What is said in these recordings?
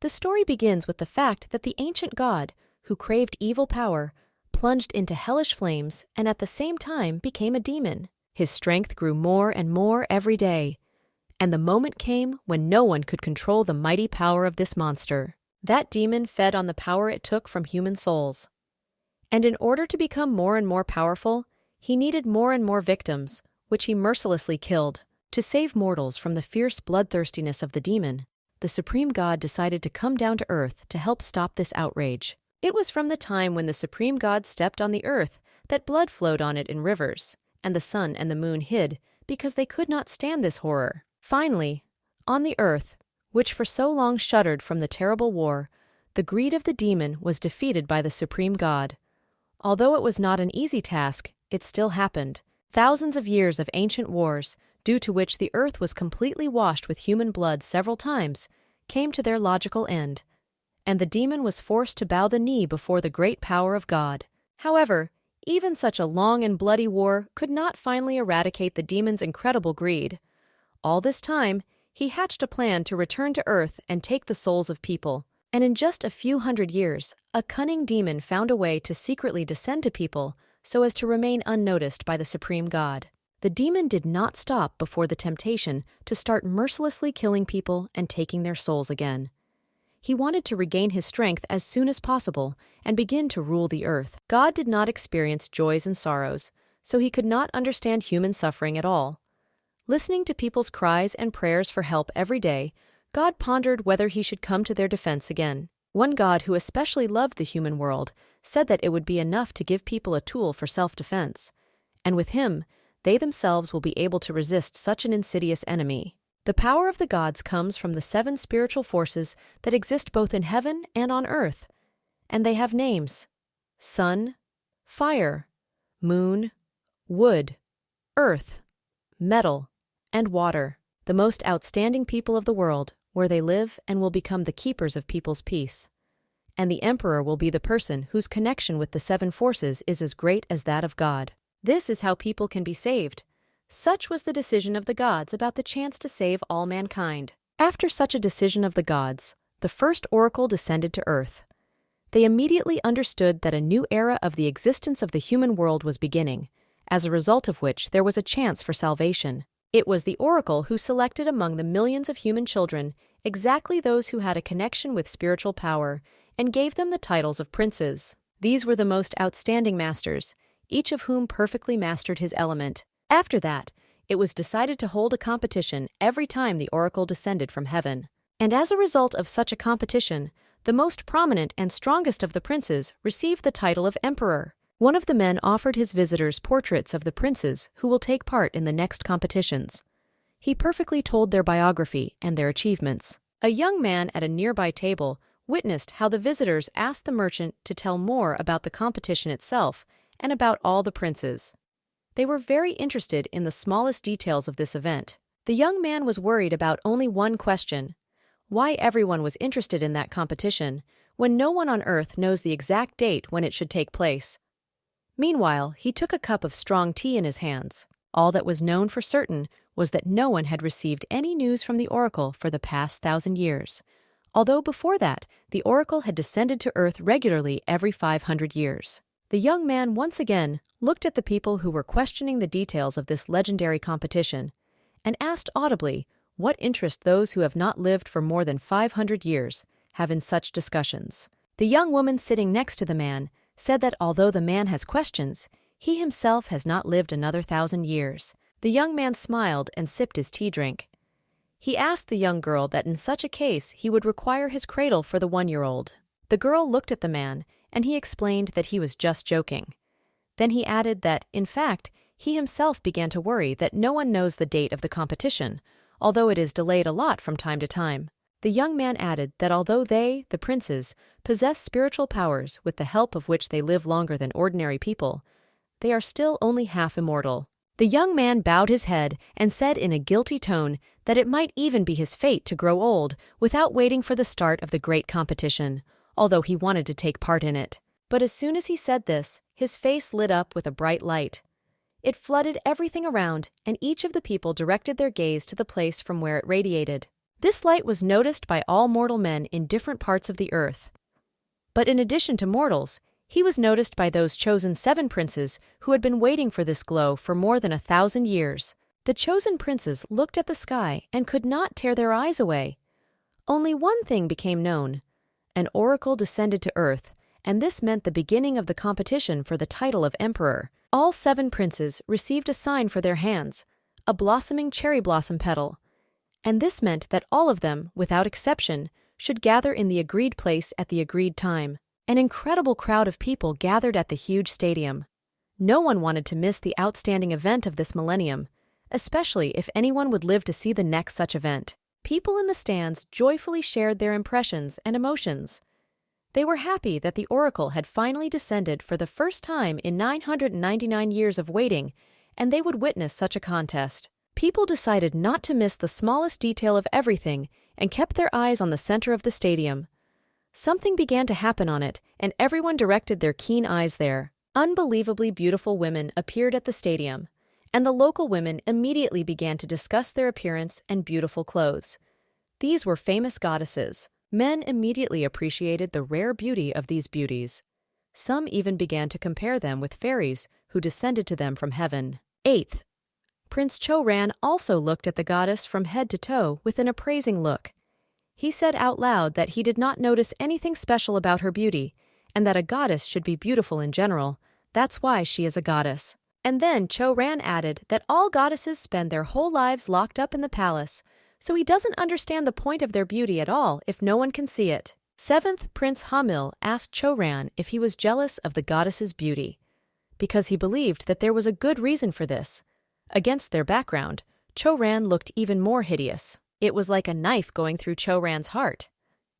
The story begins with the fact that the ancient god, who craved evil power, plunged into hellish flames and at the same time became a demon. His strength grew more and more every day, and the moment came when no one could control the mighty power of this monster. That demon fed on the power it took from human souls. And in order to become more and more powerful, he needed more and more victims, which he mercilessly killed. To save mortals from the fierce bloodthirstiness of the demon, the supreme god decided to come down to earth to help stop this outrage. It was from the time when the supreme god stepped on the earth that blood flowed on it in rivers, and the sun and the moon hid because they could not stand this horror. Finally, on the earth, which for so long shuddered from the terrible war, the greed of the demon was defeated by the supreme god. Although it was not an easy task, it still happened. Thousands of years of ancient wars, due to which the earth was completely washed with human blood several times, came to their logical end, and the demon was forced to bow the knee before the great power of God. However, even such a long and bloody war could not finally eradicate the demon's incredible greed. All this time, he hatched a plan to return to Earth and take the souls of people. And in just a few hundred years, a cunning demon found a way to secretly descend to people so as to remain unnoticed by the supreme god. The demon did not stop before the temptation to start mercilessly killing people and taking their souls again. He wanted to regain his strength as soon as possible and begin to rule the earth. God did not experience joys and sorrows, so he could not understand human suffering at all. Listening to people's cries and prayers for help every day, God pondered whether he should come to their defense again. One god who especially loved the human world said that it would be enough to give people a tool for self-defense, and with him, they themselves will be able to resist such an insidious enemy. The power of the gods comes from the 7 spiritual forces that exist both in heaven and on earth, and they have names: sun, fire, moon, wood, earth, metal, and water. The most outstanding people of the world, where they live and will become the keepers of people's peace. And the emperor will be the person whose connection with the 7 forces is as great as that of God. This is how people can be saved. Such was the decision of the gods about the chance to save all mankind. After such a decision of the gods, the first oracle descended to earth. They immediately understood that a new era of the existence of the human world was beginning, as a result of which there was a chance for salvation. It was the oracle who selected among the millions of human children exactly those who had a connection with spiritual power and gave them the titles of princes. These were the most outstanding masters, each of whom perfectly mastered his element. After that, it was decided to hold a competition every time the oracle descended from heaven. And as a result of such a competition, the most prominent and strongest of the princes received the title of emperor. One of the men offered his visitors portraits of the princes who will take part in the next competitions. He perfectly told their biography and their achievements. A young man at a nearby table witnessed how the visitors asked the merchant to tell more about the competition itself and about all the princes. They were very interested in the smallest details of this event. The young man was worried about only one question: why everyone was interested in that competition, when no one on earth knows the exact date when it should take place. Meanwhile, he took a cup of strong tea in his hands. All that was known for certain was that no one had received any news from the oracle for the past 1,000 years, although before that, the oracle had descended to earth regularly every 500 years. The young man once again looked at the people who were questioning the details of this legendary competition and asked audibly what interest those who have not lived for more than 500 years have in such discussions. The young woman sitting next to the man said that although the man has questions, he himself has not lived another 1,000 years. The young man smiled and sipped his tea drink. He asked the young girl that in such a case he would require his cradle for the 1-year-old. The girl looked at the man, and he explained that he was just joking. Then he added that, in fact, he himself began to worry that no one knows the date of the competition, although it is delayed a lot from time to time. The young man added that although they, the princes, possess spiritual powers with the help of which they live longer than ordinary people, they are still only half immortal. The young man bowed his head and said in a guilty tone that it might even be his fate to grow old without waiting for the start of the great competition, although he wanted to take part in it. But as soon as he said this, his face lit up with a bright light. It flooded everything around, and each of the people directed their gaze to the place from where it radiated. This light was noticed by all mortal men in different parts of the earth. But in addition to mortals, he was noticed by those chosen 7 princes who had been waiting for this glow for more than 1,000 years. The chosen princes looked at the sky and could not tear their eyes away. Only one thing became known. An oracle descended to earth, and this meant the beginning of the competition for the title of emperor. All 7 princes received a sign for their hands, a blossoming cherry blossom petal. And this meant that all of them, without exception, should gather in the agreed place at the agreed time. An incredible crowd of people gathered at the huge stadium. No one wanted to miss the outstanding event of this millennium, especially if anyone would live to see the next such event. People in the stands joyfully shared their impressions and emotions. They were happy that the oracle had finally descended for the first time in 999 years of waiting, and they would witness such a contest. People decided not to miss the smallest detail of everything and kept their eyes on the center of the stadium. Something began to happen on it, and everyone directed their keen eyes there. Unbelievably beautiful women appeared at the stadium, and the local women immediately began to discuss their appearance and beautiful clothes. These were famous goddesses. Men immediately appreciated the rare beauty of these beauties. Some even began to compare them with fairies who descended to them from heaven. 8th, Prince Cho-ran also looked at the goddess from head to toe with an appraising look. He said out loud that he did not notice anything special about her beauty, and that a goddess should be beautiful in general. That's why she is a goddess. And then Cho-ran added that all goddesses spend their whole lives locked up in the palace, so he doesn't understand the point of their beauty at all if no one can see it. 7th, Prince Hamil asked Cho-ran if he was jealous of the goddess's beauty, because he believed that there was a good reason for this. Against their background, Cho-ran looked even more hideous. It was like a knife going through Cho-ran's heart.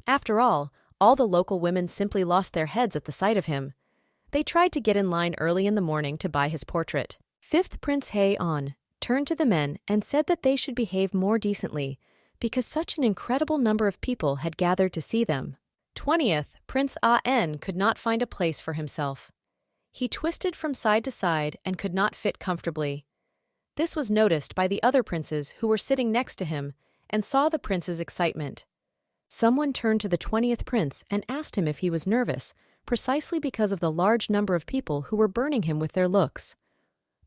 After all the local women simply lost their heads at the sight of him. They tried to get in line early in the morning to buy his portrait. 5th, Prince Hae-on turned to the men and said that they should behave more decently, because such an incredible number of people had gathered to see them. 20th, Prince Ah-en could not find a place for himself. He twisted from side to side and could not fit comfortably. This was noticed by the other princes who were sitting next to him and saw the prince's excitement. Someone turned to the 20th prince and asked him if he was nervous, precisely because of the large number of people who were burning him with their looks.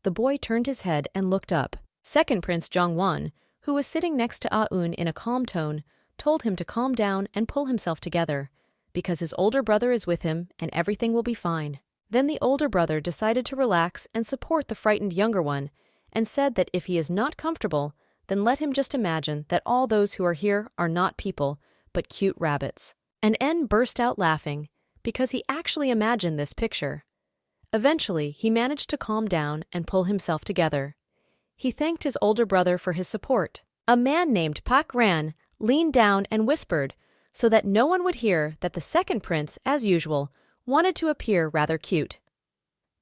The boy turned his head and looked up. 2nd Prince Jongwon, who was sitting next to Ah-un in a calm tone, told him to calm down and pull himself together, because his older brother is with him and everything will be fine. Then the older brother decided to relax and support the frightened younger one, and said that if he is not comfortable, then let him just imagine that all those who are here are not people, but cute rabbits. And En burst out laughing, because he actually imagined this picture. Eventually, he managed to calm down and pull himself together. He thanked his older brother for his support. A man named Pak Ran leaned down and whispered, so that no one would hear, that the 2nd prince, as usual, wanted to appear rather cute.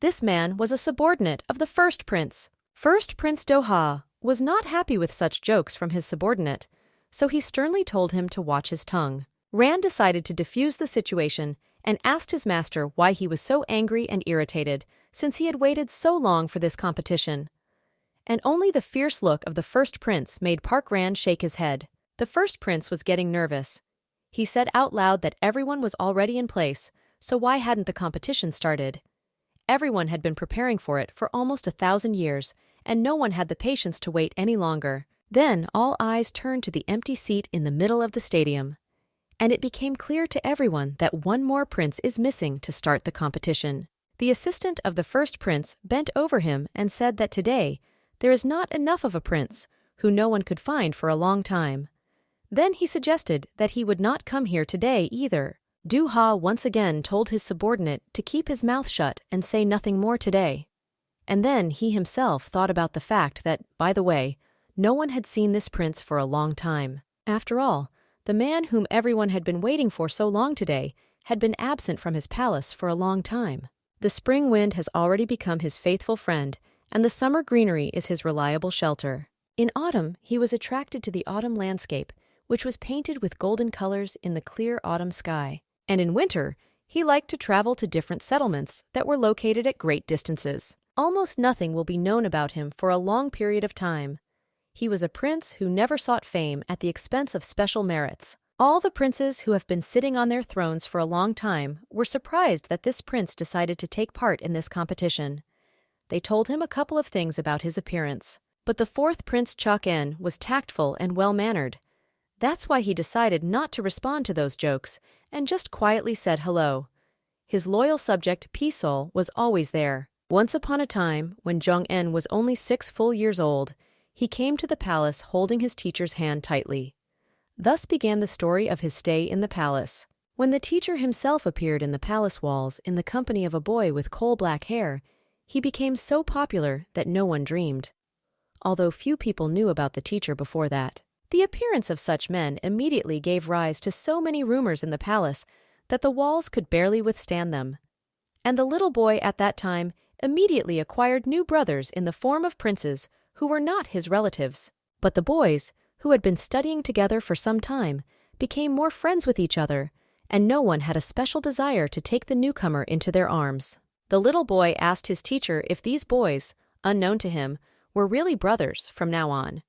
This man was a subordinate of the 1st prince. 1st Prince Do-ha was not happy with such jokes from his subordinate, so he sternly told him to watch his tongue. Ran decided to defuse the situation and asked his master why he was so angry and irritated, since he had waited so long for this competition. And only the fierce look of the 1st prince made Park Ran shake his head. The 1st prince was getting nervous. He said out loud that everyone was already in place, so why hadn't the competition started? Everyone had been preparing for it for almost 1,000 years, and no one had the patience to wait any longer. Then all eyes turned to the empty seat in the middle of the stadium, and it became clear to everyone that one more prince is missing to start the competition. The assistant of the 1st prince bent over him and said that today there is not enough of a prince, who no one could find for a long time. Then he suggested that he would not come here today either. Do-ha once again told his subordinate to keep his mouth shut and say nothing more today. And then he himself thought about the fact that, by the way, no one had seen this prince for a long time. After all, the man whom everyone had been waiting for so long today had been absent from his palace for a long time. The spring wind has already become his faithful friend, and the summer greenery is his reliable shelter. In autumn, he was attracted to the autumn landscape, which was painted with golden colors in the clear autumn sky. And in winter, he liked to travel to different settlements that were located at great distances. Almost nothing will be known about him for a long period of time. He was a prince who never sought fame at the expense of special merits. All the princes who have been sitting on their thrones for a long time were surprised that this prince decided to take part in this competition. They told him a couple of things about his appearance. But the fourth Prince Chok-en was tactful and well-mannered. That's why he decided not to respond to those jokes and just quietly said hello. His loyal subject, Pisol, was always there. Once upon a time, when Jong-en was only 6 full years old, he came to the palace holding his teacher's hand tightly. Thus began the story of his stay in the palace. When the teacher himself appeared in the palace walls in the company of a boy with coal-black hair, he became so popular that no one dreamed. Although few people knew about the teacher before that. The appearance of such men immediately gave rise to so many rumors in the palace that the walls could barely withstand them. And the little boy at that time immediately acquired new brothers in the form of princes who were not his relatives. But the boys, who had been studying together for some time, became more friends with each other, and no one had a special desire to take the newcomer into their arms. The little boy asked his teacher if these boys, unknown to him, were really brothers from now on.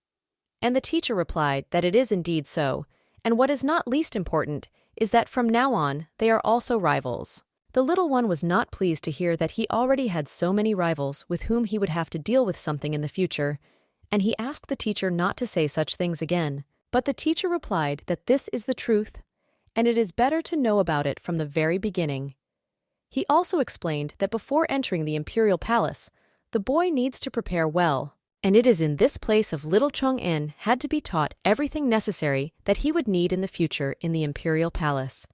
And the teacher replied that it is indeed so, and what is not least important is that from now on they are also rivals. The little one was not pleased to hear that he already had so many rivals with whom he would have to deal with something in the future, and he asked the teacher not to say such things again. But the teacher replied that this is the truth, and it is better to know about it from the very beginning. He also explained that before entering the imperial palace, the boy needs to prepare well, and it is in this place of little Chong-en had to be taught everything necessary that he would need in the future in the imperial palace.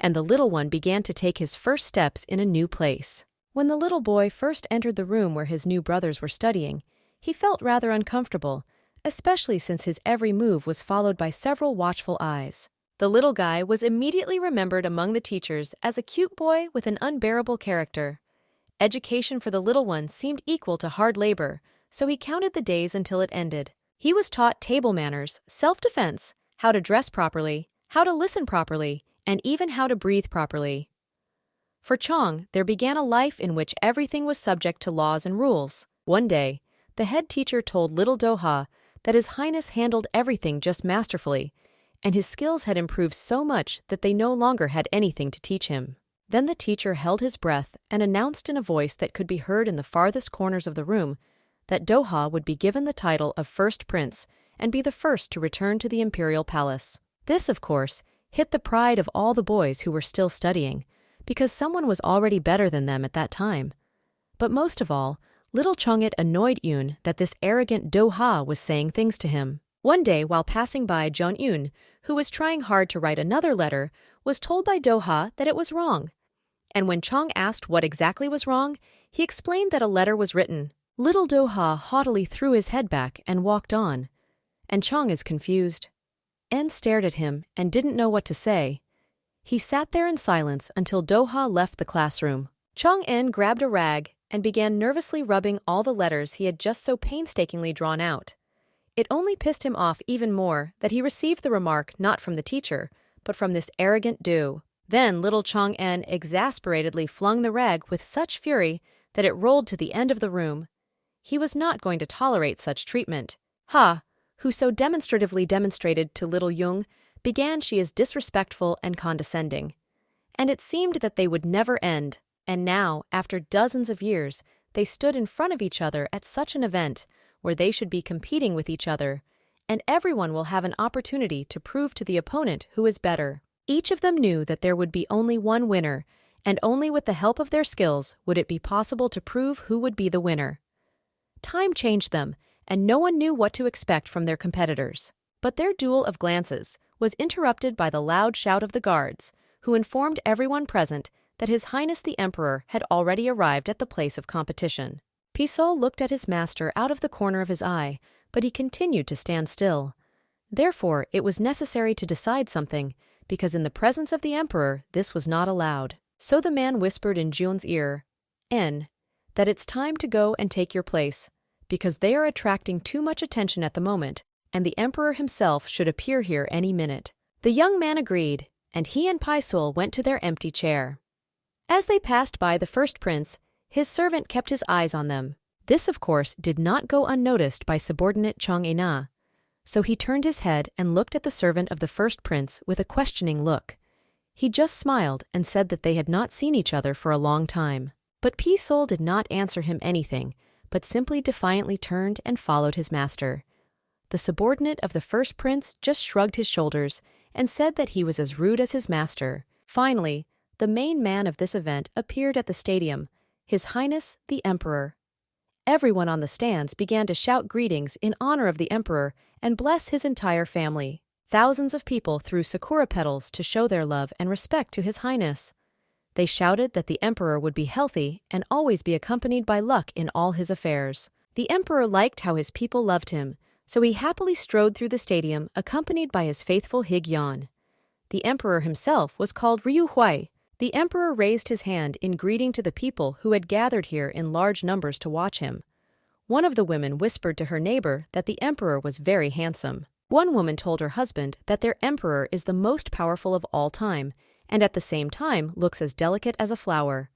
And the little one began to take his first steps in a new place. When the little boy first entered the room where his new brothers were studying, he felt rather uncomfortable, especially since his every move was followed by several watchful eyes. The little guy was immediately remembered among the teachers as a cute boy with an unbearable character. Education for the little one seemed equal to hard labor, so he counted the days until it ended. He was taught table manners, self-defense, how to dress properly, how to listen properly, and even how to breathe properly. For Chong, there began a life in which everything was subject to laws and rules. One day, the head teacher told little Do-ha that His Highness handled everything just masterfully, and his skills had improved so much that they no longer had anything to teach him. Then the teacher held his breath and announced in a voice that could be heard in the farthest corners of the room that Do-ha would be given the title of First Prince and be the first to return to the imperial palace. This, of course, hit the pride of all the boys who were still studying, because someone was already better than them at that time. But most of all, little Chong-it annoyed Yoon that this arrogant Do-ha was saying things to him. One day, while passing by, Jeon-yoon, who was trying hard to write another letter, was told by Do-ha that it was wrong. And when Chong asked what exactly was wrong, he explained that a letter was written. Little Do-ha haughtily threw his head back and walked on. And Chong is confused. En stared at him and didn't know what to say. He sat there in silence until Do-ha left the classroom. Chong-en grabbed a rag and began nervously rubbing all the letters he had just so painstakingly drawn out. It only pissed him off even more that he received the remark not from the teacher, but from this arrogant Do. Then little Chong-en exasperatedly flung the rag with such fury that it rolled to the end of the room. He was not going to tolerate such treatment. Ha, who so demonstratively demonstrated to little Young, began she is disrespectful and condescending. And it seemed that they would never end, and now, after dozens of years, they stood in front of each other at such an event, where they should be competing with each other, and everyone will have an opportunity to prove to the opponent who is better. Each of them knew that there would be only one winner, and only with the help of their skills would it be possible to prove who would be the winner. Time changed them, and no one knew what to expect from their competitors. But their duel of glances was interrupted by the loud shout of the guards, who informed everyone present that His Highness the Emperor had already arrived at the place of competition. Pisol looked at his master out of the corner of his eye, but he continued to stand still. Therefore, it was necessary to decide something, because in the presence of the emperor this was not allowed. So the man whispered in Jun's ear, "En, that it's time to go and take your place, because they are attracting too much attention at the moment, and the emperor himself should appear here any minute." The young man agreed, and he and Pisol went to their empty chair. As they passed by the first prince, his servant kept his eyes on them. This, of course, did not go unnoticed by subordinate Chong-ena. So he turned his head and looked at the servant of the first prince with a questioning look. He just smiled and said that they had not seen each other for a long time. But Pisol did not answer him anything, but simply defiantly turned and followed his master. The subordinate of the first prince just shrugged his shoulders and said that he was as rude as his master. Finally, the main man of this event appeared at the stadium, His Highness the Emperor. Everyone on the stands began to shout greetings in honor of the emperor and bless his entire family. Thousands of people threw sakura petals to show their love and respect to His Highness. They shouted that the emperor would be healthy and always be accompanied by luck in all his affairs. The emperor liked how his people loved him, so he happily strode through the stadium accompanied by his faithful Higyeon. The emperor himself was called Ryu Huai. The emperor raised his hand in greeting to the people who had gathered here in large numbers to watch him. One of the women whispered to her neighbor that the emperor was very handsome. One woman told her husband that their emperor is the most powerful of all time, and at the same time looks as delicate as a flower.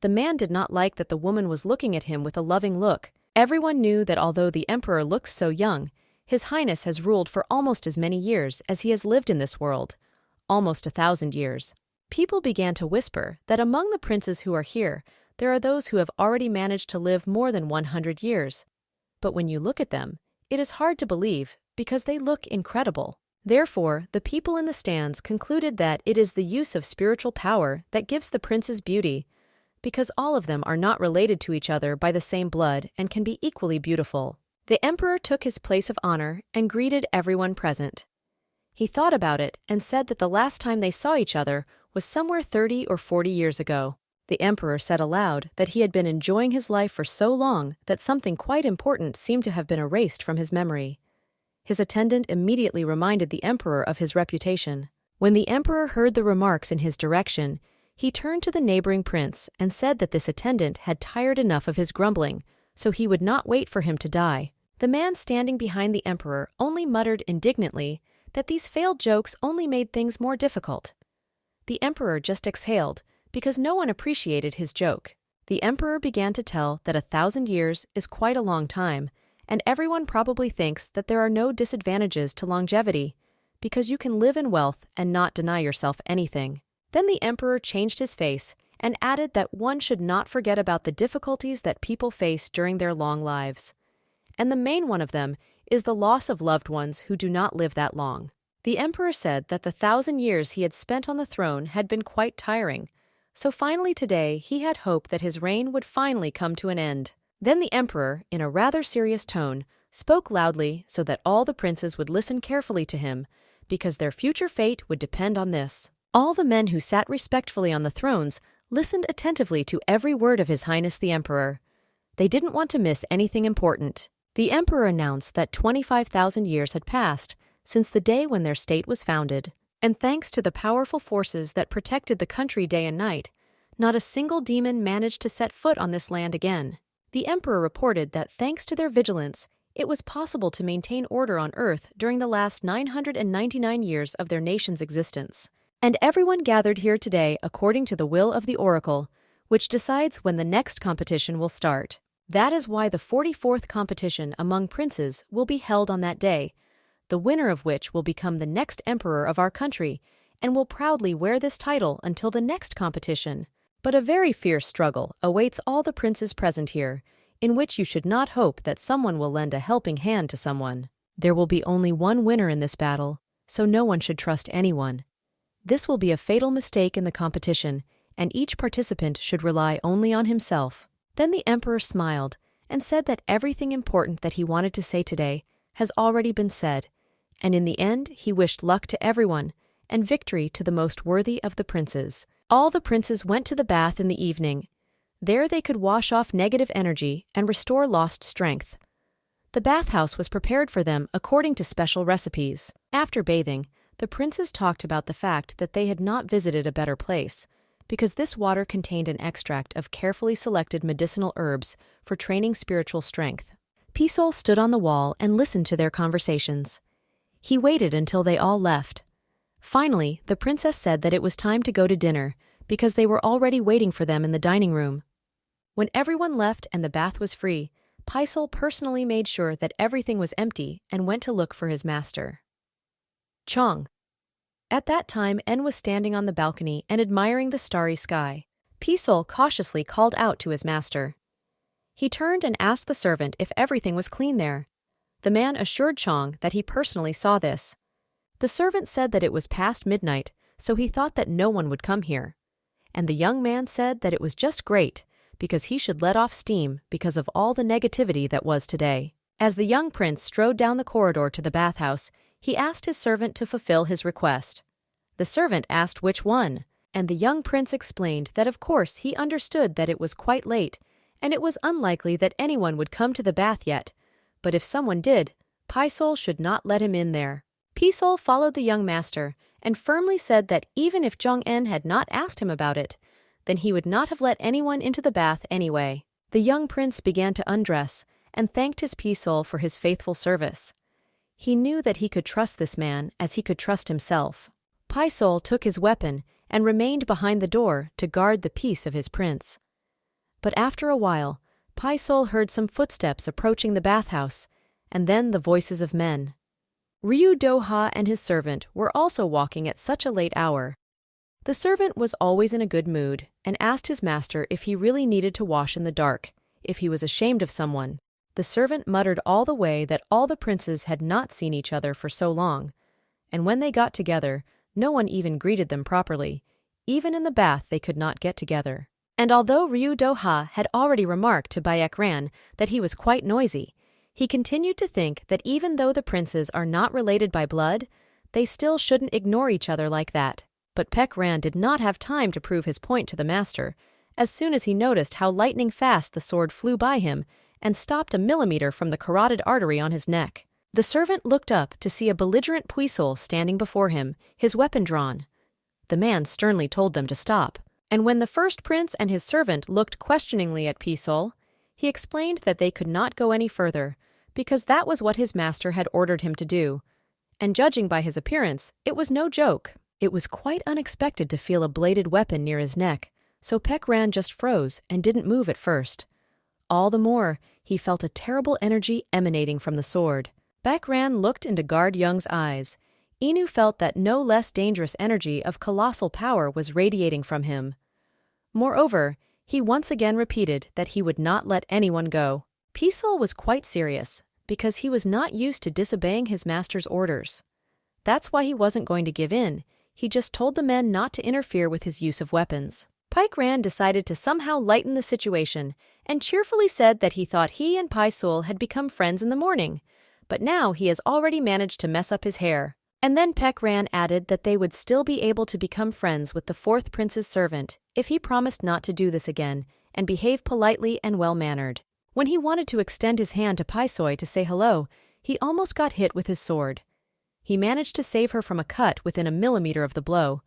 The man did not like that the woman was looking at him with a loving look. Everyone knew that although the emperor looks so young, His Highness has ruled for almost as many years as he has lived in this world, almost 1,000 years. People began to whisper that among the princes who are here, there are those who have already managed to live more than 100 years. But when you look at them, it is hard to believe because they look incredible. Therefore, the people in the stands concluded that it is the use of spiritual power that gives the princes beauty, because all of them are not related to each other by the same blood and can be equally beautiful. The emperor took his place of honor and greeted everyone present. He thought about it and said that the last time they saw each other was somewhere 30 or 40 years ago. The emperor said aloud that he had been enjoying his life for so long that something quite important seemed to have been erased from his memory. His attendant immediately reminded the emperor of his reputation. When the emperor heard the remarks in his direction, he turned to the neighboring prince and said that this attendant had tired enough of his grumbling, so he would not wait for him to die. The man standing behind the emperor only muttered indignantly that these failed jokes only made things more difficult. The emperor just exhaled, because no one appreciated his joke. The emperor began to tell that 1,000 years is quite a long time, and everyone probably thinks that there are no disadvantages to longevity, because you can live in wealth and not deny yourself anything. Then the emperor changed his face and added that one should not forget about the difficulties that people face during their long lives. And the main one of them is the loss of loved ones who do not live that long. The emperor said that the 1,000 years he had spent on the throne had been quite tiring, so finally today he had hope that his reign would finally come to an end. Then the emperor, in a rather serious tone, spoke loudly so that all the princes would listen carefully to him, because their future fate would depend on this. All the men who sat respectfully on the thrones listened attentively to every word of His Highness the Emperor. They didn't want to miss anything important. The emperor announced that 25,000 years had passed since the day when their state was founded, and thanks to the powerful forces that protected the country day and night, not a single demon managed to set foot on this land again. The emperor reported that thanks to their vigilance, it was possible to maintain order on Earth during the last 999 years of their nation's existence. And everyone gathered here today according to the will of the oracle, which decides when the next competition will start. That is why the 44th competition among princes will be held on that day, the winner of which will become the next emperor of our country and will proudly wear this title until the next competition. But a very fierce struggle awaits all the princes present here, in which you should not hope that someone will lend a helping hand to someone. There will be only one winner in this battle, so no one should trust anyone. This will be a fatal mistake in the competition, and each participant should rely only on himself. Then the emperor smiled and said that everything important that he wanted to say today has already been said, and in the end he wished luck to everyone and victory to the most worthy of the princes. All the princes went to the bath in the evening. There they could wash off negative energy and restore lost strength. The bathhouse was prepared for them according to special recipes. After bathing, the princes talked about the fact that they had not visited a better place, because this water contained an extract of carefully selected medicinal herbs for training spiritual strength. Pisol stood on the wall and listened to their conversations. He waited until they all left. Finally, the princess said that it was time to go to dinner, because they were already waiting for them in the dining room. When everyone left and the bath was free, Paisol personally made sure that everything was empty and went to look for his master. Chong. At that time, En was standing on the balcony and admiring the starry sky. Paisol cautiously called out to his master. He turned and asked the servant if everything was clean there. The man assured Chong that he personally saw this. The servant said that it was past midnight, so he thought that no one would come here. And the young man said that it was just great, because he should let off steam because of all the negativity that was today. As the young prince strode down the corridor to the bathhouse, he asked his servant to fulfill his request. The servant asked which one, and the young prince explained that of course he understood that it was quite late, and it was unlikely that anyone would come to the bath yet, but if someone did, Paisol should not let him in there. Paisol followed the young master and firmly said that even if Jong-en had not asked him about it, then he would not have let anyone into the bath anyway. The young prince began to undress and thanked his Paisol for his faithful service. He knew that he could trust this man as he could trust himself. Paisol took his weapon and remained behind the door to guard the peace of his prince. But after a while, Paisol heard some footsteps approaching the bathhouse, and then the voices of men. Ryu Do-ha and his servant were also walking at such a late hour. The servant was always in a good mood and asked his master if he really needed to wash in the dark, if he was ashamed of someone. The servant muttered all the way that all the princes had not seen each other for so long, and when they got together, no one even greeted them properly. Even in the bath they could not get together. And although Ryu Do-ha had already remarked to Baek-ran that he was quite noisy, he continued to think that even though the princes are not related by blood, they still shouldn't ignore each other like that. But Baek-ran did not have time to prove his point to the master, as soon as he noticed how lightning fast the sword flew by him and stopped a millimeter from the carotid artery on his neck. The servant looked up to see a belligerent Paisol standing before him, his weapon drawn. The man sternly told them to stop, and when the first prince and his servant looked questioningly at Paisol, he explained that they could not go any further, because that was what his master had ordered him to do, and judging by his appearance, it was no joke. It was quite unexpected to feel a bladed weapon near his neck, so Baek-ran just froze and didn't move at first. All the more, he felt a terrible energy emanating from the sword. Baek-ran looked into Guard Young's eyes. Inu felt that no less dangerous energy of colossal power was radiating from him. Moreover, he once again repeated that he would not let anyone go. Paisol was quite serious, because he was not used to disobeying his master's orders. That's why he wasn't going to give in. He just told the men not to interfere with his use of weapons. Baek-ran decided to somehow lighten the situation and cheerfully said that he thought he and Paisol had become friends in the morning, but now he has already managed to mess up his hair. And then Baek-ran added that they would still be able to become friends with the fourth prince's servant if he promised not to do this again and behave politely and well-mannered. When he wanted to extend his hand to Paisol to say hello, he almost got hit with his sword. He managed to save her from a cut within a millimeter of the blow.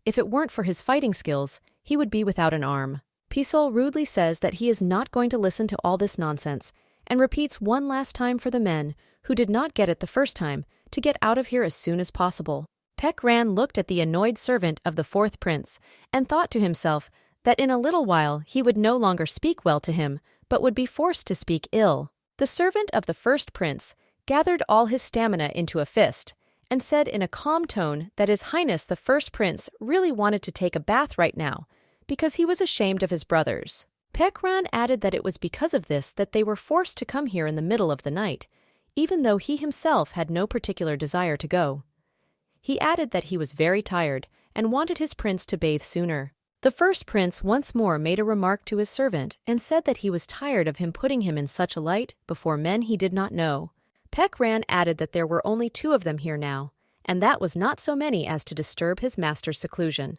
If it weren't for his fighting skills, he would be without an arm. Paisol rudely says that he is not going to listen to all this nonsense, and repeats one last time for the men, who did not get it the first time, to get out of here as soon as possible. Baek-ran looked at the annoyed servant of the fourth prince, and thought to himself that in a little while he would no longer speak well to him, but would be forced to speak ill. The servant of the first prince gathered all his stamina into a fist, and said in a calm tone that His Highness the First Prince really wanted to take a bath right now, because he was ashamed of his brothers. Baek-ran added that it was because of this that they were forced to come here in the middle of the night, even though he himself had no particular desire to go. He added that he was very tired and wanted his prince to bathe sooner. The first prince once more made a remark to his servant and said that he was tired of him putting him in such a light before men he did not know. Baek-ran added that there were only 2 of them here now, and that was not so many as to disturb his master's seclusion.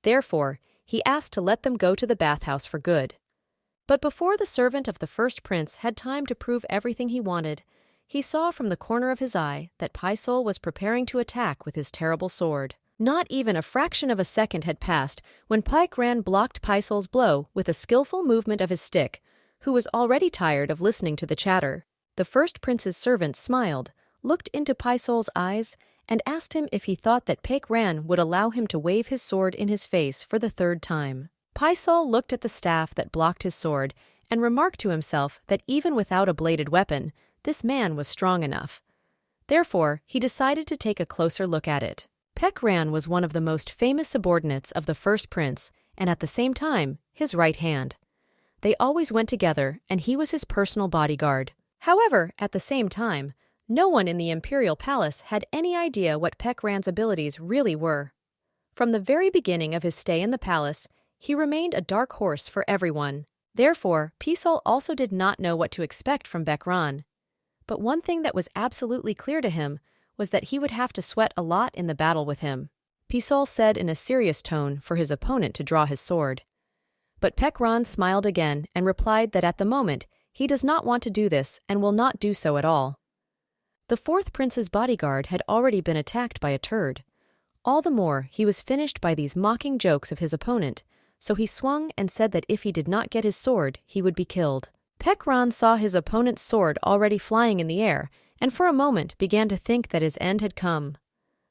Therefore, he asked to let them go to the bathhouse for good. But before the servant of the first prince had time to prove everything he wanted, he saw from the corner of his eye that Paisol was preparing to attack with his terrible sword. Not even a fraction of a second had passed when Baek-ran blocked Paisol's blow with a skillful movement of his stick, who was already tired of listening to the chatter. The first prince's servant smiled, looked into Paisol's eyes, and asked him if he thought that Baek-ran would allow him to wave his sword in his face for the 3rd time. Paisol looked at the staff that blocked his sword and remarked to himself that even without a bladed weapon, this man was strong enough. Therefore, he decided to take a closer look at it. Pek Ran was one of the most famous subordinates of the first prince, and at the same time, his right hand. They always went together, and he was his personal bodyguard. However, at the same time, no one in the imperial palace had any idea what Pek Ran's abilities really were. From the very beginning of his stay in the palace, he remained a dark horse for everyone. Therefore, Pisol also did not know what to expect from Pek Ran. But one thing that was absolutely clear to him was that he would have to sweat a lot in the battle with him. Pisol said in a serious tone for his opponent to draw his sword. But Pek Ran smiled again and replied that at the moment he does not want to do this and will not do so at all. The fourth prince's bodyguard had already been attacked by a turd. All the more, he was finished by these mocking jokes of his opponent, so he swung and said that if he did not get his sword, he would be killed. Pek Ran saw his opponent's sword already flying in the air, and for a moment began to think that his end had come.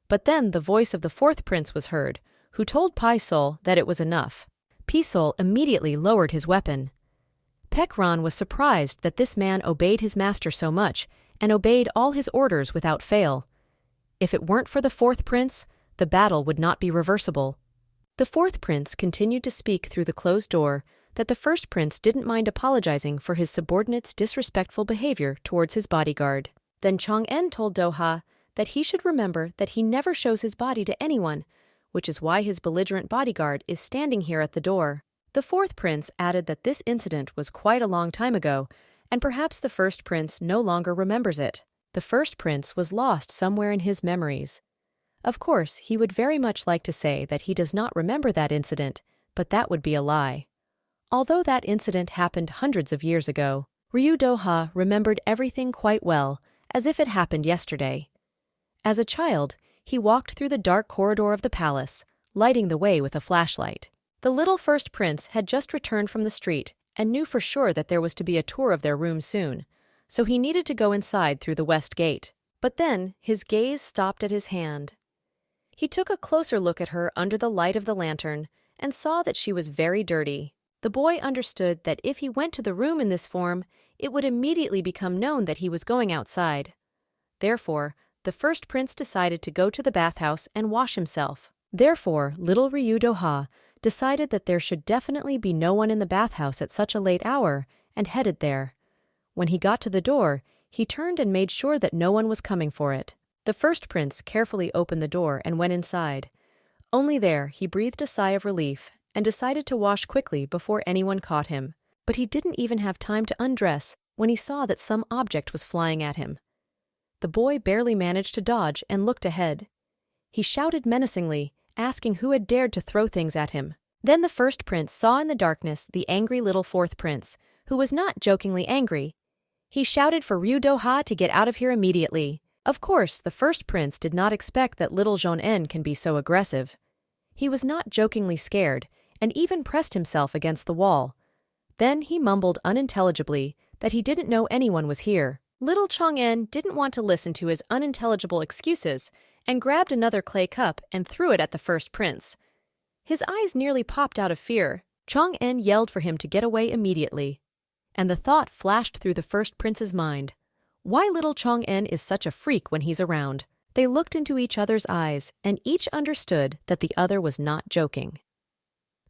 But then the voice of the fourth prince was heard, who told Pisol that it was enough. Pisol immediately lowered his weapon. Pek Ran was surprised that this man obeyed his master so much, and obeyed all his orders without fail. If it weren't for the fourth prince, the battle would not be reversible. The fourth prince continued to speak through the closed door that the first prince didn't mind apologizing for his subordinate's disrespectful behavior towards his bodyguard. Then Chang'en told Doha that he should remember that he never shows his body to anyone, which is why his belligerent bodyguard is standing here at the door. The fourth prince added that this incident was quite a long time ago, and perhaps the first prince no longer remembers it. The first prince was lost somewhere in his memories. Of course, he would very much like to say that he does not remember that incident, but that would be a lie. Although that incident happened hundreds of years ago, Ryu Doha remembered everything quite well, as if it happened yesterday. As a child, he walked through the dark corridor of the palace, lighting the way with a flashlight. The little first prince had just returned from the street and knew for sure that there was to be a tour of their room soon, so he needed to go inside through the west gate. But then his gaze stopped at his hand. He took a closer look at her under the light of the lantern and saw that she was very dirty. The boy understood that if he went to the room in this form, it would immediately become known that he was going outside. Therefore, the first prince decided to go to the bathhouse and wash himself. Therefore, little Ryu Doha decided that there should definitely be no one in the bathhouse at such a late hour and headed there. When he got to the door, he turned and made sure that no one was coming for it. The first prince carefully opened the door and went inside. Only there he breathed a sigh of relief and decided to wash quickly before anyone caught him. But he didn't even have time to undress when he saw that some object was flying at him. The boy barely managed to dodge and looked ahead. He shouted menacingly, asking who had dared to throw things at him. Then the first prince saw in the darkness the angry little fourth prince, who was not jokingly angry. He shouted for Ryu Doha to get out of here immediately. Of course, the first prince did not expect that little Jean-En can be so aggressive. He was not jokingly scared, and even pressed himself against the wall. Then he mumbled unintelligibly that he didn't know anyone was here. Little Chang'en didn't want to listen to his unintelligible excuses and grabbed another clay cup and threw it at the first prince. His eyes nearly popped out of fear. Chang'en yelled for him to get away immediately. And the thought flashed through the first prince's mind. Why little Chang'en is such a freak when he's around? They looked into each other's eyes, and each understood that the other was not joking.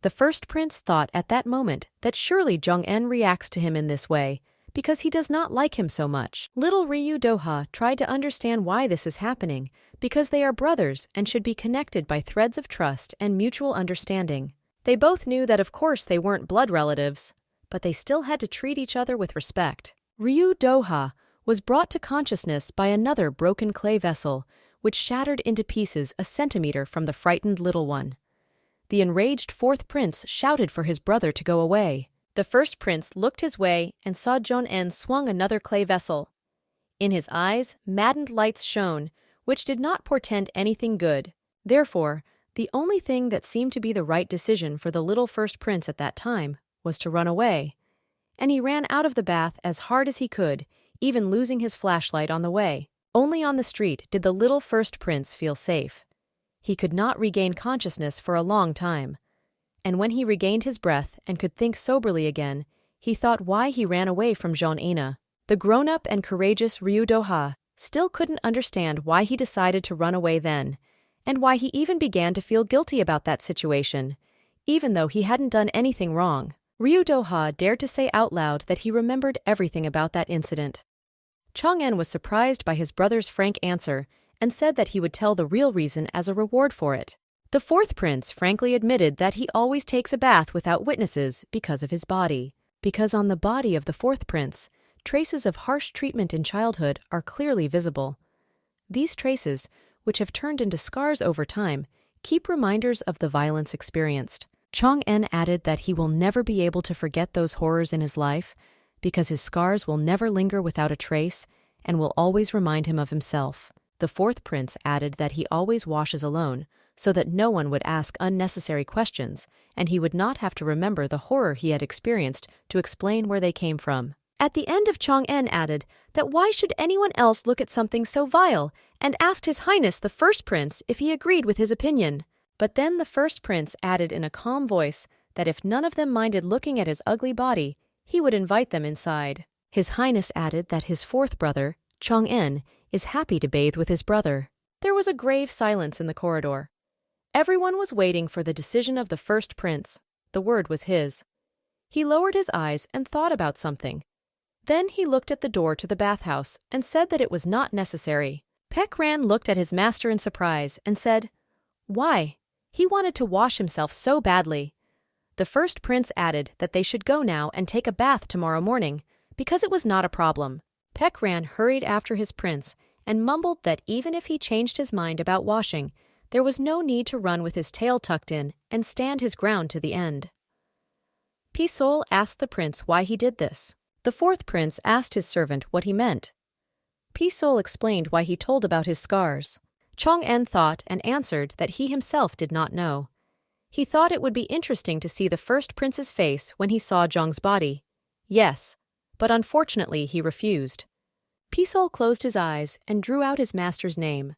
The first prince thought at that moment that surely Chang'en reacts to him in this way because he does not like him so much. Little Ryu Doha tried to understand why this is happening, because they are brothers and should be connected by threads of trust and mutual understanding. They both knew that of course they weren't blood relatives, but they still had to treat each other with respect. Ryu Doha was brought to consciousness by another broken clay vessel, which shattered into pieces a centimeter from the frightened little one. The enraged fourth prince shouted for his brother to go away. The first prince looked his way and saw Jean-En swung another clay vessel. In his eyes, maddened lights shone, which did not portend anything good. Therefore, the only thing that seemed to be the right decision for the little first prince at that time was to run away. And he ran out of the bath as hard as he could, even losing his flashlight on the way. Only on the street did the little first prince feel safe. He could not regain consciousness for a long time. And when he regained his breath and could think soberly again, he thought why he ran away from Jeon-ina. The grown-up and courageous Ryu Do-ha still couldn't understand why he decided to run away then, and why he even began to feel guilty about that situation, even though he hadn't done anything wrong. Ryu Do-ha dared to say out loud that he remembered everything about that incident. Chong-en was surprised by his brother's frank answer and said that he would tell the real reason as a reward for it. The fourth prince frankly admitted that he always takes a bath without witnesses because of his body. Because on the body of the fourth prince, traces of harsh treatment in childhood are clearly visible. These traces, which have turned into scars over time, keep reminders of the violence experienced. Chong-en added that he will never be able to forget those horrors in his life because his scars will never linger without a trace and will always remind him of himself. The fourth prince added that he always washes alone, so that no one would ask unnecessary questions, and he would not have to remember the horror he had experienced to explain where they came from. At the end of Chong-en added that why should anyone else look at something so vile, and asked His Highness the first prince if he agreed with his opinion. But then the first prince added in a calm voice that if none of them minded looking at his ugly body, he would invite them inside. His Highness added that his fourth brother, Chong-en, is happy to bathe with his brother. There was a grave silence in the corridor. Everyone was waiting for the decision of the first prince. The word was his. He lowered his eyes and thought about something. Then he looked at the door to the bathhouse and said that it was not necessary. Pek Ran looked at his master in surprise and said, "Why? He wanted to wash himself so badly." The first prince added that they should go now and take a bath tomorrow morning, because it was not a problem. Pek Ran hurried after his prince and mumbled that even if he changed his mind about washing, there was no need to run with his tail tucked in and stand his ground to the end. Pisol asked the prince why he did this. The fourth prince asked his servant what he meant. Pisol explained why he told about his scars. Chong-en thought and answered that he himself did not know. He thought it would be interesting to see the first prince's face when he saw Zhong's body. Yes, but unfortunately he refused. Pisol closed his eyes and drew out his master's name,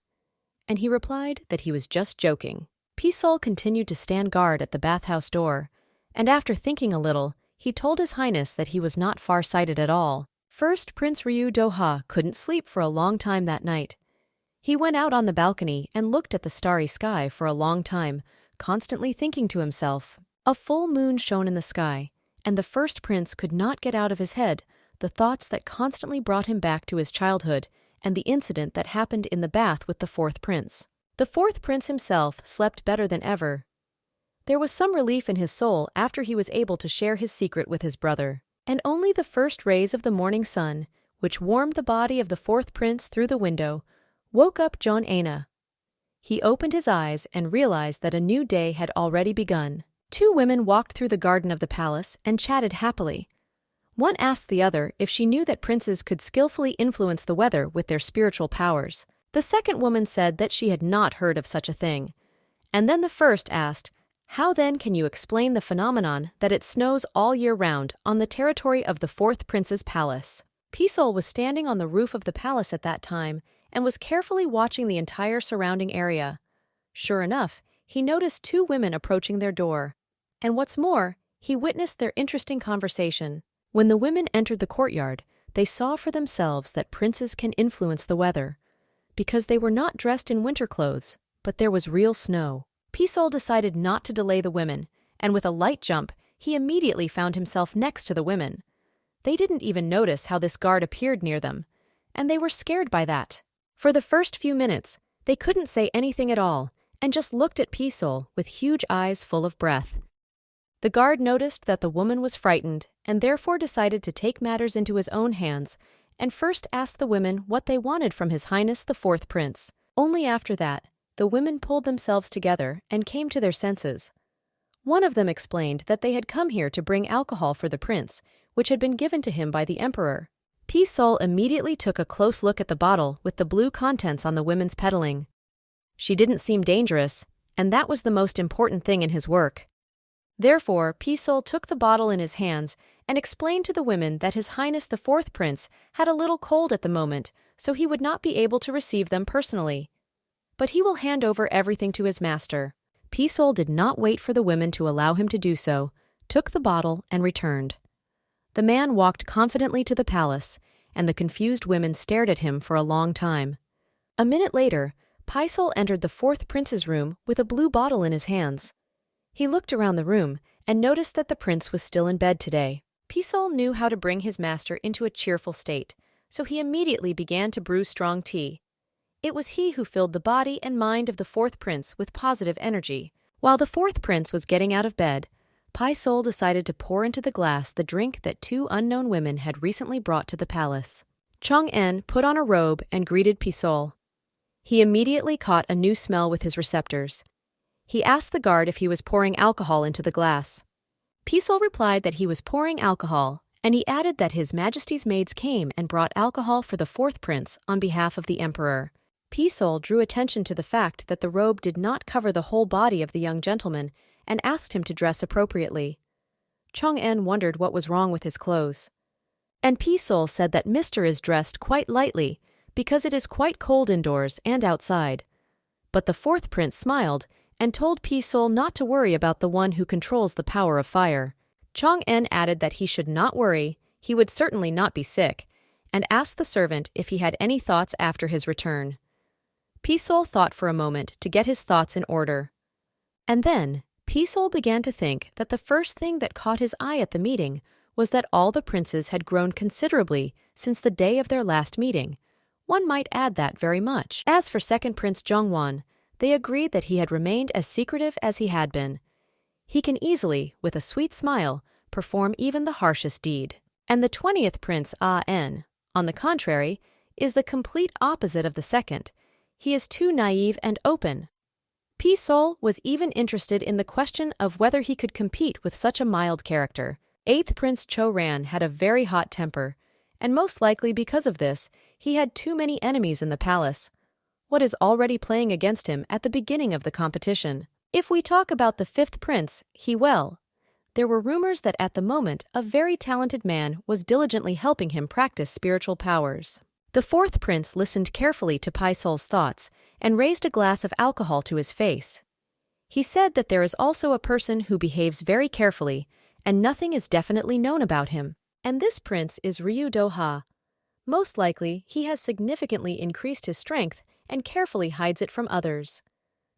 and he replied that he was just joking. Pisol continued to stand guard at the bathhouse door, and after thinking a little, he told His Highness that he was not far-sighted at all. First Prince Ryu Do-ha couldn't sleep for a long time that night. He went out on the balcony and looked at the starry sky for a long time, constantly thinking to himself. A full moon shone in the sky, and the first prince could not get out of his head the thoughts that constantly brought him back to his childhood and the incident that happened in the bath with the fourth prince. The fourth prince himself slept better than ever. There was some relief in his soul after he was able to share his secret with his brother, and only the first rays of the morning sun, which warmed the body of the fourth prince through the window, woke up Jeon-ina. He opened his eyes and realized that a new day had already begun. Two women walked through the garden of the palace and chatted happily. One asked the other if she knew that princes could skillfully influence the weather with their spiritual powers. The second woman said that she had not heard of such a thing. And then the first asked, "How then can you explain the phenomenon that it snows all year round on the territory of the fourth prince's palace?" Pisol was standing on the roof of the palace at that time and was carefully watching the entire surrounding area. Sure enough, he noticed two women approaching their door. And what's more, he witnessed their interesting conversation. When the women entered the courtyard, they saw for themselves that princes can influence the weather, because they were not dressed in winter clothes, but there was real snow. Pisol decided not to delay the women, and with a light jump, he immediately found himself next to the women. They didn't even notice how this guard appeared near them, and they were scared by that. For the first few minutes, they couldn't say anything at all, and just looked at Pisol with huge eyes full of breath. The guard noticed that the woman was frightened and therefore decided to take matters into his own hands and first asked the women what they wanted from His Highness the fourth prince. Only after that, the women pulled themselves together and came to their senses. One of them explained that they had come here to bring alcohol for the prince, which had been given to him by the emperor. Pisol immediately took a close look at the bottle with the blue contents on the women's peddling. She didn't seem dangerous, and that was the most important thing in his work. Therefore, Pisol took the bottle in his hands and explained to the women that His Highness the fourth prince had a little cold at the moment, so he would not be able to receive them personally. But he will hand over everything to his master. Pisol did not wait for the women to allow him to do so, took the bottle and returned. The man walked confidently to the palace, and the confused women stared at him for a long time. A minute later, Paisol entered the fourth prince's room with a blue bottle in his hands. He looked around the room and noticed that the prince was still in bed today. Paisol knew how to bring his master into a cheerful state, so he immediately began to brew strong tea. It was he who filled the body and mind of the fourth prince with positive energy. While the fourth prince was getting out of bed, Paisol decided to pour into the glass the drink that two unknown women had recently brought to the palace. Chong-en put on a robe and greeted Paisol. He immediately caught a new smell with his receptors. He asked the guard if he was pouring alcohol into the glass. Paisol replied that he was pouring alcohol, and he added that His Majesty's maids came and brought alcohol for the fourth prince on behalf of the emperor. Paisol drew attention to the fact that the robe did not cover the whole body of the young gentleman and asked him to dress appropriately. Chong-en wondered what was wrong with his clothes. And Paisol said that Mr. is dressed quite lightly because it is quite cold indoors and outside. But the fourth prince smiled and told Paisol not to worry about the one who controls the power of fire. Chong-en added that he should not worry, he would certainly not be sick, and asked the servant if he had any thoughts after his return. Paisol thought for a moment to get his thoughts in order. And then, Paisol began to think that the first thing that caught his eye at the meeting was that all the princes had grown considerably since the day of their last meeting. One might add that very much. As for second Prince Jongwon, they agreed that he had remained as secretive as he had been. He can easily, with a sweet smile, perform even the harshest deed. And the 20th Prince Ah-en, on the contrary, is the complete opposite of the second. He is too naive and open. Paisol was even interested in the question of whether he could compete with such a mild character. 8th Prince Cho-ran had a very hot temper, and most likely because of this, he had too many enemies in the palace. What is already playing against him at the beginning of the competition? If we talk about the 5th prince, there were rumors that at the moment a very talented man was diligently helping him practice spiritual powers. The 4th prince listened carefully to Paisol's thoughts and raised a glass of alcohol to his face. He said that there is also a person who behaves very carefully, and nothing is definitely known about him. And this prince is Ryu Do-ha. Most likely, he has significantly increased his strength and carefully hides it from others.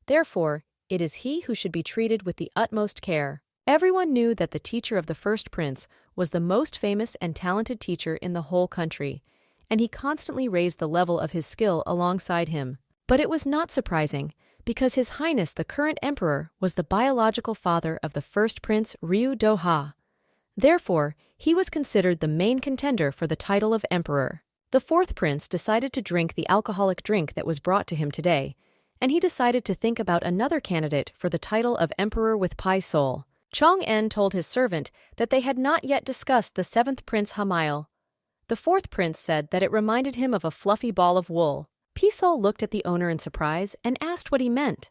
Therefore, it is he who should be treated with the utmost care. Everyone knew that the teacher of the first prince was the most famous and talented teacher in the whole country, and he constantly raised the level of his skill alongside him. But it was not surprising, because His Highness the current emperor was the biological father of the first prince Ryu Do-ha. Therefore, he was considered the main contender for the title of emperor. The 4th prince decided to drink the alcoholic drink that was brought to him today, and he decided to think about another candidate for the title of emperor with Paisol. Chong-en told his servant that they had not yet discussed the 7th prince Hamail. The 4th prince said that it reminded him of a fluffy ball of wool. Paisol looked at the owner in surprise and asked what he meant,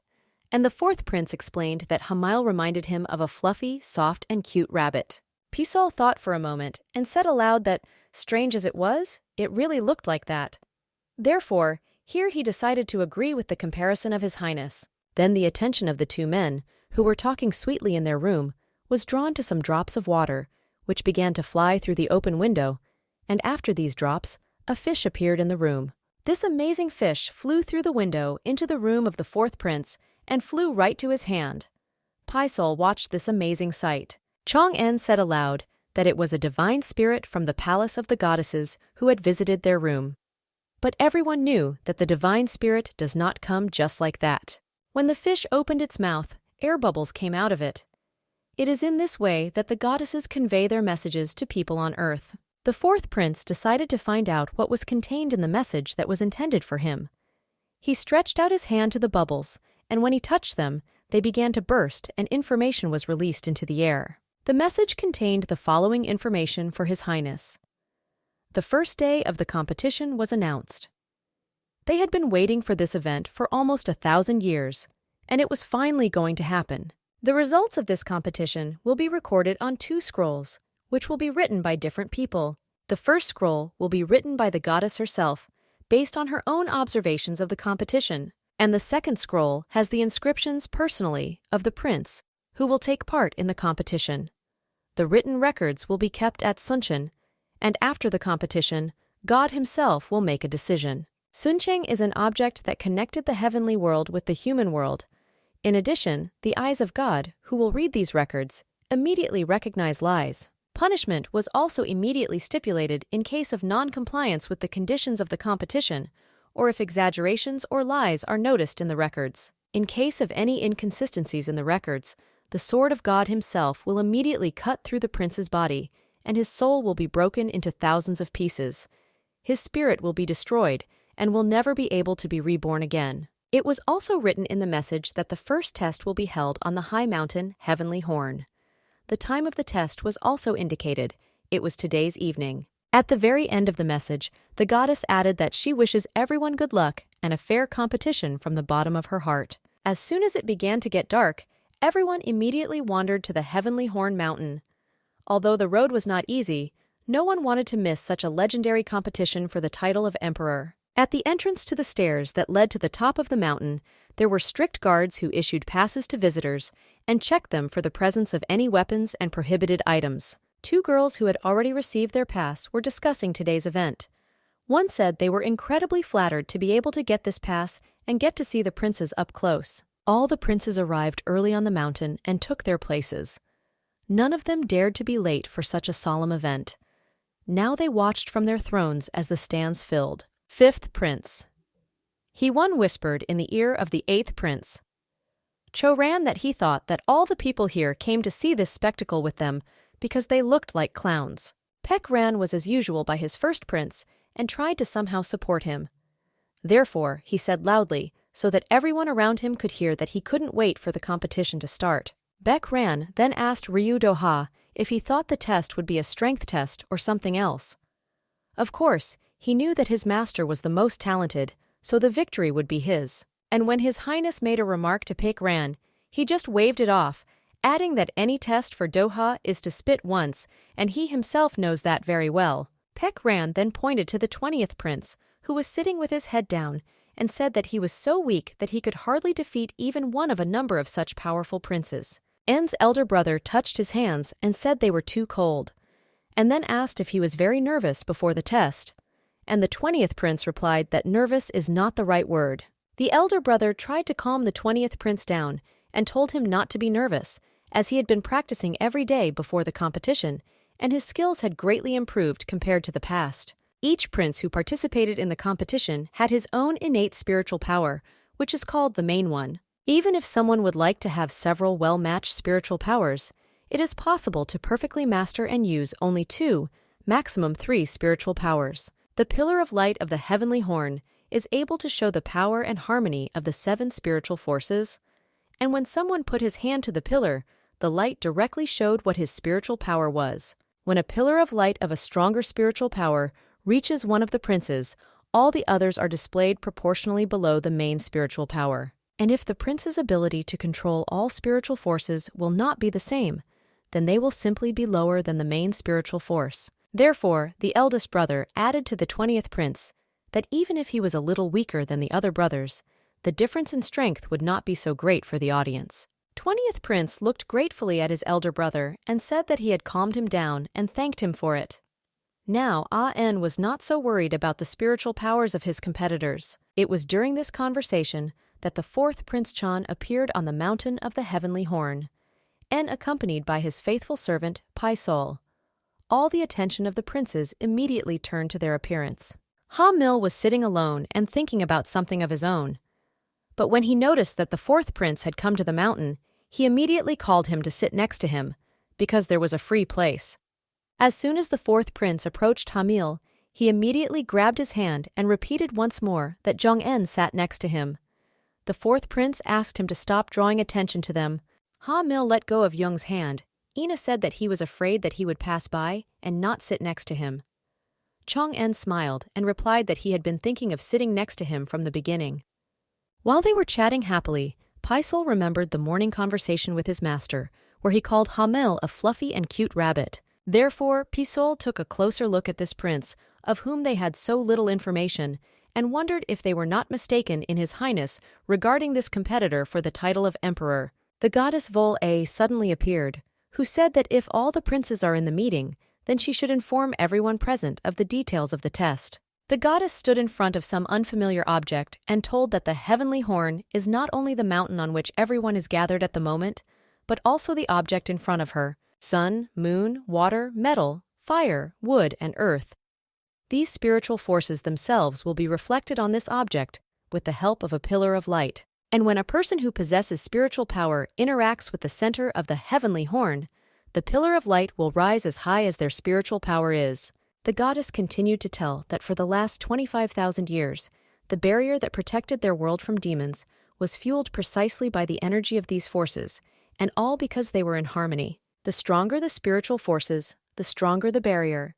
and the 4th prince explained that Hamail reminded him of a fluffy, soft, and cute rabbit. Paisol thought for a moment and said aloud that, strange as it was, it really looked like that. Therefore, here he decided to agree with the comparison of His Highness. Then the attention of the two men, who were talking sweetly in their room, was drawn to some drops of water, which began to fly through the open window, and after these drops, a fish appeared in the room. This amazing fish flew through the window into the room of the 4th prince and flew right to his hand. Paisol watched this amazing sight. Chong-en said aloud that it was a divine spirit from the palace of the goddesses who had visited their room. But everyone knew that the divine spirit does not come just like that. When the fish opened its mouth, air bubbles came out of it. It is in this way that the goddesses convey their messages to people on earth. The 4th prince decided to find out what was contained in the message that was intended for him. He stretched out his hand to the bubbles, and when he touched them, they began to burst and information was released into the air. The message contained the following information for His Highness. The first day of the competition was announced. They had been waiting for this event for almost 1,000 years, and it was finally going to happen. The results of this competition will be recorded on 2 scrolls, which will be written by different people. The first scroll will be written by the goddess herself, based on her own observations of the competition, and the second scroll has the inscriptions personally of the prince who will take part in the competition. the written records will be kept at Suncheon, and after the competition, God himself will make a decision. Suncheon is an object that connected the heavenly world with the human world. In addition, the eyes of God, who will read these records, immediately recognize lies. Punishment was also immediately stipulated in case of non-compliance with the conditions of the competition, or if exaggerations or lies are noticed in the records. In case of any inconsistencies in the records, the sword of God himself will immediately cut through the prince's body, and his soul will be broken into thousands of pieces. His spirit will be destroyed, and will never be able to be reborn again. It was also written in the message that the first test will be held on the high mountain, Heavenly Horn. The time of the test was also indicated. It was today's evening. At the very end of the message, the goddess added that she wishes everyone good luck and a fair competition from the bottom of her heart. As soon as it began to get dark, everyone immediately wandered to the Heavenly Horn Mountain. Although the road was not easy, no one wanted to miss such a legendary competition for the title of emperor. At the entrance to the stairs that led to the top of the mountain, there were strict guards who issued passes to visitors and checked them for the presence of any weapons and prohibited items. Two girls who had already received their pass were discussing today's event. One said they were incredibly flattered to be able to get this pass and get to see the princes up close. All the princes arrived early on the mountain and took their places. None of them dared to be late for such a solemn event. Now they watched from their thrones as the stands filled. Fifth Prince. He one whispered in the ear of the eighth prince. Cho ran that he thought that all the people here came to see this spectacle with them because they looked like clowns. Peck ran was as usual by his first prince and tried to somehow support him. Therefore, he said loudly, so that everyone around him could hear that he couldn't wait for the competition to start. Beck Ran then asked Ryu Doha if he thought the test would be a strength test or something else. Of course, he knew that his master was the most talented, so the victory would be his. And when His Highness made a remark to Peck Ran, he just waved it off, adding that any test for Doha is to spit once, and he himself knows that very well. Peck Ran then pointed to the 20th prince, who was sitting with his head down, and said that he was so weak that he could hardly defeat even one of a number of such powerful princes. En's elder brother touched his hands and said they were too cold, and then asked if he was very nervous before the test. And the 20th prince replied that nervous is not the right word. The elder brother tried to calm the 20th prince down and told him not to be nervous, as he had been practicing every day before the competition, and his skills had greatly improved compared to the past. Each prince who participated in the competition had his own innate spiritual power, which is called the main one. Even if someone would like to have several well-matched spiritual powers, it is possible to perfectly master and use only 2, maximum 3 spiritual powers. The Pillar of Light of the Heavenly Horn is able to show the power and harmony of the 7 spiritual forces, and when someone put his hand to the pillar, the light directly showed what his spiritual power was. When a pillar of light of a stronger spiritual power reaches one of the princes, all the others are displayed proportionally below the main spiritual power. And if the prince's ability to control all spiritual forces will not be the same, then they will simply be lower than the main spiritual force. Therefore, the eldest brother added to the 20th prince that even if he was a little weaker than the other brothers, the difference in strength would not be so great for the audience. 20th prince looked gratefully at his elder brother and said that he had calmed him down and thanked him for it. Now, En was not so worried about the spiritual powers of his competitors. It was during this conversation that the 4th Prince Chan appeared on the mountain of the Heavenly Horn, En accompanied by his faithful servant, Pai Sol. All the attention of the princes immediately turned to their appearance. Ha Mil was sitting alone and thinking about something of his own. But when he noticed that the 4th prince had come to the mountain, he immediately called him to sit next to him, because there was a free place. As soon as the 4th prince approached Hamil, he immediately grabbed his hand and repeated once more that Jong-en sat next to him. The 4th prince asked him to stop drawing attention to them. Hamil let go of Young's hand. Ina said that he was afraid that he would pass by and not sit next to him. Chong-en smiled and replied that he had been thinking of sitting next to him from the beginning. While they were chatting happily, Paisol remembered the morning conversation with his master, where he called Hamil a fluffy and cute rabbit. Therefore, Pisol took a closer look at this prince, of whom they had so little information, and wondered if they were not mistaken in His Highness regarding this competitor for the title of emperor. The goddess Vol-A suddenly appeared, who said that if all the princes are in the meeting, then she should inform everyone present of the details of the test. The goddess stood in front of some unfamiliar object and told that the heavenly horn is not only the mountain on which everyone is gathered at the moment, but also the object in front of her: sun, moon, water, metal, fire, wood, and earth. These spiritual forces themselves will be reflected on this object with the help of a pillar of light. And when a person who possesses spiritual power interacts with the center of the heavenly horn, the pillar of light will rise as high as their spiritual power is. The goddess continued to tell that for the last 25,000 years, the barrier that protected their world from demons was fueled precisely by the energy of these forces, and all because they were in harmony. The stronger the spiritual forces, the stronger the barrier.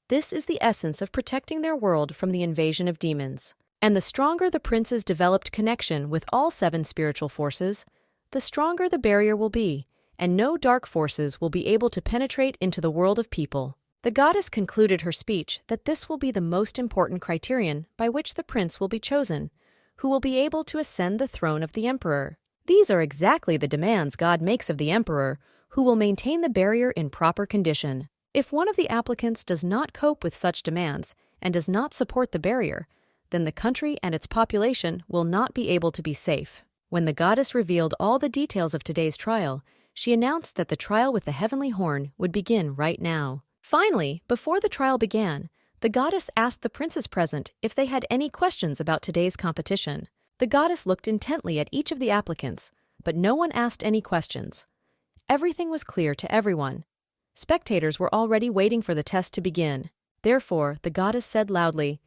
This is the essence of protecting their world from the invasion of demons. And the stronger the prince's developed connection with all 7 spiritual forces, the stronger the barrier will be, and no dark forces will be able to penetrate into the world of people. The goddess concluded her speech that this will be the most important criterion by which the prince will be chosen, who will be able to ascend the throne of the emperor. These are exactly the demands God makes of the emperor, who will maintain the barrier in proper condition. If one of the applicants does not cope with such demands and does not support the barrier, then the country and its population will not be able to be safe. When the goddess revealed all the details of today's trial, she announced that the trial with the heavenly horn would begin right now. Finally, before the trial began, the goddess asked the princes present if they had any questions about today's competition. The goddess looked intently at each of the applicants, but no one asked any questions. Everything was clear to everyone. Spectators were already waiting for the test to begin. Therefore, the goddess said loudly,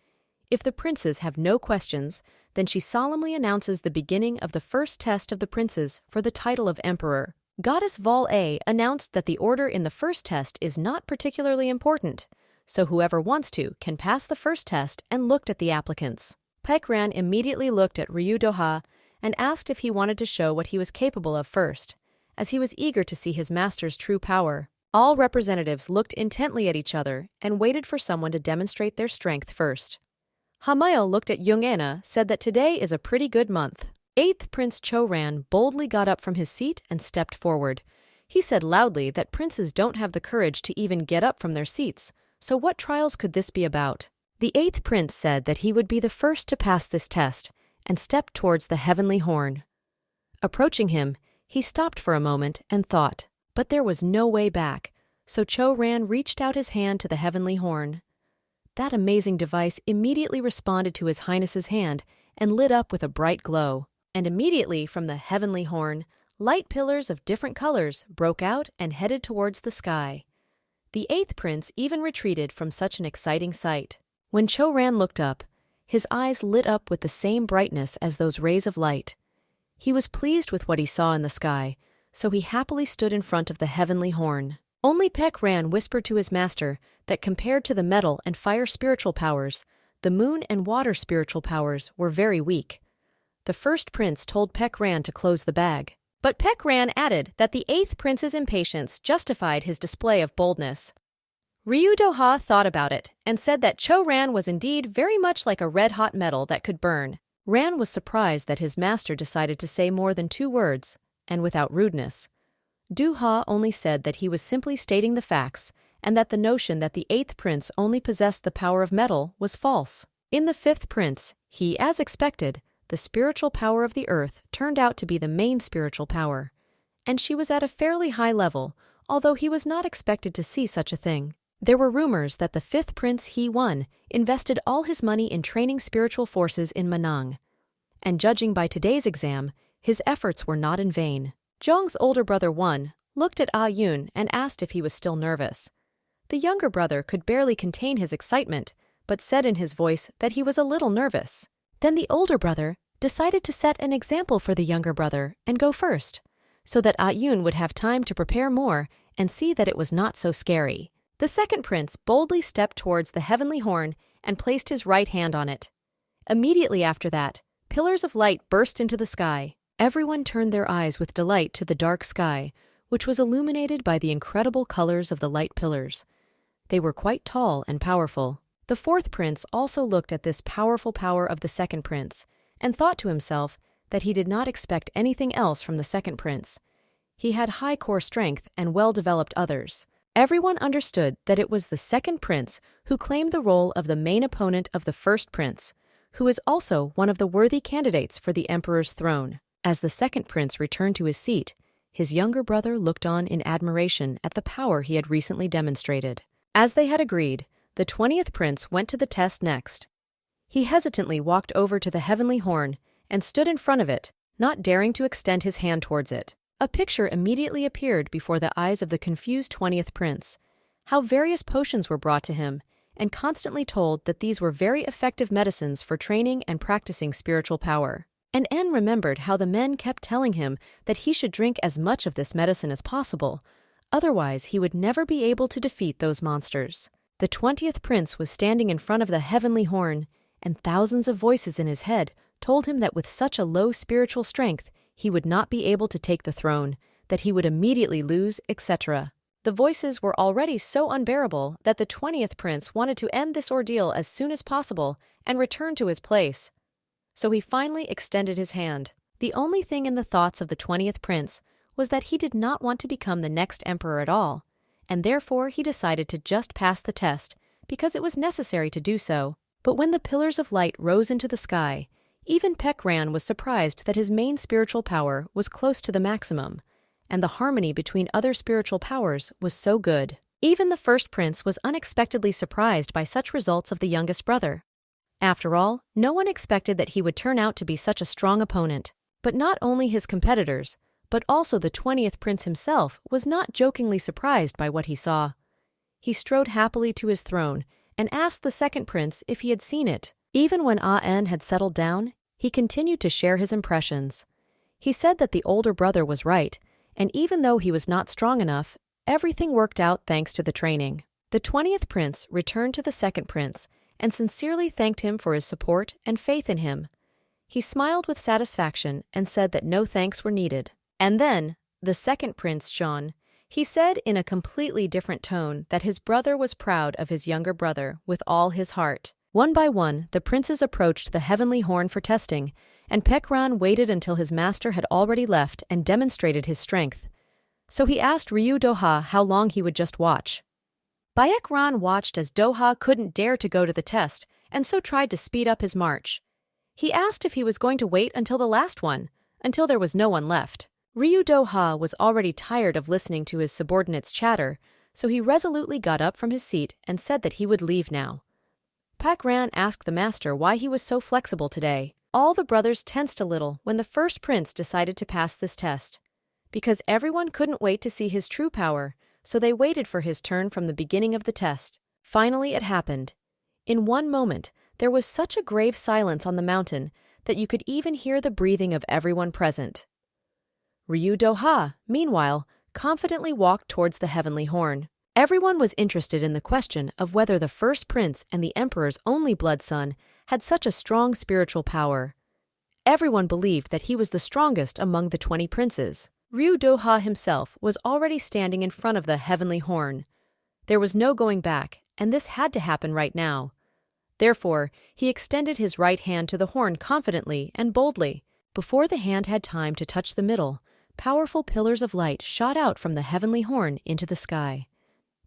"If the princes have no questions, then she solemnly announces the beginning of the first test of the princes for the title of emperor." Goddess Vol-A announced that the order in the first test is not particularly important, so whoever wants to can pass the first test, and looked at the applicants. Paekran immediately looked at Ryu Doha and asked if he wanted to show what he was capable of first, as he was eager to see his master's true power. All representatives looked intently at each other and waited for someone to demonstrate their strength first. Hamail looked at Young-ana, said that today is a pretty good month. 8th Prince Choran boldly got up from his seat and stepped forward. He said loudly that princes don't have the courage to even get up from their seats, so what trials could this be about? The 8th Prince said that he would be the first to pass this test, and stepped towards the heavenly horn. Approaching him, he stopped for a moment and thought, but there was no way back, so Choran reached out his hand to the heavenly horn. That amazing device immediately responded to His Highness's hand and lit up with a bright glow. And immediately from the heavenly horn, light pillars of different colors broke out and headed towards the sky. The 8th Prince even retreated from such an exciting sight. When Choran looked up, his eyes lit up with the same brightness as those rays of light. He was pleased with what he saw in the sky, so he happily stood in front of the heavenly horn. Only Paekran whispered to his master that compared to the metal and fire spiritual powers, the moon and water spiritual powers were very weak. The first prince told Paekran to close the bag. But Paekran added that the 8th Prince's impatience justified his display of boldness. Ryu Doha thought about it and said that Choran was indeed very much like a red-hot metal that could burn. Ran was surprised that his master decided to say more than 2 words, and without rudeness. Doha only said that he was simply stating the facts, and that the notion that the 8th Prince only possessed the power of metal was false. In the 5th Prince, he, as expected, the spiritual power of the earth turned out to be the main spiritual power, and she was at a fairly high level, although he was not expected to see such a thing. There were rumors that the 5th Prince He Won invested all his money in training spiritual forces in Manang, and judging by today's exam, his efforts were not in vain. Zhong's older brother Won looked at Ah Yun and asked if he was still nervous. The younger brother could barely contain his excitement, but said in his voice that he was a little nervous. Then the older brother decided to set an example for the younger brother and go first, so that Ah Yun would have time to prepare more and see that it was not so scary. The second prince boldly stepped towards the heavenly horn and placed his right hand on it. Immediately after that, pillars of light burst into the sky. Everyone turned their eyes with delight to the dark sky, which was illuminated by the incredible colors of the light pillars. They were quite tall and powerful. The 4th prince also looked at this powerful power of the 2nd prince and thought to himself that he did not expect anything else from the 2nd prince. He had high core strength and well-developed others. Everyone understood that it was the second prince who claimed the role of the main opponent of the first prince, who is also one of the worthy candidates for the emperor's throne. As the second prince returned to his seat, his younger brother looked on in admiration at the power he had recently demonstrated. As they had agreed, the 20th prince went to the test next. He hesitantly walked over to the heavenly horn and stood in front of it, not daring to extend his hand towards it. A picture immediately appeared before the eyes of the confused 20th prince, how various potions were brought to him, and constantly told that these were very effective medicines for training and practicing spiritual power. And En remembered how the men kept telling him that he should drink as much of this medicine as possible, otherwise he would never be able to defeat those monsters. The 20th prince was standing in front of the heavenly horn, and thousands of voices in his head told him that with such a low spiritual strength, he would not be able to take the throne, that he would immediately lose, etc. The voices were already so unbearable that the 20th prince wanted to end this ordeal as soon as possible and return to his place. So he finally extended his hand. The only thing in the thoughts of the 20th prince was that he did not want to become the next emperor at all, and therefore he decided to just pass the test because it was necessary to do so. But when the pillars of light rose into the sky, even Pekran was surprised that his main spiritual power was close to the maximum, and the harmony between other spiritual powers was so good. Even the first prince was unexpectedly surprised by such results of the youngest brother. After all, no one expected that he would turn out to be such a strong opponent. But not only his competitors, but also the 20th prince himself was not jokingly surprised by what he saw. He strode happily to his throne and asked the second prince if he had seen it. Even when En had settled down, he continued to share his impressions. He said that the older brother was right, and even though he was not strong enough, everything worked out thanks to the training. The 20th prince returned to the second prince and sincerely thanked him for his support and faith in him. He smiled with satisfaction and said that no thanks were needed. And then, the second prince, John, he said in a completely different tone that his brother was proud of his younger brother with all his heart. One by one, the princes approached the heavenly horn for testing, and Pekran waited until his master had already left and demonstrated his strength. So he asked Ryu Doha how long he would just watch. Baekran watched as Doha couldn't dare to go to the test, and so tried to speed up his march. He asked if he was going to wait until the last one, until there was no one left. Ryu Doha was already tired of listening to his subordinates' chatter, so he resolutely got up from his seat and said that he would leave now. Pekran asked the master why he was so flexible today. All the brothers tensed a little when the first prince decided to pass this test. Because everyone couldn't wait to see his true power, so they waited for his turn from the beginning of the test. Finally it happened. In one moment, there was such a grave silence on the mountain that you could even hear the breathing of everyone present. Ryu Doha, meanwhile, confidently walked towards the heavenly horn. Everyone was interested in the question of whether the first prince and the emperor's only blood son had such a strong spiritual power. Everyone believed that he was the strongest among the 20 princes. Ryu Doha himself was already standing in front of the heavenly horn. There was no going back, and this had to happen right now. Therefore, he extended his right hand to the horn confidently and boldly. Before the hand had time to touch the middle, powerful pillars of light shot out from the heavenly horn into the sky.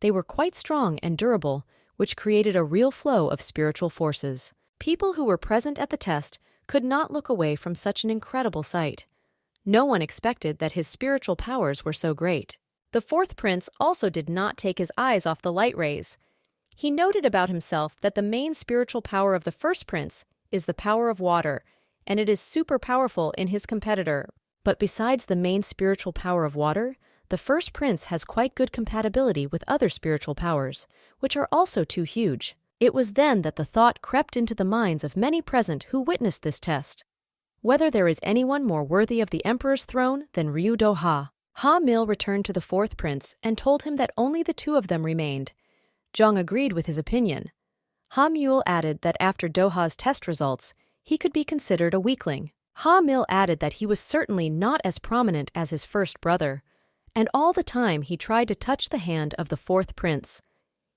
They were quite strong and durable, which created a real flow of spiritual forces. People who were present at the test could not look away from such an incredible sight. No one expected that his spiritual powers were so great. The fourth prince also did not take his eyes off the light rays. He noted about himself that the main spiritual power of the first prince is the power of water, and it is super powerful in his competitor. But besides the main spiritual power of water, the first prince has quite good compatibility with other spiritual powers, which are also too huge. It was then that the thought crept into the minds of many present who witnessed this test. Whether there is anyone more worthy of the emperor's throne than Ryu Doha. Ha Mil returned to the fourth prince and told him that only the two of them remained. Zhang agreed with his opinion. Ha Mul added that after Doha's test results, he could be considered a weakling. Ha Mil added that he was certainly not as prominent as his first brother, and all the time he tried to touch the hand of the fourth prince.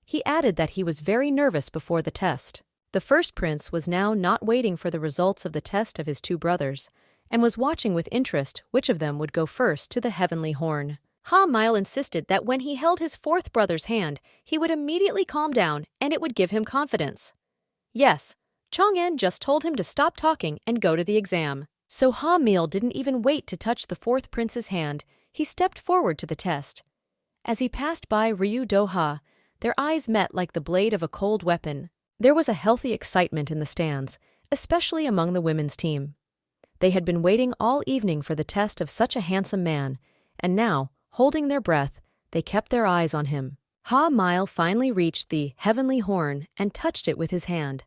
He added that he was very nervous before the test. The first prince was now not waiting for the results of the test of his two brothers, and was watching with interest which of them would go first to the heavenly horn. Ha-mile insisted that when he held his fourth brother's hand, he would immediately calm down and it would give him confidence. Yes, Chong-en just told him to stop talking and go to the exam. So Ha-mile didn't even wait to touch the fourth prince's hand. He stepped forward to the test. As he passed by Ryu Do-ha, their eyes met like the blade of a cold weapon. There was a healthy excitement in the stands, especially among the women's team. They had been waiting all evening for the test of such a handsome man, and now, holding their breath, they kept their eyes on him. Ha-mile finally reached the heavenly horn and touched it with his hand.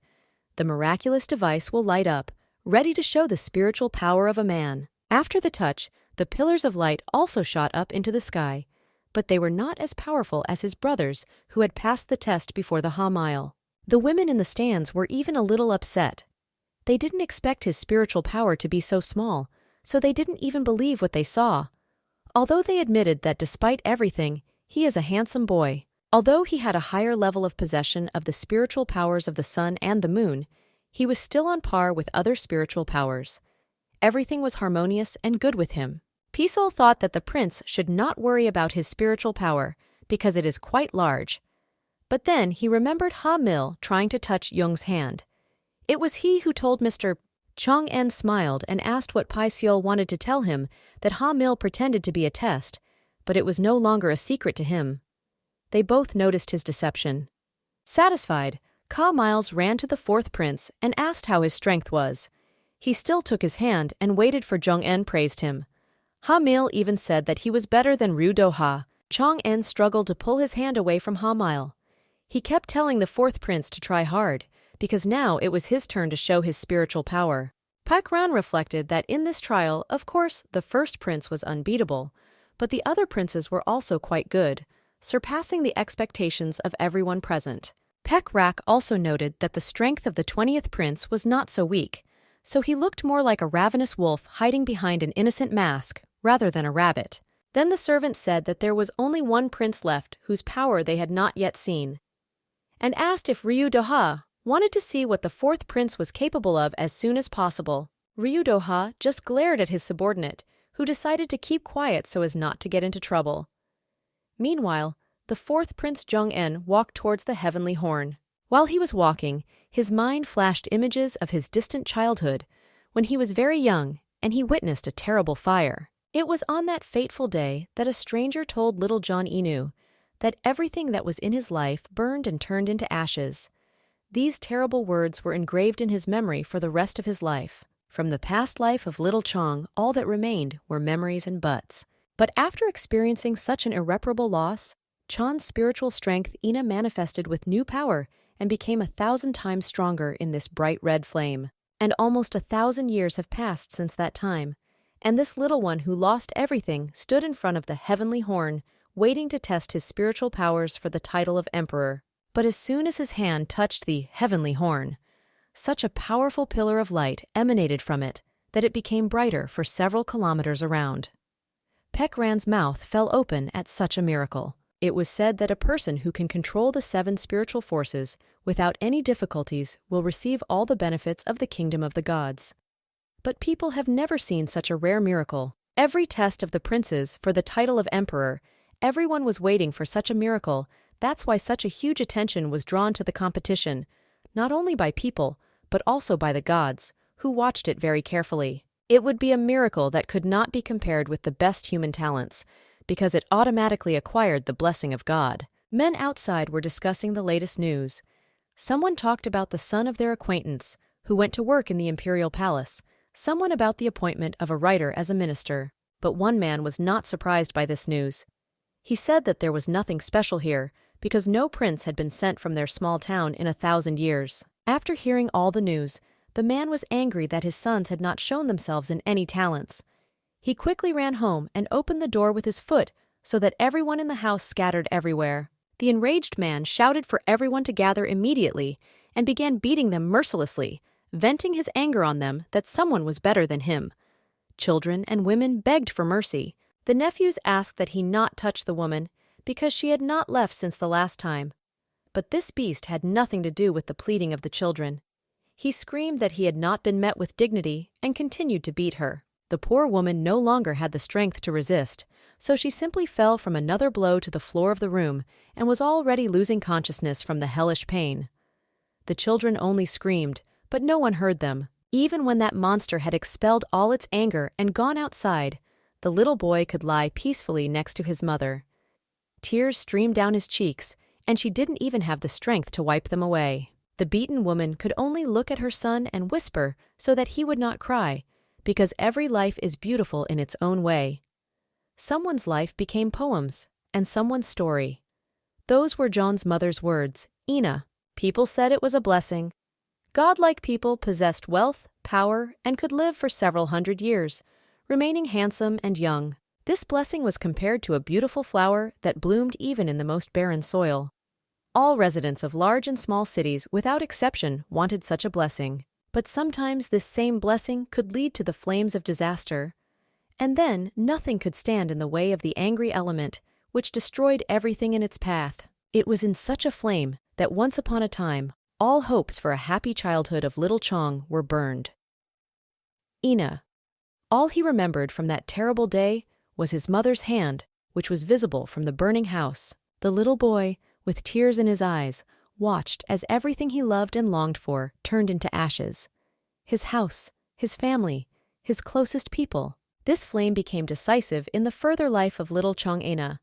The miraculous device will light up, ready to show the spiritual power of a man. After the touch, the pillars of light also shot up into the sky, but they were not as powerful as his brothers who had passed the test before the Ha-mile. The women in the stands were even a little upset. They didn't expect his spiritual power to be so small, so they didn't even believe what they saw. Although they admitted that despite everything, he is a handsome boy. Although he had a higher level of possession of the spiritual powers of the sun and the moon, he was still on par with other spiritual powers. Everything was harmonious and good with him. Pisol thought that the prince should not worry about his spiritual power, because it is quite large. But then he remembered Ha-mil trying to touch Young's hand. It was he who told Mr. Chong-en smiled and asked what Pisol wanted to tell him that Ha-mil pretended to be a test, but it was no longer a secret to him. They both noticed his deception. Satisfied, Ka-miles ran to the fourth prince and asked how his strength was. He still took his hand and waited for Chong-en praised him. Ha-mil even said that he was better than Ryu Do-ha. Chong-en struggled to pull his hand away from Ha-mile. He kept telling the fourth prince to try hard, because now it was his turn to show his spiritual power. Paik-ran reflected that in this trial, of course, the first prince was unbeatable, but the other princes were also quite good, surpassing the expectations of everyone present. Paik-rak also noted that the strength of the 20th prince was not so weak, so he looked more like a ravenous wolf hiding behind an innocent mask, rather than a rabbit. Then the servant said that there was only one prince left whose power they had not yet seen, and asked if Ryu Do-ha wanted to see what the fourth prince was capable of as soon as possible. Ryu Do-ha just glared at his subordinate, who decided to keep quiet so as not to get into trouble. Meanwhile, the fourth Prince Chong-en walked towards the heavenly horn. While he was walking, his mind flashed images of his distant childhood, when he was very young and he witnessed a terrible fire. It was on that fateful day that a stranger told little John Inu that everything that was in his life burned and turned into ashes. These terrible words were engraved in his memory for the rest of his life. From the past life of little Chong, all that remained were memories and buts. But after experiencing such an irreparable loss, Chon's spiritual strength Ina manifested with new power and became 1,000 times stronger in this bright red flame. And almost 1,000 years have passed since that time, and this little one who lost everything stood in front of the heavenly horn, waiting to test his spiritual powers for the title of emperor. But as soon as his hand touched the heavenly horn, such a powerful pillar of light emanated from it that it became brighter for several kilometers around. Paik-ran's mouth fell open at such a miracle. It was said that a person who can control the 7 spiritual forces without any difficulties will receive all the benefits of the kingdom of the gods. But people have never seen such a rare miracle. Every test of the princes for the title of emperor, everyone was waiting for such a miracle. That's why such a huge attention was drawn to the competition, not only by people, but also by the gods, who watched it very carefully. It would be a miracle that could not be compared with the best human talents, because it automatically acquired the blessing of God. Men outside were discussing the latest news. Someone talked about the son of their acquaintance, who went to work in the imperial palace, someone about the appointment of a writer as a minister. But one man was not surprised by this news. He said that there was nothing special here, because no prince had been sent from their small town in 1,000 years. After hearing all the news, the man was angry that his sons had not shown themselves in any talents. He quickly ran home and opened the door with his foot so that everyone in the house scattered everywhere. The enraged man shouted for everyone to gather immediately and began beating them mercilessly, venting his anger on them that someone was better than him. Children and women begged for mercy. The nephews asked that he not touch the woman because she had not left since the last time. But this beast had nothing to do with the pleading of the children. He screamed that he had not been met with dignity and continued to beat her. The poor woman no longer had the strength to resist, so she simply fell from another blow to the floor of the room and was already losing consciousness from the hellish pain. The children only screamed, but no one heard them. Even when that monster had expelled all its anger and gone outside, the little boy could lie peacefully next to his mother. Tears streamed down his cheeks, and she didn't even have the strength to wipe them away. The beaten woman could only look at her son and whisper so that he would not cry, because every life is beautiful in its own way. Someone's life became poems, and someone's story. Those were John's mother's words, Ina. People said it was a blessing. Godlike people possessed wealth, power, and could live for several hundred years, remaining handsome and young. This blessing was compared to a beautiful flower that bloomed even in the most barren soil. All residents of large and small cities, without exception, wanted such a blessing. But sometimes this same blessing could lead to the flames of disaster. And then nothing could stand in the way of the angry element, which destroyed everything in its path. It was in such a flame that once upon a time, all hopes for a happy childhood of little Chong were burned. Ina. All he remembered from that terrible day was his mother's hand, which was visible from the burning house. The little boy, with tears in his eyes, watched as everything he loved and longed for turned into ashes. His house, his family, his closest people. This flame became decisive in the further life of little Chong Ena,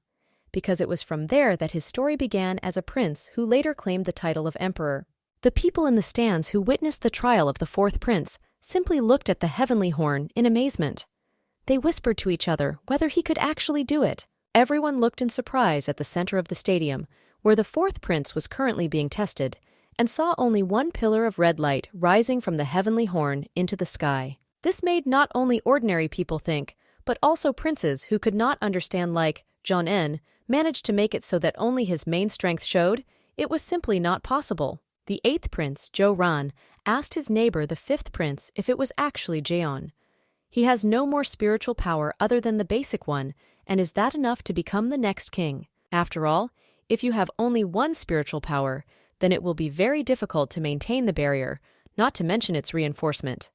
because it was from there that his story began as a prince who later claimed the title of emperor. The people in the stands who witnessed the trial of the fourth prince simply looked at the heavenly horn in amazement. They whispered to each other whether he could actually do it. Everyone looked in surprise at the center of the stadium, where the fourth prince was currently being tested, and saw only one pillar of red light rising from the heavenly horn into the sky. This made not only ordinary people think, but also princes who could not understand, like John N, managed to make it so that only his main strength showed. It was simply not possible. The eighth prince, Jo Ran, asked his neighbor, the fifth prince, if it was actually Jeon. He has no more spiritual power other than the basic one, and is that enough to become the next king? After all, if you have only one spiritual power, then it will be very difficult to maintain the barrier, not to mention its reinforcement.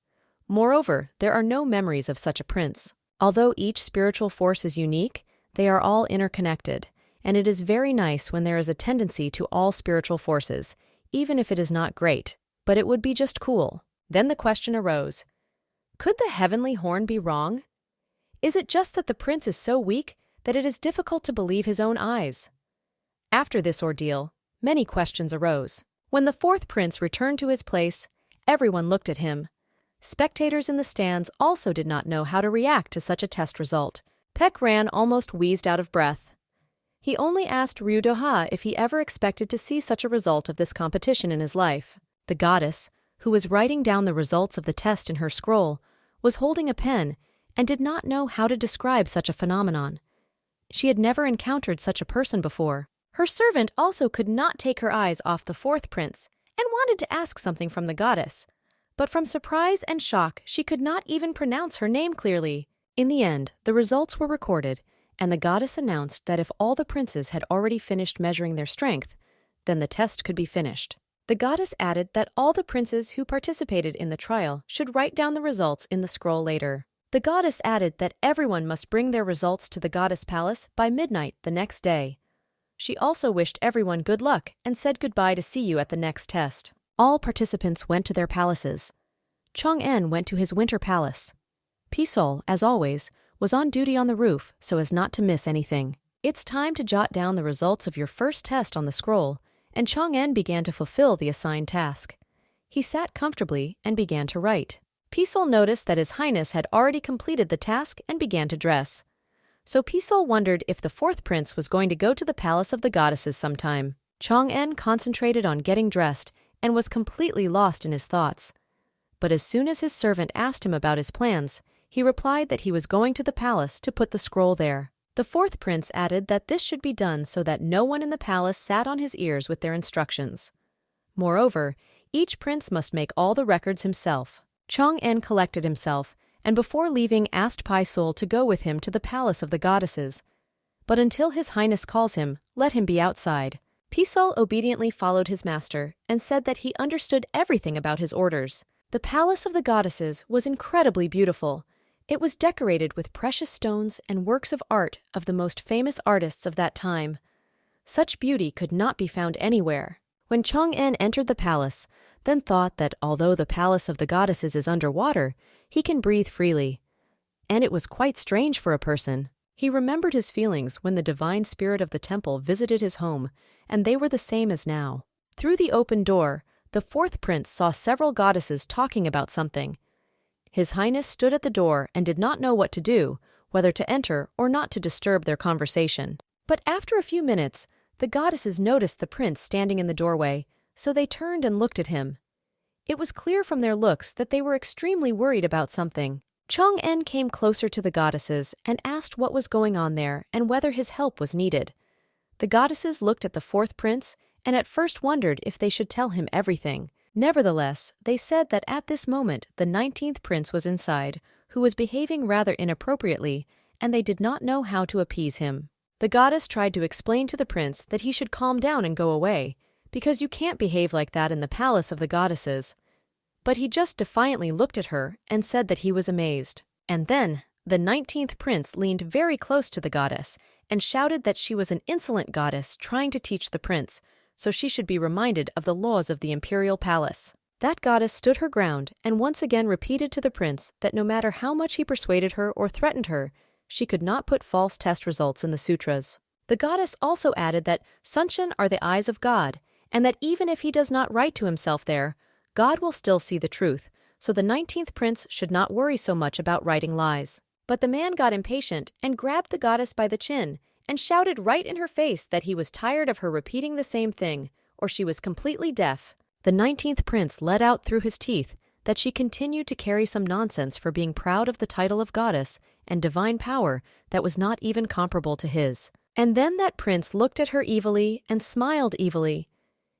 Moreover, there are no memories of such a prince. Although each spiritual force is unique, they are all interconnected, and it is very nice when there is a tendency to all spiritual forces, even if it is not great, but it would be just cool. Then the question arose, could the heavenly horn be wrong? Is it just that the prince is so weak that it is difficult to believe his own eyes? After this ordeal, many questions arose. When the fourth prince returned to his place, everyone looked at him. Spectators in the stands also did not know how to react to such a test result. Pek Ran almost wheezed out of breath. He only asked Ryu Doha if he ever expected to see such a result of this competition in his life. The goddess, who was writing down the results of the test in her scroll, was holding a pen and did not know how to describe such a phenomenon. She had never encountered such a person before. Her servant also could not take her eyes off the fourth prince and wanted to ask something from the goddess. But from surprise and shock, she could not even pronounce her name clearly. In the end, the results were recorded, and the goddess announced that if all the princes had already finished measuring their strength, then the test could be finished. The goddess added that all the princes who participated in the trial should write down the results in the scroll later. The goddess added that everyone must bring their results to the goddess palace by midnight the next day. She also wished everyone good luck and said goodbye to see you at the next test. All participants went to their palaces. Chong En went to his winter palace. Pisol, as always, was on duty on the roof so as not to miss anything. It's time to jot down the results of your first test on the scroll, and Chong En began to fulfill the assigned task. He sat comfortably and began to write. Pisol noticed that His Highness had already completed the task and began to dress. So Pisol wondered if the fourth prince was going to go to the palace of the goddesses sometime. Chong En concentrated on getting dressed and was completely lost in his thoughts. But as soon as his servant asked him about his plans, he replied that he was going to the palace to put the scroll there. The fourth prince added that this should be done so that no one in the palace sat on his ears with their instructions. Moreover, each prince must make all the records himself. Chong En collected himself, and before leaving asked Pai Sol to go with him to the palace of the goddesses. But until His Highness calls him, let him be outside. Pisol obediently followed his master and said that he understood everything about his orders. The palace of the goddesses was incredibly beautiful, It was decorated with precious stones and works of art of the most famous artists of that time. Such beauty could not be found anywhere. When Chong-en entered the palace, then thought that although the palace of the goddesses is underwater, he can breathe freely. And it was quite strange for a person. He remembered his feelings when the divine spirit of the temple visited his home, and they were the same as now. Through the open door, the fourth prince saw several goddesses talking about something. His Highness stood at the door and did not know what to do, whether to enter or not to disturb their conversation. But after a few minutes, the goddesses noticed the prince standing in the doorway, so they turned and looked at him. It was clear from their looks that they were extremely worried about something. Chong-en came closer to the goddesses and asked what was going on there and whether his help was needed. The goddesses looked at the fourth prince and at first wondered if they should tell him everything. Nevertheless, they said that at this moment the 19th prince was inside, who was behaving rather inappropriately, and they did not know how to appease him. The goddess tried to explain to the prince that he should calm down and go away, because you can't behave like that in the palace of the goddesses. But he just defiantly looked at her and said that he was amazed. And then, the 19th prince leaned very close to the goddess and shouted that she was an insolent goddess trying to teach the prince, so she should be reminded of the laws of the imperial palace. That goddess stood her ground and once again repeated to the prince that no matter how much he persuaded her or threatened her, she could not put false test results in the sutras. The goddess also added that Sunshin are the eyes of God, and that even if he does not write to himself there, God will still see the truth, so the 19th prince should not worry so much about writing lies. But the man got impatient and grabbed the goddess by the chin and shouted right in her face that he was tired of her repeating the same thing, or she was completely deaf. The 19th prince let out through his teeth that she continued to carry some nonsense for being proud of the title of goddess and divine power that was not even comparable to his. And then that prince looked at her evilly and smiled evilly.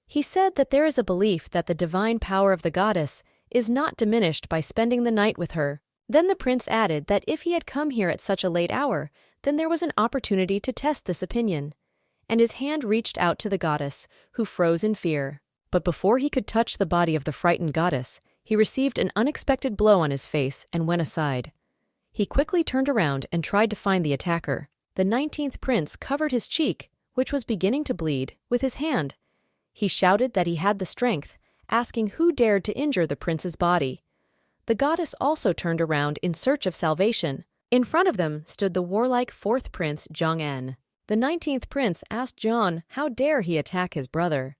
He said that there is a belief that the divine power of the goddess is not diminished by spending the night with her. Then the prince added that if he had come here at such a late hour, then there was an opportunity to test this opinion. And his hand reached out to the goddess, who froze in fear. But before he could touch the body of the frightened goddess, he received an unexpected blow on his face and went aside. He quickly turned around and tried to find the attacker. The 19th prince covered his cheek, which was beginning to bleed, with his hand. He shouted that he had the strength, asking who dared to injure the prince's body. The goddess also turned around in search of salvation. In front of them stood the warlike fourth prince, Jong-en. The 19th prince asked John how dare he attack his brother.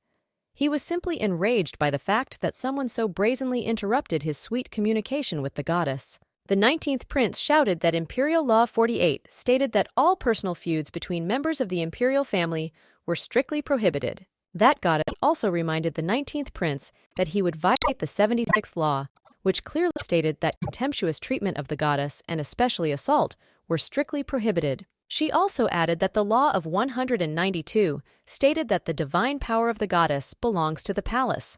He was simply enraged by the fact that someone so brazenly interrupted his sweet communication with the goddess. The 19th prince shouted that Imperial Law 48 stated that all personal feuds between members of the imperial family were strictly prohibited. That goddess also reminded the 19th prince that he would violate the 76th law, which clearly stated that contemptuous treatment of the goddess, and especially assault, were strictly prohibited. She also added that the law of 192 stated that the divine power of the goddess belongs to the palace,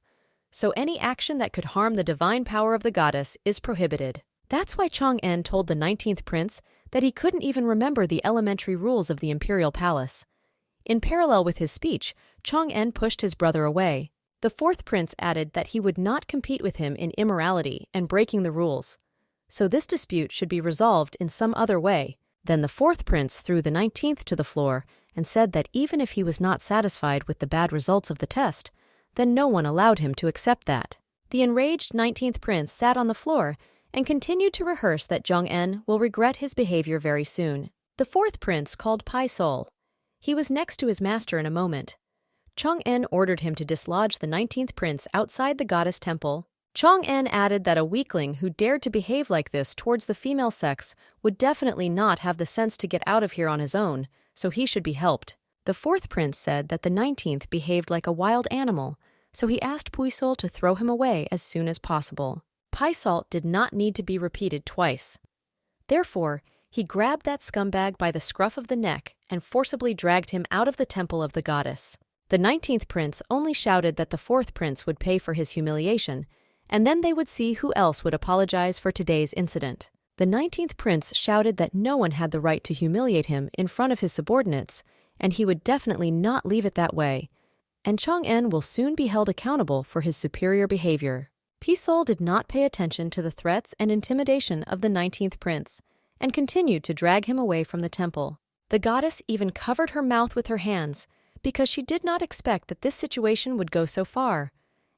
so any action that could harm the divine power of the goddess is prohibited. That's why Chong-en told the 19th prince that he couldn't even remember the elementary rules of the imperial palace. In parallel with his speech, Chong-en pushed his brother away. The fourth prince added that he would not compete with him in immorality and breaking the rules, so this dispute should be resolved in some other way. Then the fourth prince threw the 19th to the floor and said that even if he was not satisfied with the bad results of the test, then no one allowed him to accept that. The enraged 19th prince sat on the floor and continued to rehearse that Jong-en will regret his behavior very soon. The fourth prince called Pai-sol. He was next to his master in a moment. Chong-en ordered him to dislodge the 19th prince outside the goddess temple. Chong-en added that a weakling who dared to behave like this towards the female sex would definitely not have the sense to get out of here on his own, so he should be helped. The fourth prince said that the 19th behaved like a wild animal, so he asked Pai-sol to throw him away as soon as possible. Pai-sol did not need to be repeated twice. Therefore, he grabbed that scumbag by the scruff of the neck and forcibly dragged him out of the temple of the goddess. The 19th prince only shouted that the fourth prince would pay for his humiliation, and then they would see who else would apologize for today's incident. The 19th prince shouted that no one had the right to humiliate him in front of his subordinates, and he would definitely not leave it that way, and Chong-en will soon be held accountable for his superior behavior. Pisol did not pay attention to the threats and intimidation of the 19th prince and continued to drag him away from the temple. The goddess even covered her mouth with her hands because she did not expect that this situation would go so far.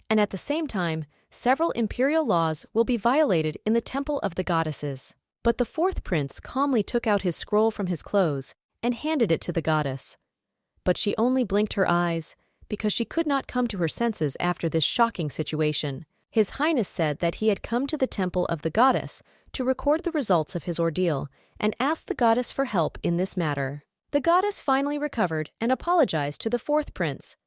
And at the same time, several imperial laws will be violated in the temple of the goddesses. But the 4th prince calmly took out his scroll from his clothes and handed it to the goddess. But she only blinked her eyes because she could not come to her senses after this shocking situation. His Highness said that he had come to the temple of the goddess to record the results of his ordeal and asked the goddess for help in this matter. The goddess finally recovered and apologized to the 4th prince.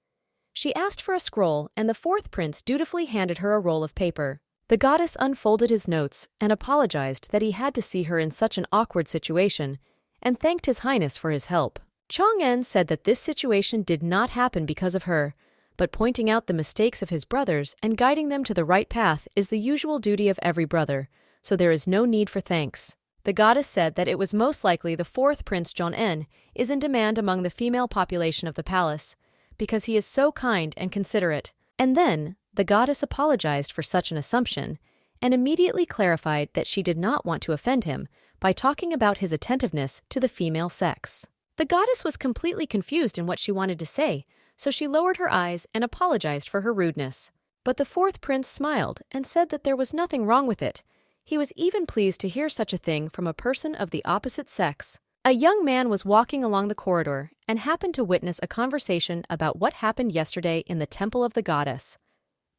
She asked for a scroll, and the 4th prince dutifully handed her a roll of paper. The goddess unfolded his notes and apologized that he had to see her in such an awkward situation, and thanked His Highness for his help. Chang'en said that this situation did not happen because of her, but pointing out the mistakes of his brothers and guiding them to the right path is the usual duty of every brother, so there is no need for thanks. The goddess said that it was most likely the 4th prince Chang'en is in demand among the female population of the palace, because he is so kind and considerate. And then, the goddess apologized for such an assumption, and immediately clarified that she did not want to offend him by talking about his attentiveness to the female sex. The goddess was completely confused in what she wanted to say, so she lowered her eyes and apologized for her rudeness. But the 4th prince smiled and said that there was nothing wrong with it. He was even pleased to hear such a thing from a person of the opposite sex. A young man was walking along the corridor and happened to witness a conversation about what happened yesterday in the temple of the goddess.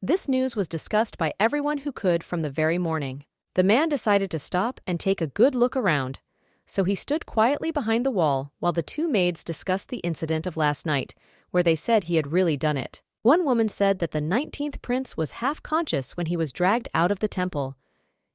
This news was discussed by everyone who could from the very morning. The man decided to stop and take a good look around, so he stood quietly behind the wall while the 2 maids discussed the incident of last night, where they said he had really done it. One woman said that the 19th prince was half-conscious when he was dragged out of the temple,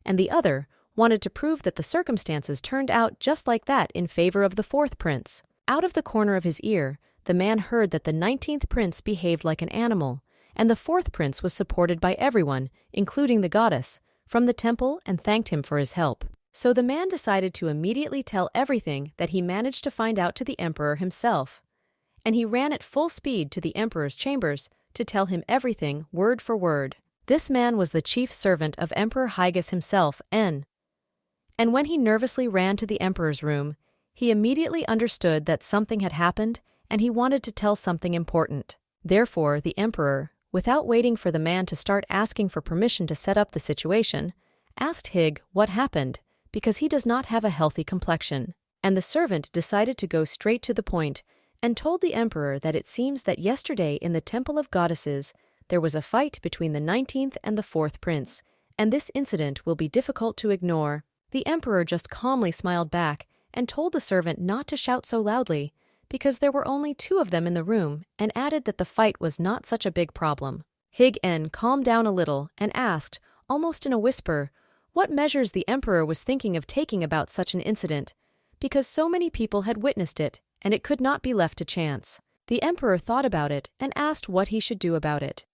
and the other wanted to prove that the circumstances turned out just like that in favor of the 4th prince. Out of the corner of his ear, the man heard that the 19th prince behaved like an animal, and the 4th prince was supported by everyone, including the goddess, from the temple and thanked him for his help. So the man decided to immediately tell everything that he managed to find out to the emperor himself. And he ran at full speed to the emperor's chambers to tell him everything word for word. This man was the chief servant of Emperor Hygas himself, En. And when he nervously ran to the emperor's room, he immediately understood that something had happened and he wanted to tell something important. Therefore, the emperor, without waiting for the man to start asking for permission to set up the situation, asked Hig what happened, because he does not have a healthy complexion. And the servant decided to go straight to the point and told the emperor that it seems that yesterday in the Temple of Goddesses there was a fight between the 19th and the 4th prince, and this incident will be difficult to ignore. The emperor just calmly smiled back and told the servant not to shout so loudly, because there were only 2 of them in the room, and added that the fight was not such a big problem. Hig-en calmed down a little and asked, almost in a whisper, what measures the emperor was thinking of taking about such an incident, because so many people had witnessed it, and it could not be left to chance. The emperor thought about it and asked what he should do about it.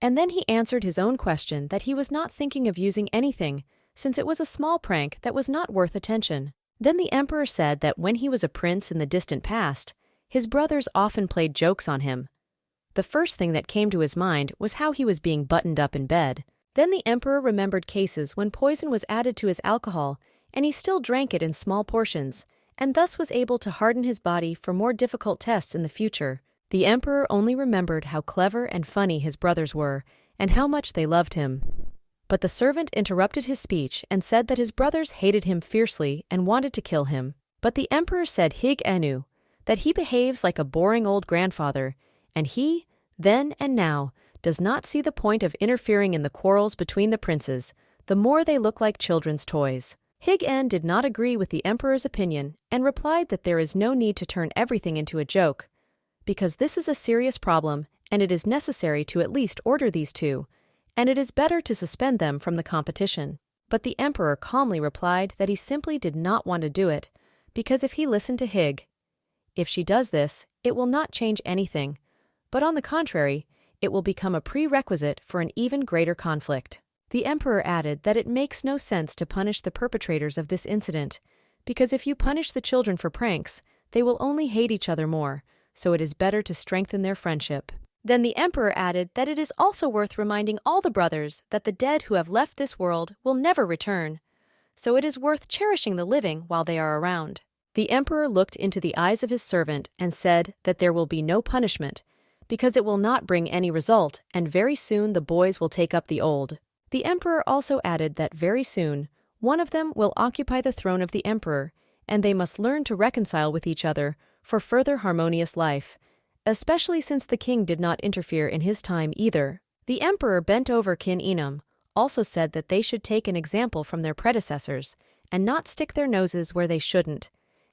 And then he answered his own question that he was not thinking of using anything, since it was a small prank that was not worth attention. Then the emperor said that when he was a prince in the distant past, his brothers often played jokes on him. The first thing that came to his mind was how he was being buttoned up in bed. Then the emperor remembered cases when poison was added to his alcohol, and he still drank it in small portions, and thus was able to harden his body for more difficult tests in the future. The emperor only remembered how clever and funny his brothers were, and how much they loved him. But the servant interrupted his speech and said that his brothers hated him fiercely and wanted to kill him. But the emperor said Hig-enu, that he behaves like a boring old grandfather, and he, then and now, does not see the point of interfering in the quarrels between the princes, the more they look like children's toys. Hig-en did not agree with the emperor's opinion and replied that there is no need to turn everything into a joke, because this is a serious problem and it is necessary to at least order these 2, and it is better to suspend them from the competition. But the emperor calmly replied that he simply did not want to do it, because if he listened to Hig, if she does this, it will not change anything, but on the contrary, it will become a prerequisite for an even greater conflict. The emperor added that it makes no sense to punish the perpetrators of this incident, because if you punish the children for pranks, they will only hate each other more, so it is better to strengthen their friendship. Then the emperor added that it is also worth reminding all the brothers that the dead who have left this world will never return, so it is worth cherishing the living while they are around. The emperor looked into the eyes of his servant and said that there will be no punishment, because it will not bring any result, and very soon the boys will take up the old. The emperor also added that very soon one of them will occupy the throne of the emperor, and they must learn to reconcile with each other for further harmonious life, especially since the king did not interfere in his time either. The emperor bent over Kin Enam, also said that they should take an example from their predecessors and not stick their noses where they shouldn't,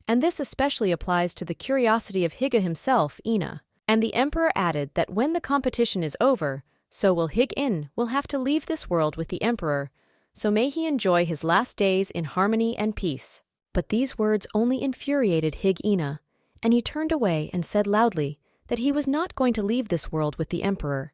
and this especially applies to the curiosity of Higa himself, Ina. And the emperor added that when the competition is over, so will Hig-in will have to leave this world with the emperor, so may he enjoy his last days in harmony and peace. But these words only infuriated Hig-ina, and he turned away and said loudly that he was not going to leave this world with the emperor.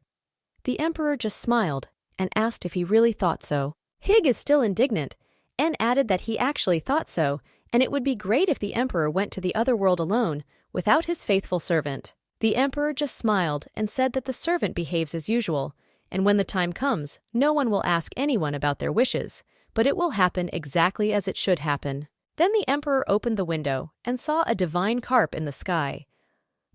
The emperor just smiled and asked if he really thought so. Hig is still indignant and added that he actually thought so, and it would be great if the emperor went to the other world alone without his faithful servant. The emperor just smiled and said that the servant behaves as usual, and when the time comes, no one will ask anyone about their wishes, but it will happen exactly as it should happen. Then the emperor opened the window and saw a divine carp in the sky.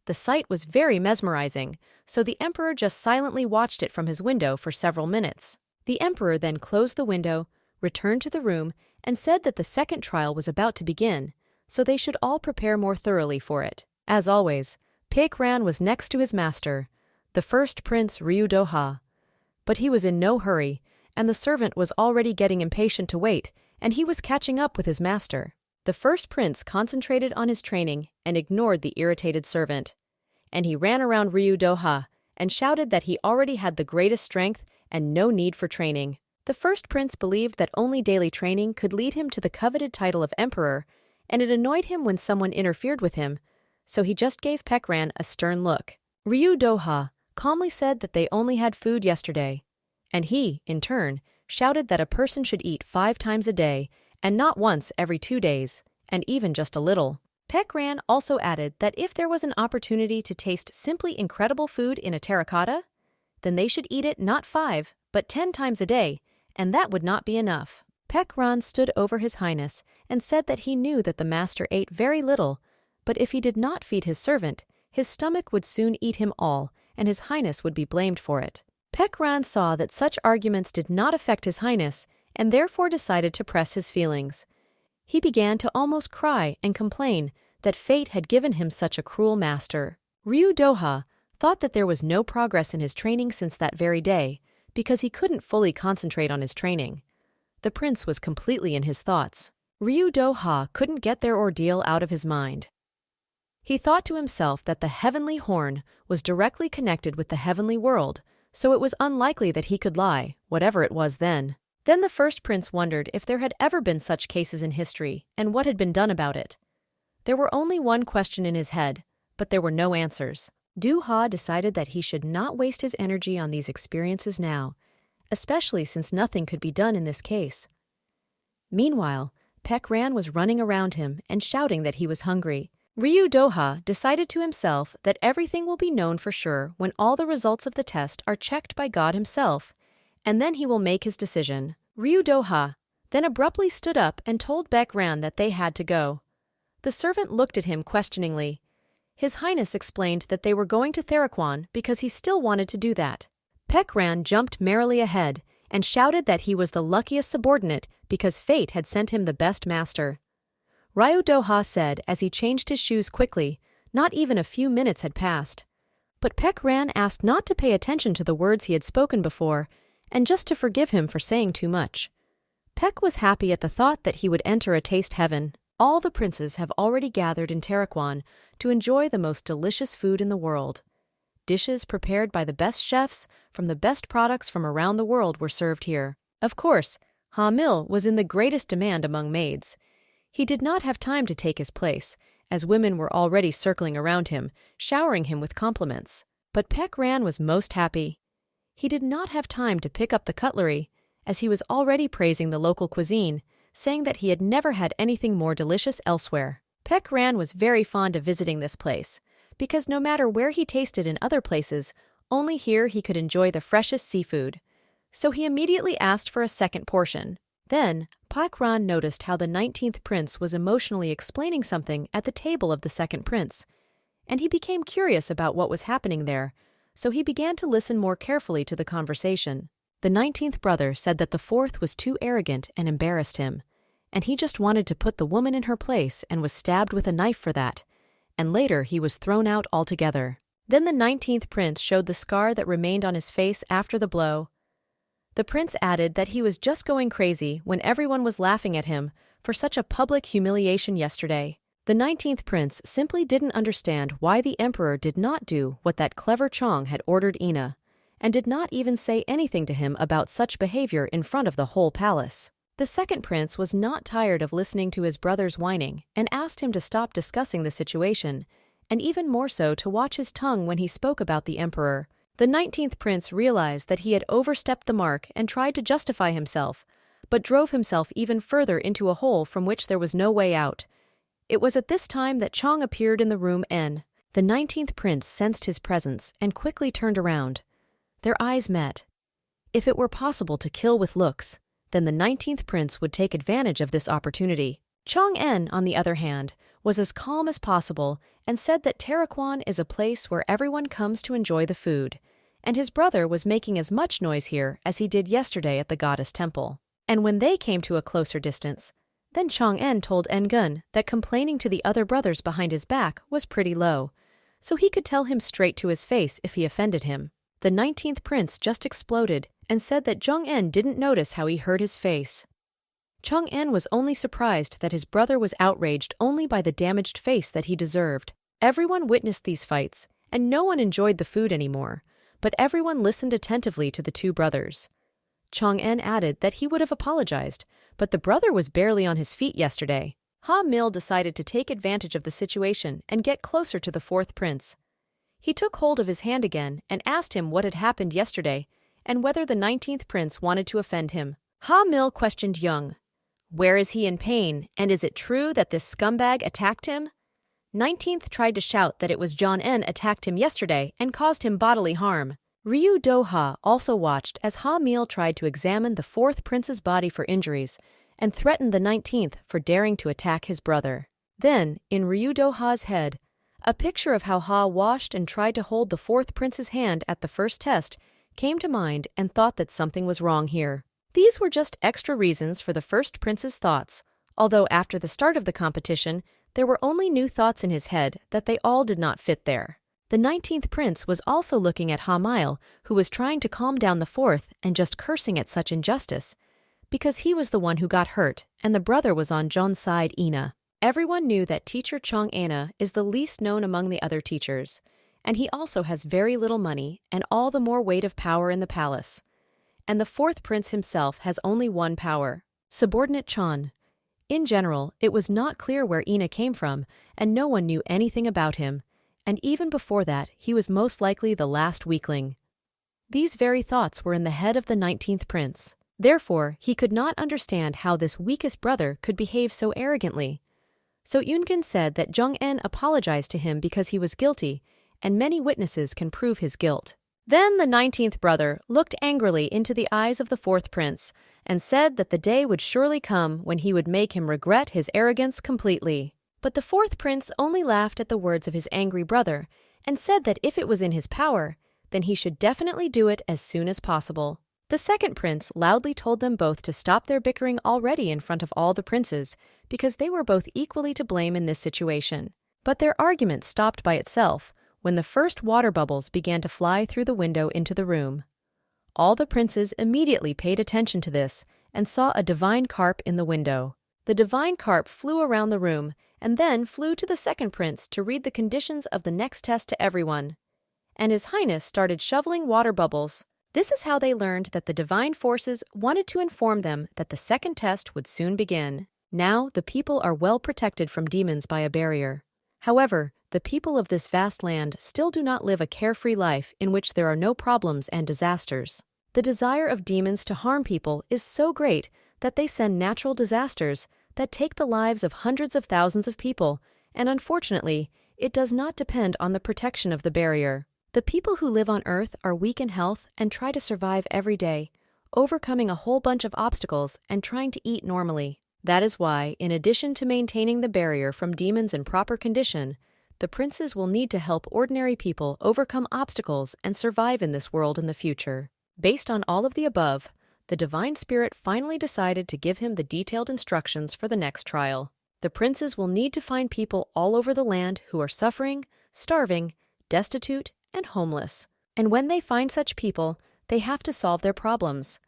The sight was very mesmerizing, so the emperor just silently watched it from his window for several minutes. The emperor then closed the window, returned to the room, and said that the second trial was about to begin, so they should all prepare more thoroughly for it. As always, Paekran was next to his master, the first prince Ryu-doha. But he was in no hurry, and the servant was already getting impatient to wait, and he was catching up with his master. The first prince concentrated on his training and ignored the irritated servant, and he ran around Ryu-doha and shouted that he already had the greatest strength and no need for training. The first prince believed that only daily training could lead him to the coveted title of emperor, and it annoyed him when someone interfered with him, so he just gave Paekran a stern look. Ryu-doha calmly said that they only had food yesterday, and he, in turn, shouted that a person should eat 5 times a day and not once every 2 days, and even just a little. Paekran also added that if there was an opportunity to taste simply incredible food in a terracotta, then they should eat it not 5, but 10 times a day, and that would not be enough. Paekran stood over His Highness and said that he knew that the master ate very little, but if he did not feed his servant, his stomach would soon eat him all, and His Highness would be blamed for it. Paekran saw that such arguments did not affect His Highness, and therefore decided to press his feelings. He began to almost cry and complain that fate had given him such a cruel master. Ryu-doha thought that there was no progress in his training since that very day, because he couldn't fully concentrate on his training. The prince was completely in his thoughts. Ryu-doha couldn't get their ordeal out of his mind. He thought to himself that the heavenly horn was directly connected with the heavenly world, so it was unlikely that he could lie, whatever it was then. Then the first prince wondered if there had ever been such cases in history and what had been done about it. There were only one question in his head, but there were no answers. Doha decided that he should not waste his energy on these experiences now, especially since nothing could be done in this case. Meanwhile, Paekran was running around him and shouting that he was hungry. Ryu-doha decided to himself that everything will be known for sure when all the results of the test are checked by God himself, and then he will make his decision. Ryu-doha then abruptly stood up and told Paekran that they had to go. The servant looked at him questioningly. His Highness explained that they were going to Theraquan because he still wanted to do that. Paekran jumped merrily ahead and shouted that he was the luckiest subordinate because fate had sent him the best master. Ryu-doha said as he changed his shoes quickly, not even a few minutes had passed. But Paekran asked not to pay attention to the words he had spoken before, and just to forgive him for saying too much. Paek was happy at the thought that he would enter a taste heaven. All the princes have already gathered in Theraquan to enjoy the most delicious food in the world. Dishes prepared by the best chefs from the best products from around the world were served here. Of course, Ha-mil was in the greatest demand among maids. He did not have time to take his place, as women were already circling around him, showering him with compliments. But Paekran was most happy. He did not have time to pick up the cutlery, as he was already praising the local cuisine, saying that he had never had anything more delicious elsewhere. Paekran was very fond of visiting this place, because no matter where he tasted in other places, only here he could enjoy the freshest seafood. So he immediately asked for a second portion. Then, Pakran noticed how the 19th prince was emotionally explaining something at the table of the second prince, and he became curious about what was happening there, so he began to listen more carefully to the conversation. The 19th brother said that the fourth was too arrogant and embarrassed him, and he just wanted to put the woman in her place and was stabbed with a knife for that, and later he was thrown out altogether. Then the 19th prince showed the scar that remained on his face after the blow. The prince added that he was just going crazy when everyone was laughing at him for such a public humiliation yesterday. The 19th prince simply didn't understand why the emperor did not do what that clever Chong had ordered Ina, and did not even say anything to him about such behavior in front of the whole palace. The second prince was not tired of listening to his brother's whining and asked him to stop discussing the situation, and even more so to watch his tongue when he spoke about the emperor. The 19th prince realized that he had overstepped the mark and tried to justify himself, but drove himself even further into a hole from which there was no way out. It was at this time that Chong appeared in the room N. The 19th prince sensed his presence and quickly turned around. Their eyes met. If it were possible to kill with looks, then the 19th prince would take advantage of this opportunity. Chong En, on the other hand, was as calm as possible and said that Taraquan is a place where everyone comes to enjoy the food, and his brother was making as much noise here as he did yesterday at the goddess temple. And when they came to a closer distance, then Chong En told Ngun that complaining to the other brothers behind his back was pretty low, so he could tell him straight to his face if he offended him. The 19th prince just exploded and said that Zhong En didn't notice how he hurt his face. Chong En was only surprised that his brother was outraged only by the damaged face that he deserved. Everyone witnessed these fights, and no one enjoyed the food anymore, but everyone listened attentively to the two brothers. Chong En added that he would have apologized, but the brother was barely on his feet yesterday. Ha Mil decided to take advantage of the situation and get closer to the fourth prince. He took hold of his hand again and asked him what had happened yesterday and whether the 19th prince wanted to offend him. Ha Mil questioned Young. Where is he in pain, and is it true that this scumbag attacked him? 19th tried to shout that it was John En attacked him yesterday and caused him bodily harm. Ryu Do-ha also watched as Ha Mil tried to examine the fourth prince's body for injuries and threatened the 19th for daring to attack his brother. Then, in Ryu Do-ha's head, a picture of how Ha washed and tried to hold the fourth prince's hand at the first test came to mind and thought that something was wrong here. These were just extra reasons for the first prince's thoughts, although after the start of the competition, there were only new thoughts in his head that they all did not fit there. The 19th prince was also looking at Ha Mil, who was trying to calm down the fourth and just cursing at such injustice, because he was the one who got hurt and the brother was on John's side. Ina. Everyone knew that teacher Chong Ana is the least known among the other teachers, and he also has very little money and all the more weight of power in the palace. And the fourth prince himself has only one power, subordinate Chan. In general, it was not clear where Ina came from, and no one knew anything about him, and even before that, he was most likely the last weakling. These very thoughts were in the head of the 19th prince. Therefore, he could not understand how this weakest brother could behave so arrogantly. So Yungan said that Zhong En apologized to him because he was guilty, and many witnesses can prove his guilt. Then the 19th brother looked angrily into the eyes of the fourth prince and said that the day would surely come when he would make him regret his arrogance completely. But the fourth prince only laughed at the words of his angry brother and said that if it was in his power, then he should definitely do it as soon as possible. The second prince loudly told them both to stop their bickering already in front of all the princes, because they were both equally to blame in this situation. But their argument stopped by itself when the first water bubbles began to fly through the window into the room. All the princes immediately paid attention to this and saw a divine carp in the window. The divine carp flew around the room and then flew to the second prince to read the conditions of the next test to everyone. And His Highness started shoveling water bubbles. This is how they learned that the divine forces wanted to inform them that the second test would soon begin. Now the people are well protected from demons by a barrier. However, the people of this vast land still do not live a carefree life in which there are no problems and disasters. The desire of demons to harm people is so great that they send natural disasters that take the lives of hundreds of thousands of people, and unfortunately, it does not depend on the protection of the barrier. The people who live on Earth are weak in health and try to survive every day, overcoming a whole bunch of obstacles and trying to eat normally. That is why, in addition to maintaining the barrier from demons in proper condition, the princes will need to help ordinary people overcome obstacles and survive in this world in the future. Based on all of the above, the Divine Spirit finally decided to give him the detailed instructions for the next trial. The princes will need to find people all over the land who are suffering, starving, destitute, and homeless. And when they find such people, they have to solve their problems.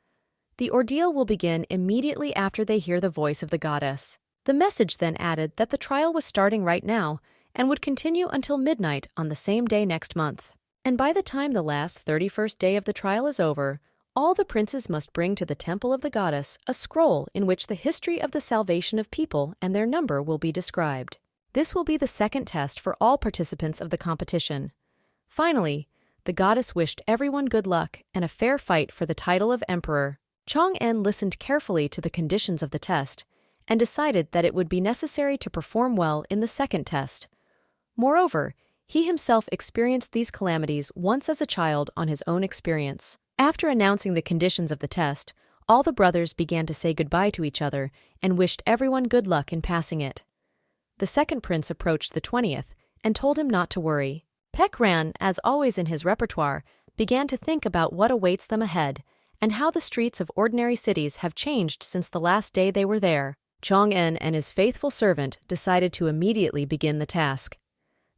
The ordeal will begin immediately after they hear the voice of the goddess. The message then added that the trial was starting right now and would continue until midnight on the same day next month. And by the time the last 31st day of the trial is over, all the princes must bring to the temple of the goddess a scroll in which the history of the salvation of people and their number will be described. This will be the second test for all participants of the competition. Finally, the goddess wished everyone good luck and a fair fight for the title of emperor. Chang'en listened carefully to the conditions of the test and decided that it would be necessary to perform well in the second test. Moreover, he himself experienced these calamities once as a child on his own experience. After announcing the conditions of the test, all the brothers began to say goodbye to each other and wished everyone good luck in passing it. The second prince approached the 20th and told him not to worry. Peck Ran, as always in his repertoire, began to think about what awaits them ahead and how the streets of ordinary cities have changed since the last day they were there. Chang'en and his faithful servant decided to immediately begin the task.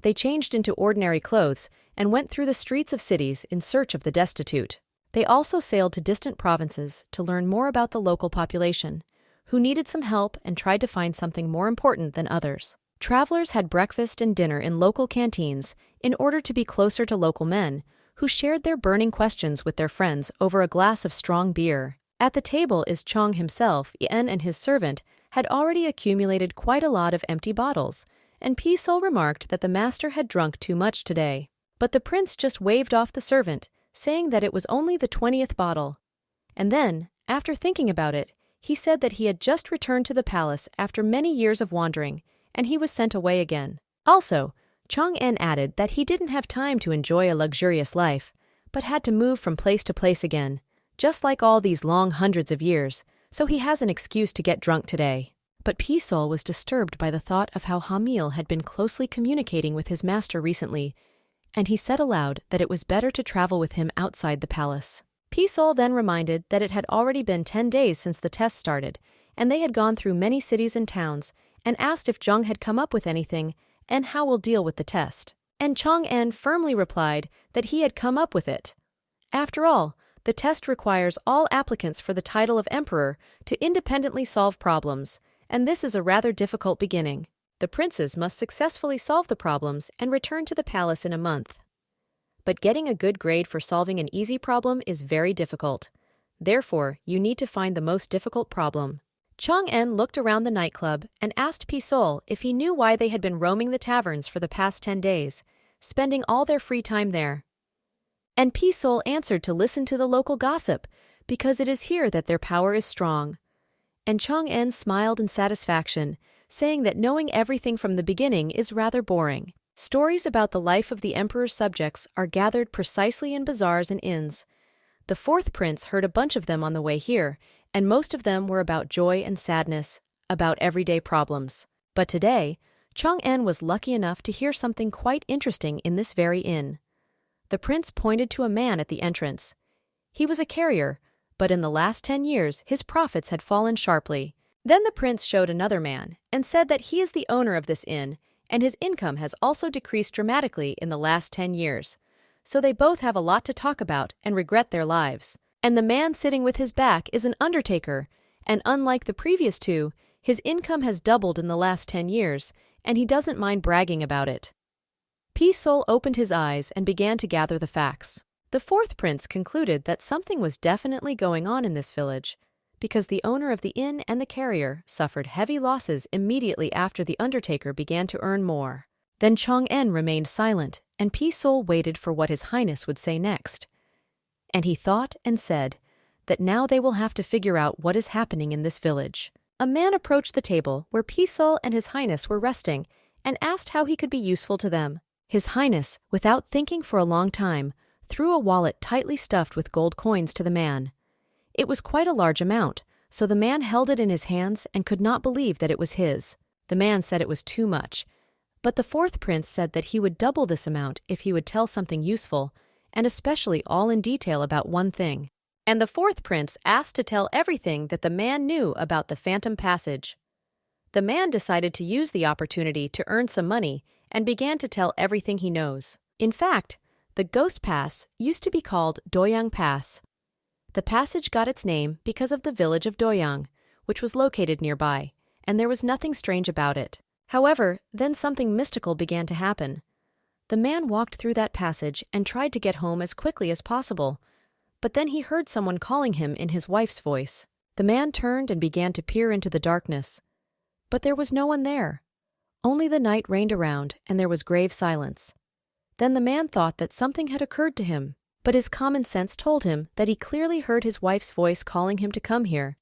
They changed into ordinary clothes and went through the streets of cities in search of the destitute. They also sailed to distant provinces to learn more about the local population, who needed some help and tried to find something more important than others. Travelers had breakfast and dinner in local canteens in order to be closer to local men, who shared their burning questions with their friends over a glass of strong beer. At the table is Chong himself. Yen and his servant had already accumulated quite a lot of empty bottles, and Pisol remarked that the master had drunk too much today. But the prince just waved off the servant, saying that it was only the 20th bottle. And then, after thinking about it, he said that he had just returned to the palace after many years of wandering, and he was sent away again. Also, Chang'en added that he didn't have time to enjoy a luxurious life, but had to move from place to place again, just like all these long hundreds of years, so he has an excuse to get drunk today. But Pisol was disturbed by the thought of how Hamil had been closely communicating with his master recently, and he said aloud that it was better to travel with him outside the palace. Pisol then reminded that it had already been 10 days since the test started, and they had gone through many cities and towns, and asked if Zheng had come up with anything and how we'll deal with the test. And Chang'en firmly replied that he had come up with it. After all, the test requires all applicants for the title of emperor to independently solve problems, and this is a rather difficult beginning. The princes must successfully solve the problems and return to the palace in a month. But getting a good grade for solving an easy problem is very difficult. Therefore, you need to find the most difficult problem. Chang'en looked around the nightclub and asked Pisol if he knew why they had been roaming the taverns for the past 10 days, spending all their free time there. And Pisol answered to listen to the local gossip, because it is here that their power is strong. And Chang'en smiled in satisfaction, saying that knowing everything from the beginning is rather boring. Stories about the life of the emperor's subjects are gathered precisely in bazaars and inns. The fourth prince heard a bunch of them on the way here, and most of them were about joy and sadness, about everyday problems. But today, Chang'en was lucky enough to hear something quite interesting in this very inn. The prince pointed to a man at the entrance. He was a carrier, but in the last 10 years his profits had fallen sharply. Then the prince showed another man and said that he is the owner of this inn, and his income has also decreased dramatically in the last 10 years. So they both have a lot to talk about and regret their lives. And the man sitting with his back is an undertaker, and unlike the previous two, his income has doubled in the last 10 years, and he doesn't mind bragging about it. Pisol opened his eyes and began to gather the facts. The fourth prince concluded that something was definitely going on in this village, because the owner of the inn and the carrier suffered heavy losses immediately after the undertaker began to earn more. Then Chang'en remained silent, and Pisol waited for what His Highness would say next. And he thought and said that now they will have to figure out what is happening in this village. A man approached the table where Pisol and His Highness were resting and asked how he could be useful to them. His Highness, without thinking for a long time, threw a wallet tightly stuffed with gold coins to the man. It was quite a large amount, so the man held it in his hands and could not believe that it was his. The man said it was too much, but the fourth prince said that he would double this amount if he would tell something useful, and especially all in detail about one thing. And the fourth prince asked to tell everything that the man knew about the Phantom Passage. The man decided to use the opportunity to earn some money and began to tell everything he knows. In fact, the Ghost Pass used to be called Doyang Pass. The passage got its name because of the village of Doyang, which was located nearby, and there was nothing strange about it. However, then something mystical began to happen. The man walked through that passage and tried to get home as quickly as possible, but then he heard someone calling him in his wife's voice. The man turned and began to peer into the darkness, but there was no one there. Only the night reigned around, and there was grave silence. Then the man thought that something had occurred to him, but his common sense told him that he clearly heard his wife's voice calling him to come here.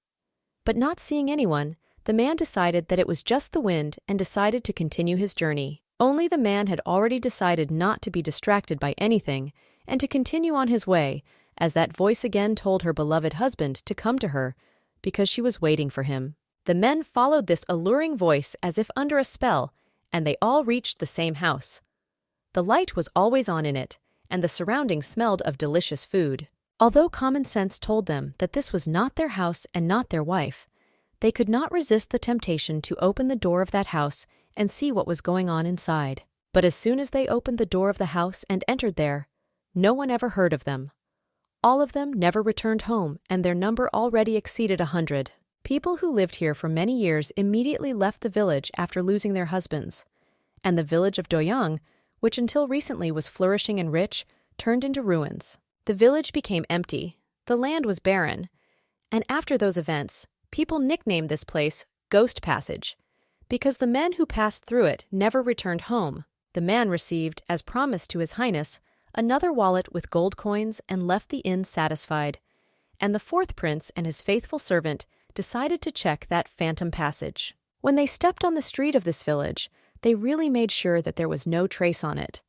But not seeing anyone, the man decided that it was just the wind and decided to continue his journey. Only the man had already decided not to be distracted by anything and to continue on his way, as that voice again told her beloved husband to come to her, because she was waiting for him. The men followed this alluring voice as if under a spell, and they all reached the same house. The light was always on in it, and the surroundings smelled of delicious food. Although common sense told them that this was not their house and not their wife, they could not resist the temptation to open the door of that house and see what was going on inside. But as soon as they opened the door of the house and entered there, no one ever heard of them. All of them never returned home, and their number already exceeded 100. People who lived here for many years immediately left the village after losing their husbands, and the village of Doyang, which until recently was flourishing and rich, turned into ruins. The village became empty, the land was barren, and after those events, people nicknamed this place Ghost Passage, because the men who passed through it never returned home. The man received, as promised to his highness, another wallet with gold coins and left the inn satisfied, and the fourth prince and his faithful servant decided to check that Phantom Passage. When they stepped on the street of this village, they really made sure that there was no trace on it.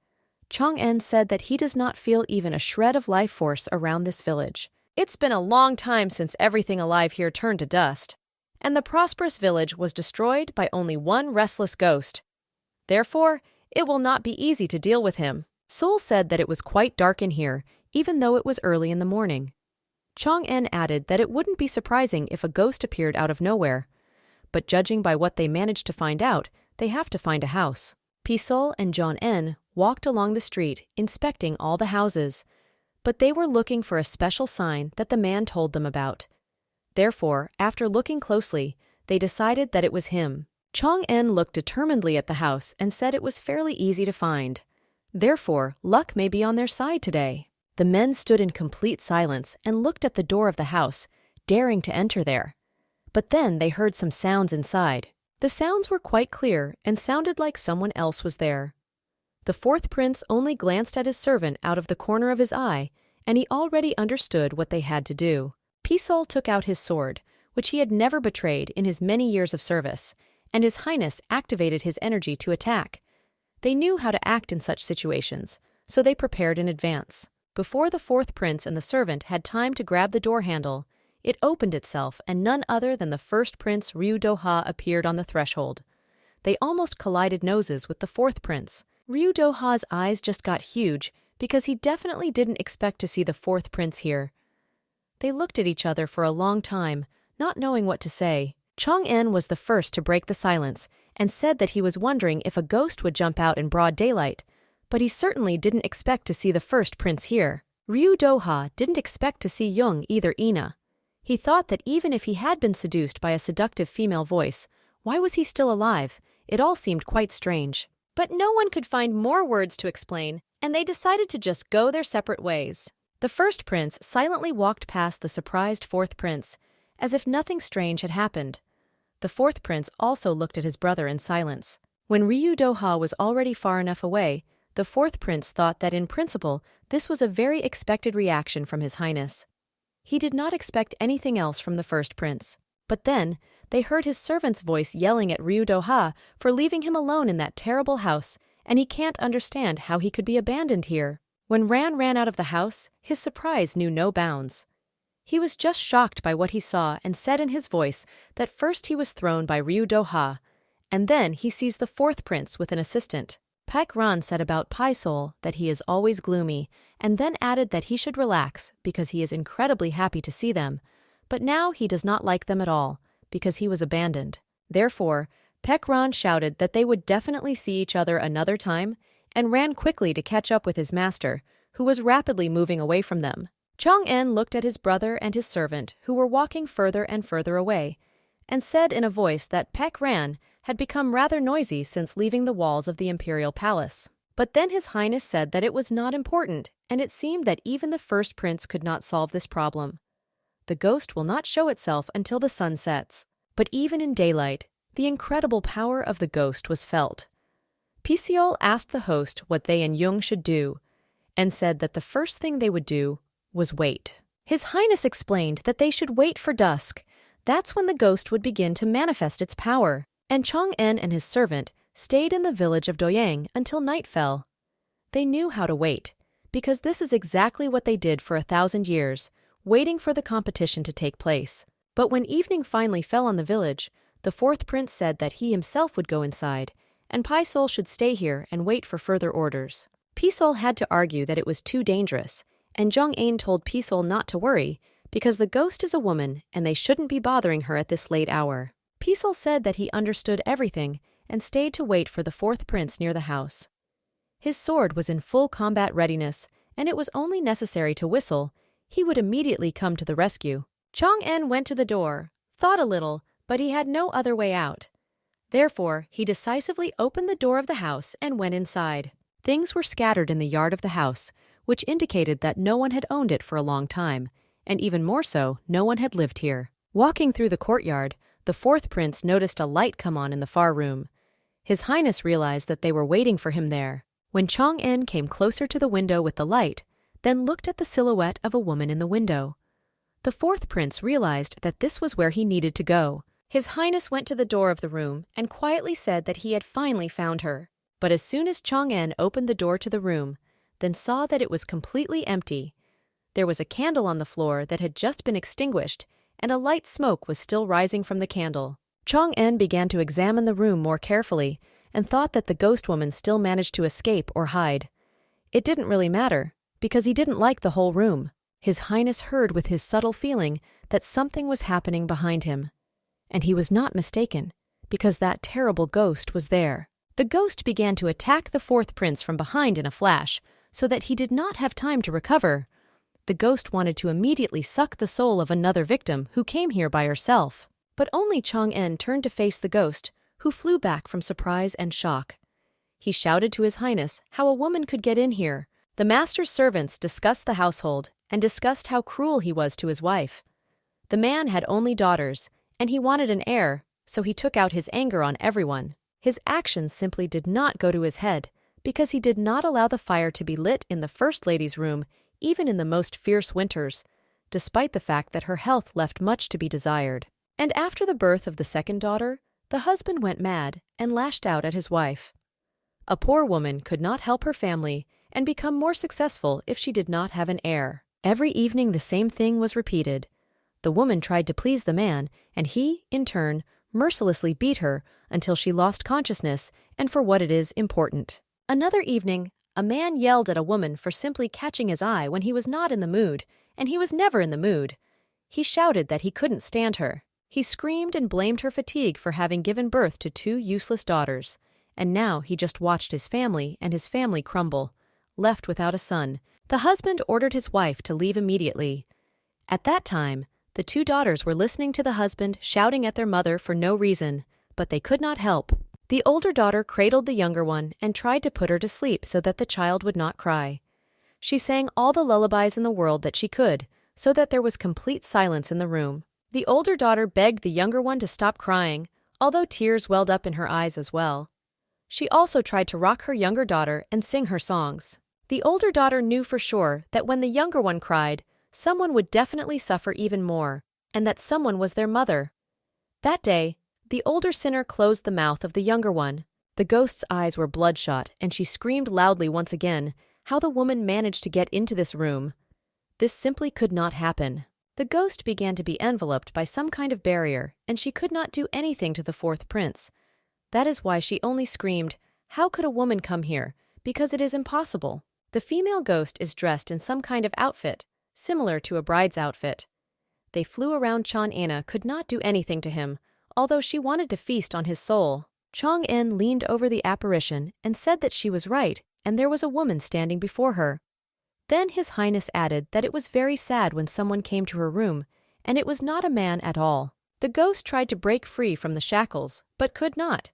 Chong-en said that he does not feel even a shred of life force around this village. It's been a long time since everything alive here turned to dust, and the prosperous village was destroyed by only one restless ghost. Therefore, it will not be easy to deal with him. Seoul said that it was quite dark in here, even though it was early in the morning. Chong-en added that it wouldn't be surprising if a ghost appeared out of nowhere, but judging by what they managed to find out, they have to find a house. Pisol and John-en walked along the street, inspecting all the houses, but they were looking for a special sign that the man told them about. Therefore, after looking closely, they decided that it was him. Chong-en looked determinedly at the house and said it was fairly easy to find. Therefore, luck may be on their side today. The men stood in complete silence and looked at the door of the house, daring to enter there. But then they heard some sounds inside. The sounds were quite clear and sounded like someone else was there. The fourth prince only glanced at his servant out of the corner of his eye, and he already understood what they had to do. Pisol took out his sword, which he had never betrayed in his many years of service, and his highness activated his energy to attack. They knew how to act in such situations, so they prepared in advance. Before the fourth prince and the servant had time to grab the door handle, it opened itself, and none other than the first prince Ryu Do-ha appeared on the threshold. They almost collided noses with the fourth prince. Ryu Do-ha's eyes just got huge because he definitely didn't expect to see the fourth prince here. They looked at each other for a long time, not knowing what to say. Chong-en was the first to break the silence and said that he was wondering if a ghost would jump out in broad daylight, but he certainly didn't expect to see the first prince here. Ryu Do-ha didn't expect to see Young either Ina. He thought that even if he had been seduced by a seductive female voice, why was he still alive? It all seemed quite strange. But no one could find more words to explain, and they decided to just go their separate ways. The first prince silently walked past the surprised fourth prince, as if nothing strange had happened. The fourth prince also looked at his brother in silence. When Ryu Do-ha was already far enough away, the fourth prince thought that in principle this was a very expected reaction from his highness. He did not expect anything else from the first prince. But then, they heard his servant's voice yelling at Ryu Do-ha for leaving him alone in that terrible house and he can't understand how he could be abandoned here. When Ran ran out of the house, his surprise knew no bounds. He was just shocked by what he saw and said in his voice that first he was thrown by Ryu Do-ha, and then he sees the fourth prince with an assistant. Paik Ran said about Pai-sol that he is always gloomy, and then added that he should relax because he is incredibly happy to see them, but now he does not like them at all because he was abandoned. Therefore, Paik Ran shouted that they would definitely see each other another time and ran quickly to catch up with his master, who was rapidly moving away from them. Chong-en looked at his brother and his servant, who were walking further and further away, and said in a voice that Paik Ran had become rather noisy since leaving the walls of the imperial palace. But then His Highness said that it was not important, and it seemed that even the first prince could not solve this problem. The ghost will not show itself until the sun sets. But even in daylight, the incredible power of the ghost was felt. Pai-sol asked the host what they and Jung should do, and said that the first thing they would do was wait. His Highness explained that they should wait for dusk. That's when the ghost would begin to manifest its power. And Chong-en and his servant stayed in the village of Doyang until night fell. They knew how to wait, because this is exactly what they did for 1,000 years, waiting for the competition to take place. But when evening finally fell on the village, the fourth prince said that he himself would go inside, and Pai-sol should stay here and wait for further orders. Pai-sol had to argue that it was too dangerous, and Jong-ain told Pai-sol not to worry, because the ghost is a woman and they shouldn't be bothering her at this late hour. Pai-sol said that he understood everything and stayed to wait for the fourth prince near the house. His sword was in full combat readiness, and it was only necessary to whistle. He would immediately come to the rescue. Chong-en went to the door, thought a little, but he had no other way out. Therefore, he decisively opened the door of the house and went inside. Things were scattered in the yard of the house, which indicated that no one had owned it for a long time, and even more so, no one had lived here. Walking through the courtyard, the fourth prince noticed a light come on in the far room. His Highness realized that they were waiting for him there. When Chong-en came closer to the window with the light, then looked at the silhouette of a woman in the window, the fourth prince realized that this was where he needed to go. His Highness went to the door of the room and quietly said that he had finally found her. But as soon as Chong-en opened the door to the room, then saw that it was completely empty. There was a candle on the floor that had just been extinguished, and a light smoke was still rising from the candle. Chong-en began to examine the room more carefully and thought that the ghost woman still managed to escape or hide. It didn't really matter, because he didn't like the whole room. His Highness heard with his subtle feeling that something was happening behind him. And he was not mistaken, because that terrible ghost was there. The ghost began to attack the fourth prince from behind in a flash, so that he did not have time to recover. The ghost wanted to immediately suck the soul of another victim who came here by herself. But only Chong-en turned to face the ghost, who flew back from surprise and shock. He shouted to His Highness how a woman could get in here. The master's servants discussed the household and discussed how cruel he was to his wife. The man had only daughters, and he wanted an heir, so he took out his anger on everyone. His actions simply did not go to his head, because he did not allow the fire to be lit in the First Lady's room, even in the most fierce winters, despite the fact that her health left much to be desired. And after the birth of the second daughter, the husband went mad and lashed out at his wife. A poor woman could not help her family and become more successful if she did not have an heir. Every evening the same thing was repeated. The woman tried to please the man, and he, in turn, mercilessly beat her until she lost consciousness and for what it is important. Another evening, a man yelled at a woman for simply catching his eye when he was not in the mood, and he was never in the mood. He shouted that he couldn't stand her. He screamed and blamed her fatigue for having given birth to 2 useless daughters, and now he just watched his family and his family crumble, left without a son. The husband ordered his wife to leave immediately. At that time, the 2 daughters were listening to the husband shouting at their mother for no reason, but they could not help. The older daughter cradled the younger one and tried to put her to sleep so that the child would not cry. She sang all the lullabies in the world that she could, so that there was complete silence in the room. The older daughter begged the younger one to stop crying, although tears welled up in her eyes as well. She also tried to rock her younger daughter and sing her songs. The older daughter knew for sure that when the younger one cried, someone would definitely suffer even more, and that someone was their mother. That day, the older sinner closed the mouth of the younger one. The ghost's eyes were bloodshot, and she screamed loudly once again, "How the woman managed to get into this room? This simply could not happen." The ghost began to be enveloped by some kind of barrier, and she could not do anything to the fourth prince. That is why she only screamed, "How could a woman come here? Because it is impossible." The female ghost is dressed in some kind of outfit, similar to a bride's outfit. They flew around. Chang'an could not do anything to him, although she wanted to feast on his soul. Chang'an leaned over the apparition and said that she was right, and there was a woman standing before her. Then His Highness added that it was very sad when someone came to her room, and it was not a man at all. The ghost tried to break free from the shackles, but could not.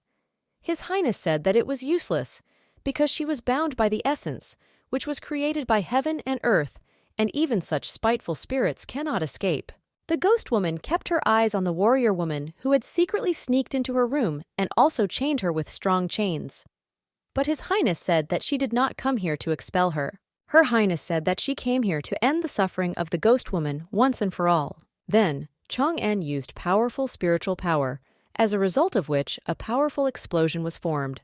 His Highness said that it was useless, because she was bound by the essence, which was created by heaven and earth, and even such spiteful spirits cannot escape. The ghost woman kept her eyes on the warrior woman who had secretly sneaked into her room and also chained her with strong chains. But His Highness said that she did not come here to expel her. Her Highness said that she came here to end the suffering of the ghost woman once and for all. Then, Chang'an used powerful spiritual power, as a result of which a powerful explosion was formed,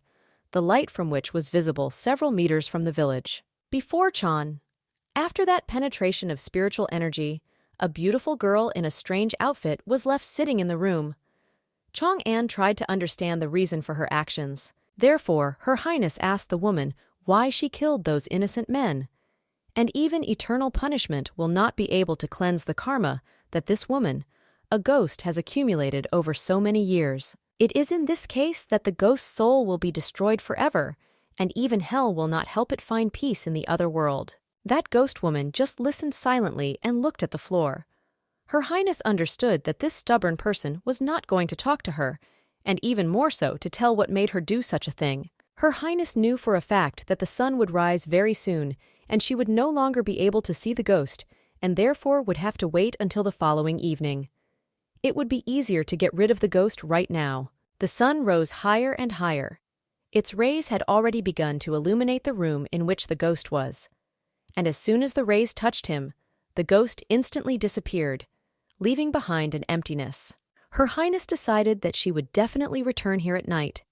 the light from which was visible several meters from the village. Before Chan, after that penetration of spiritual energy, a beautiful girl in a strange outfit was left sitting in the room. Chang'an tried to understand the reason for her actions. Therefore, Her Highness asked the woman why she killed those innocent men. And even eternal punishment will not be able to cleanse the karma that this woman, a ghost, has accumulated over so many years. It is in this case that the ghost's soul will be destroyed forever, and even hell will not help it find peace in the other world. That ghost woman just listened silently and looked at the floor. Her Highness understood that this stubborn person was not going to talk to her, and even more so to tell what made her do such a thing. Her Highness knew for a fact that the sun would rise very soon, and she would no longer be able to see the ghost, and therefore would have to wait until the following evening. It would be easier to get rid of the ghost right now. The sun rose higher and higher. Its rays had already begun to illuminate the room in which the ghost was. And as soon as the rays touched him, the ghost instantly disappeared, leaving behind an emptiness. Her Highness decided that she would definitely return here at night.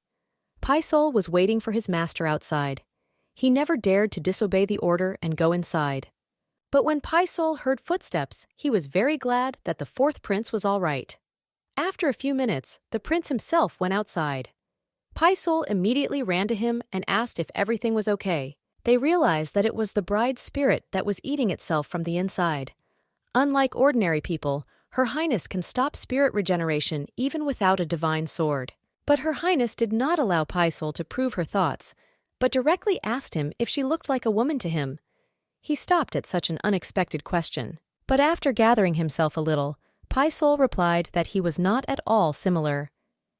Paisol was waiting for his master outside. He never dared to disobey the order and go inside. But when Paisol heard footsteps, he was very glad that the fourth prince was all right. After a few minutes, the prince himself went outside. Paisol immediately ran to him and asked if everything was okay. They realized that it was the bride's spirit that was eating itself from the inside. Unlike ordinary people, Her Highness can stop spirit regeneration even without a divine sword. But Her Highness did not allow Paisol to prove her thoughts, but directly asked him if she looked like a woman to him. He stopped at such an unexpected question. But after gathering himself a little, Paisol replied that he was not at all similar.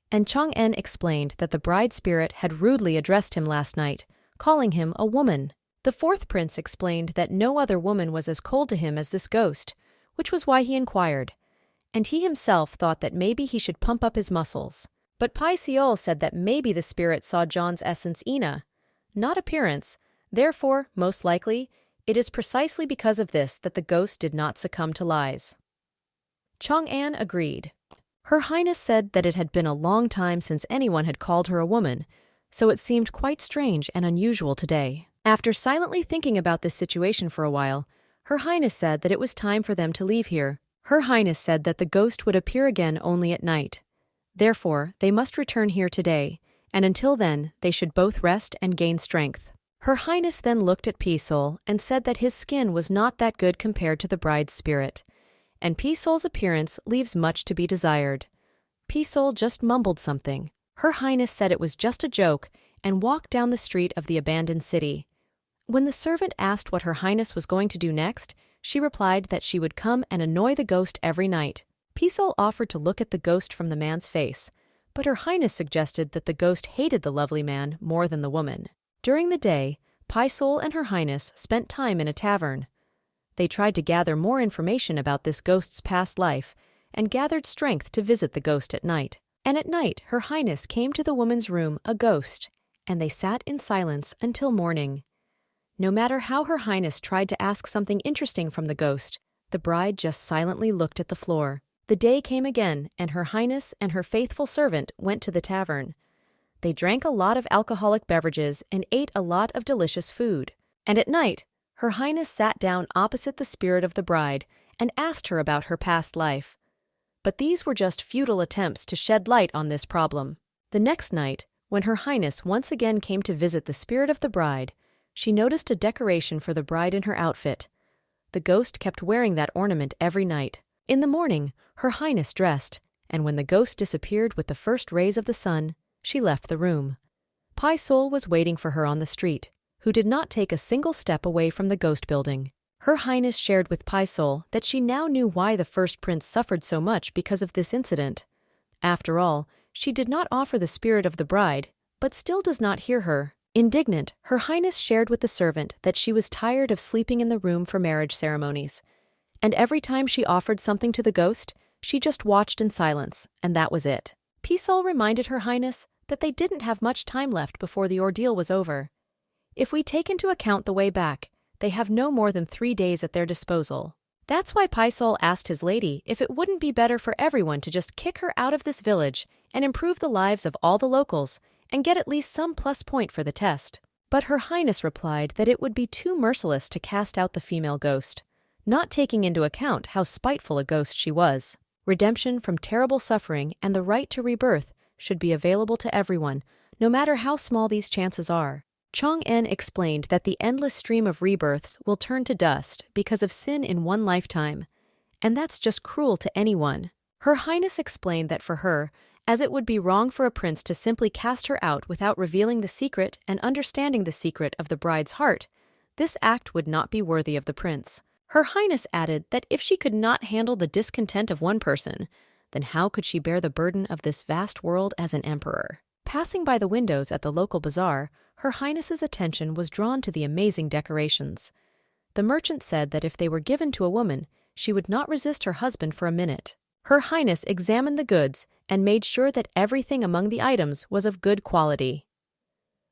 And Chang'an explained that the bride spirit had rudely addressed him last night, calling him a woman. The fourth prince explained that no other woman was as cold to him as this ghost, which was why he inquired. And he himself thought that maybe he should pump up his muscles. But Paisol said that maybe the spirit saw John's essence Ina, not appearance. Therefore, most likely, it is precisely because of this that the ghost did not succumb to lies. Chang'an agreed. Her Highness said that it had been a long time since anyone had called her a woman, so it seemed quite strange and unusual today. After silently thinking about this situation for a while, Her Highness said that it was time for them to leave here. Her Highness said that the ghost would appear again only at night. Therefore, they must return here today, and until then, they should both rest and gain strength. Her Highness then looked at Paisol and said that his skin was not that good compared to the bride's spirit, and Paisol's appearance leaves much to be desired. Paisol just mumbled something. Her Highness said it was just a joke and walked down the street of the abandoned city. When the servant asked what Her Highness was going to do next, she replied that she would come and annoy the ghost every night. Paisol offered to look at the ghost from the man's face, but Her Highness suggested that the ghost hated the lovely man more than the woman. During the day, Paisol and Her Highness spent time in a tavern. They tried to gather more information about this ghost's past life and gathered strength to visit the ghost at night. And at night, Her Highness came to the woman's room a ghost, and they sat in silence until morning. No matter how Her Highness tried to ask something interesting from the ghost, the bride just silently looked at the floor. The day came again, and Her Highness and her faithful servant went to the tavern. They drank a lot of alcoholic beverages and ate a lot of delicious food. And at night, Her Highness sat down opposite the spirit of the bride and asked her about her past life. But these were just futile attempts to shed light on this problem. The next night, when Her Highness once again came to visit the spirit of the bride, she noticed a decoration for the bride in her outfit. The ghost kept wearing that ornament every night. In the morning, Her Highness dressed, and when the ghost disappeared with the first rays of the sun, she left the room. Pai Sol was waiting for her on the street, who did not take a single step away from the ghost building. Her Highness shared with Pai Sol that she now knew why the first prince suffered so much because of this incident. After all, she did not offer the spirit of the bride, but still does not hear her. Indignant, Her Highness shared with the servant that she was tired of sleeping in the room for marriage ceremonies. And every time she offered something to the ghost, she just watched in silence, and that was it. Pai Sol reminded Her Highness that they didn't have much time left before the ordeal was over. If we take into account the way back, they have no more than 3 days at their disposal. That's why Pai Sol asked his lady if it wouldn't be better for everyone to just kick her out of this village and improve the lives of all the locals and get at least some plus point for the test. But Her Highness replied that it would be too merciless to cast out the female ghost, not taking into account how spiteful a ghost she was. Redemption from terrible suffering and the right to rebirth should be available to everyone, no matter how small these chances are. Chong-en explained that the endless stream of rebirths will turn to dust because of sin in one lifetime, and that's just cruel to anyone. Her Highness explained that for her, as it would be wrong for a prince to simply cast her out without revealing the secret and understanding the secret of the bride's heart, this act would not be worthy of the prince. Her Highness added that if she could not handle the discontent of one person, then how could she bear the burden of this vast world as an emperor? Passing by the windows at the local bazaar, Her Highness's attention was drawn to the amazing decorations. The merchant said that if they were given to a woman, she would not resist her husband for a minute. Her Highness examined the goods and made sure that everything among the items was of good quality.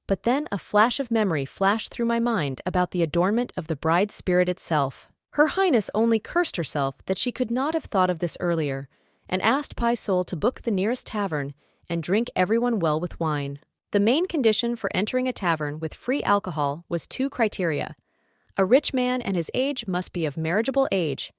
But then a flash of memory flashed through my mind about the adornment of the bride's spirit itself. Her Highness only cursed herself that she could not have thought of this earlier, and asked Pai Sol to book the nearest tavern and drink everyone well with wine. The main condition for entering a tavern with free alcohol was 2 criteria. A rich man and his age must be of marriageable age,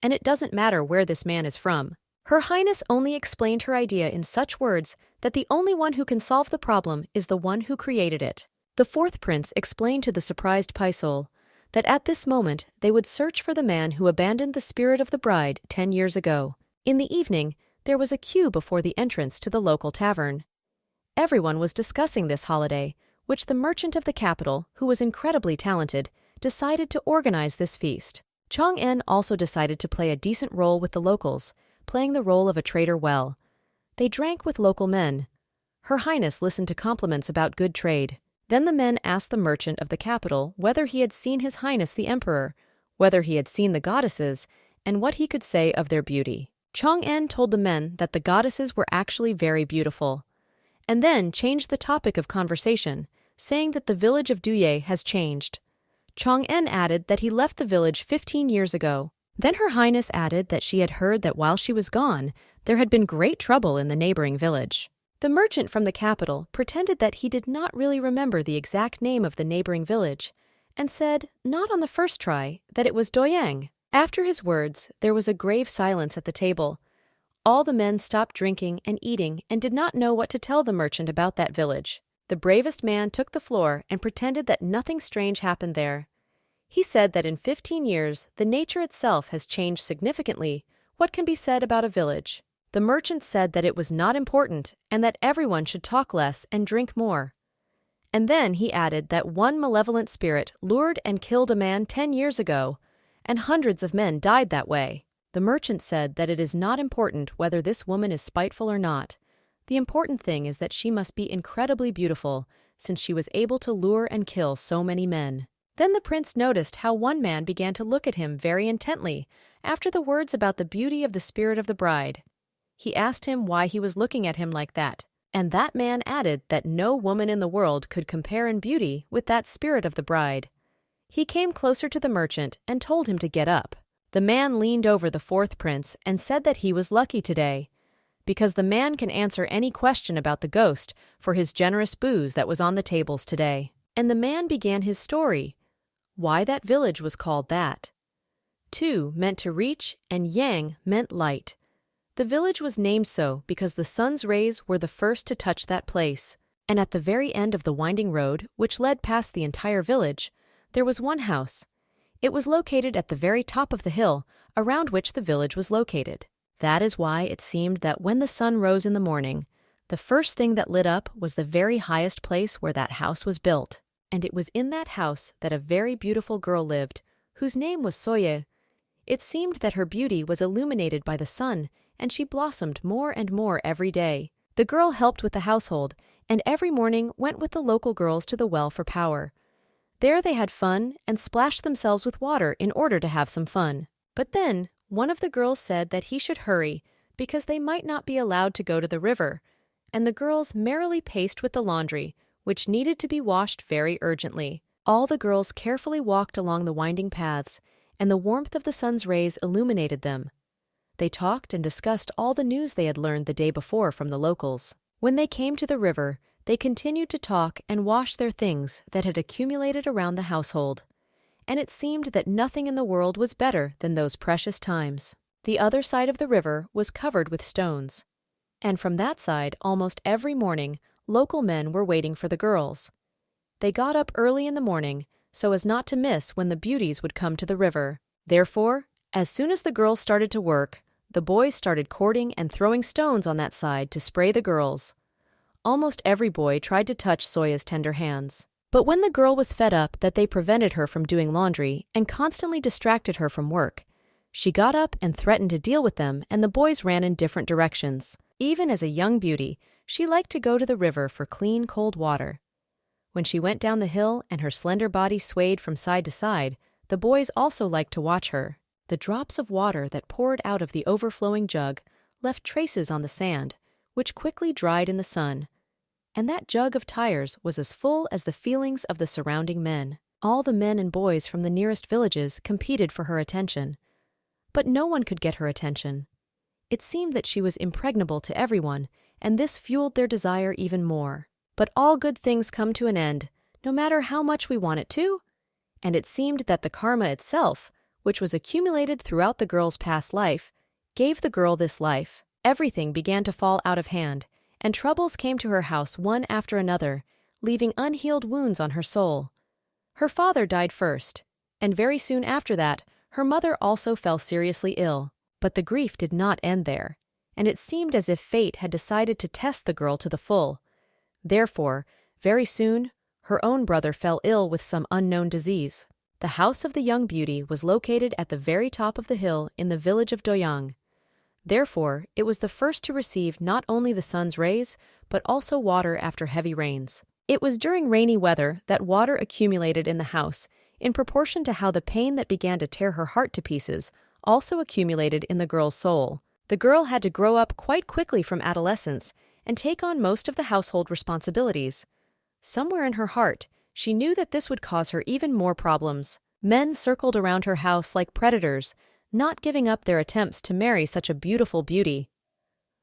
and it doesn't matter where this man is from. Her Highness only explained her idea in such words that the only one who can solve the problem is the one who created it. The 4th prince explained to the surprised Pai Sol that at this moment they would search for the man who abandoned the spirit of the bride 10 years ago. In the evening, there was a queue before the entrance to the local tavern. Everyone was discussing this holiday, which the merchant of the capital, who was incredibly talented, decided to organize this feast. Chong-en also decided to play a decent role with the locals, playing the role of a trader well. They drank with local men. Her Highness listened to compliments about good trade. Then the men asked the merchant of the capital whether he had seen His Highness the Emperor, whether he had seen the goddesses, and what he could say of their beauty. Chong-en told the men that the goddesses were actually very beautiful, and then changed the topic of conversation, saying that the village of Duye has changed. Chong-en added that he left the village 15 years ago. Then Her Highness added that she had heard that while she was gone, there had been great trouble in the neighboring village. The merchant from the capital pretended that he did not really remember the exact name of the neighboring village, and said, not on the first try, that it was Doyang. After his words, there was a grave silence at the table. All the men stopped drinking and eating and did not know what to tell the merchant about that village. The bravest man took the floor and pretended that nothing strange happened there. He said that in 15 years, the nature itself has changed significantly. What can be said about a village? The merchant said that it was not important and that everyone should talk less and drink more. And then he added that one malevolent spirit lured and killed a man 10 years ago, and hundreds of men died that way. The merchant said that it is not important whether this woman is spiteful or not. The important thing is that she must be incredibly beautiful, since she was able to lure and kill so many men. Then the prince noticed how one man began to look at him very intently after the words about the beauty of the spirit of the bride. He asked him why he was looking at him like that, and that man added that no woman in the world could compare in beauty with that spirit of the bride. He came closer to the merchant and told him to get up. The man leaned over the 4th prince and said that he was lucky today. because the man can answer any question about the ghost for his generous booze that was on the tables today. And the man began his story, why that village was called that. Tu meant to reach, and yang meant light. The village was named so because the sun's rays were the first to touch that place. And at the very end of the winding road, which led past the entire village, there was one house. It was located at the very top of the hill around which the village was located. That is why it seemed that when the sun rose in the morning, the first thing that lit up was the very highest place where that house was built. And it was in that house that a very beautiful girl lived, whose name was Soye. It seemed that her beauty was illuminated by the sun, and she blossomed more and more every day. The girl helped with the household, and every morning went with the local girls to the well for power. There they had fun and splashed themselves with water in order to have some fun. But then, one of the girls said that he should hurry because they might not be allowed to go to the river, and the girls merrily paced with the laundry, which needed to be washed very urgently. All the girls carefully walked along the winding paths, and the warmth of the sun's rays illuminated them. They talked and discussed all the news they had learned the day before from the locals. When they came to the river, they continued to talk and wash their things that had accumulated around the household. And it seemed that nothing in the world was better than those precious times. The other side of the river was covered with stones. And from that side, almost every morning, local men were waiting for the girls. They got up early in the morning so as not to miss when the beauties would come to the river. Therefore, as soon as the girls started to work, the boys started courting and throwing stones on that side to spray the girls. Almost every boy tried to touch Soya's tender hands. But when the girl was fed up that they prevented her from doing laundry and constantly distracted her from work, she got up and threatened to deal with them, and the boys ran in different directions. Even as a young beauty, she liked to go to the river for clean, cold water. When she went down the hill and her slender body swayed from side to side, the boys also liked to watch her. The drops of water that poured out of the overflowing jug left traces on the sand, which quickly dried in the sun. And that jug of tires was as full as the feelings of the surrounding men. All the men and boys from the nearest villages competed for her attention. But no one could get her attention. It seemed that she was impregnable to everyone, and this fueled their desire even more. But all good things come to an end, no matter how much we want it to. And it seemed that the karma itself, which was accumulated throughout the girl's past life, gave the girl this life. Everything began to fall out of hand, and troubles came to her house one after another, leaving unhealed wounds on her soul. Her father died first, and very soon after that, her mother also fell seriously ill. But the grief did not end there, and it seemed as if fate had decided to test the girl to the full. Therefore, very soon, her own brother fell ill with some unknown disease. The house of the young beauty was located at the very top of the hill in the village of Doyang. Therefore, it was the first to receive not only the sun's rays, but also water after heavy rains. It was during rainy weather that water accumulated in the house, in proportion to how the pain that began to tear her heart to pieces also accumulated in the girl's soul. The girl had to grow up quite quickly from adolescence and take on most of the household responsibilities. Somewhere in her heart, she knew that this would cause her even more problems. Men circled around her house like predators, not giving up their attempts to marry such a beautiful beauty.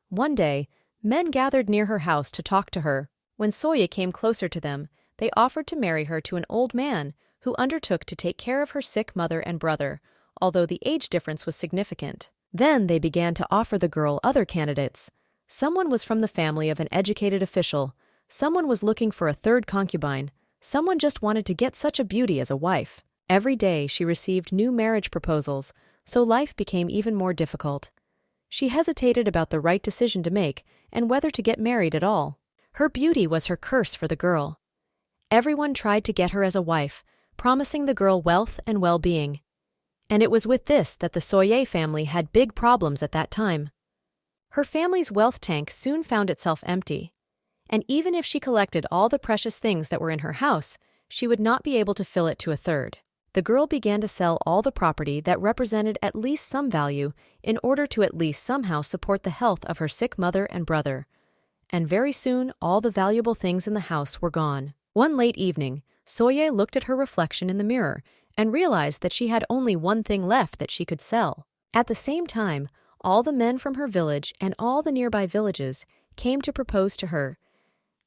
One day, men gathered near her house to talk to her. When Soya came closer to them, they offered to marry her to an old man who undertook to take care of her sick mother and brother, although the age difference was significant. Then they began to offer the girl other candidates. Someone was from the family of an educated official, someone was looking for a third concubine, someone just wanted to get such a beauty as a wife. Every day she received new marriage proposals, so life became even more difficult. She hesitated about the right decision to make and whether to get married at all. Her beauty was her curse for the girl. Everyone tried to get her as a wife, promising the girl wealth and well-being. And it was with this that the Soye family had big problems at that time. Her family's wealth tank soon found itself empty. And even if she collected all the precious things that were in her house, she would not be able to fill it to a third. The girl began to sell all the property that represented at least some value in order to at least somehow support the health of her sick mother and brother. And very soon all the valuable things in the house were gone. One late evening, Soye looked at her reflection in the mirror and realized that she had only one thing left that she could sell. At the same time, All the men from her village and all the nearby villages came to propose to her.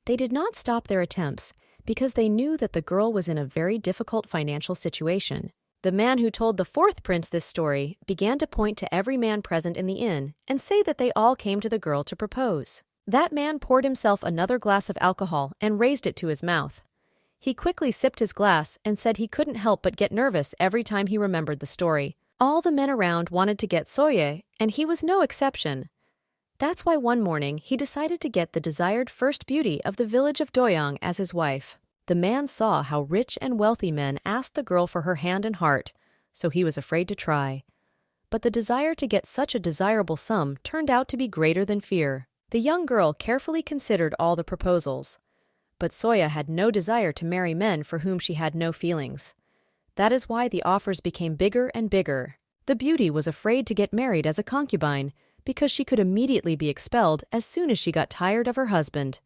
They did not stop their attempts because they knew that the girl was in a very difficult financial situation. The man who told the fourth prince this story began to point to every man present in the inn and say that they all came to the girl to propose. That man poured himself another glass of alcohol and raised it to his mouth. He quickly sipped his glass and said he couldn't help but get nervous every time he remembered the story. All the men around wanted to get Soye, and he was no exception. That's why one morning he decided to get the desired first beauty of the village of Doyang as his wife. The man saw how rich and wealthy men asked the girl for her hand and heart, so he was afraid to try. But the desire to get such a desirable sum turned out to be greater than fear. The young girl carefully considered all the proposals. But Soya had no desire to marry men for whom she had no feelings. That is why the offers became bigger and bigger. The beauty was afraid to get married as a concubine because she could immediately be expelled as soon as she got tired of her husband.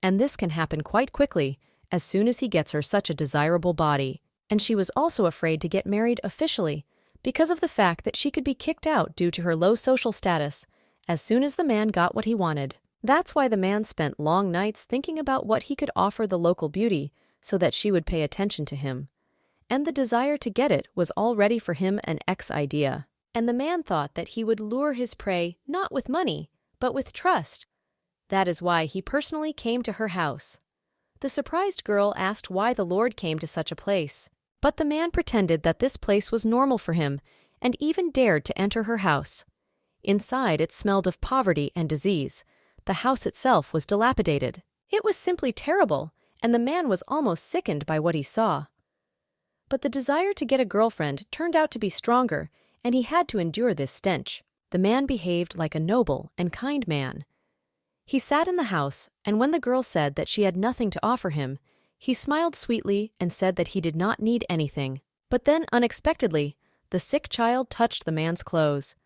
And this can happen quite quickly as soon as he gets her such a desirable body. And she was also afraid to get married officially because of the fact that she could be kicked out due to her low social status as soon as the man got what he wanted. That's why the man spent long nights thinking about what he could offer the local beauty so that she would pay attention to him. And the desire to get it was already for him an idea. And the man thought that he would lure his prey not with money, but with trust. That is why he personally came to her house. The surprised girl asked why the Lord came to such a place. But the man pretended that this place was normal for him and even dared to enter her house. Inside it smelled of poverty and disease. The house itself was dilapidated. It was simply terrible, and the man was almost sickened by what he saw. But the desire to get a girlfriend turned out to be stronger, and he had to endure this stench. The man behaved like a noble and kind man. He sat in the house, and when the girl said that she had nothing to offer him, he smiled sweetly and said that he did not need anything. But then, unexpectedly, the sick child touched the man's clothes.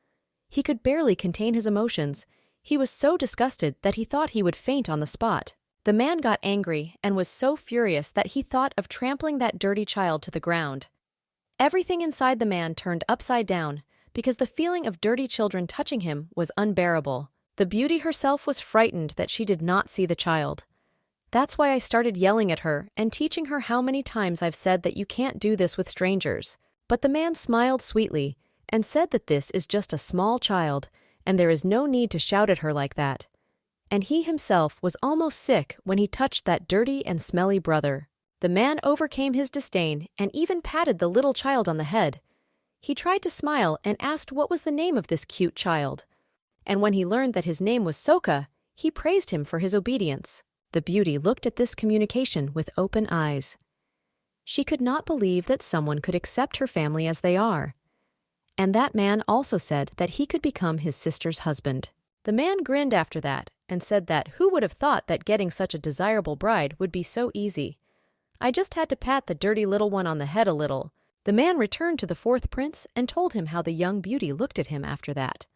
He could barely contain his emotions. He was so disgusted that he thought he would faint on the spot. The man got angry and was so furious that he thought of trampling that dirty child to the ground. Everything inside the man turned upside down because the feeling of dirty children touching him was unbearable. The beauty herself was frightened that she did not see the child. That's why I started yelling at her and teaching her how many times I've said that you can't do this with strangers. But the man smiled sweetly and said that this is just a small child and there is no need to shout at her like that. And he himself was almost sick when he touched that dirty and smelly brother. The man overcame his disdain and even patted the little child on the head. He tried to smile and asked what was the name of this cute child. And when he learned that his name was Soka, he praised him for his obedience. The beauty looked at this communication with open eyes. She could not believe that someone could accept her family as they are. And that man also said that he could become his sister's husband. The man grinned after that and said that who would have thought that getting such a desirable bride would be so easy. I just had to pat the dirty little one on the head a little. The man returned to the fourth prince and told him how the young beauty looked at him after that.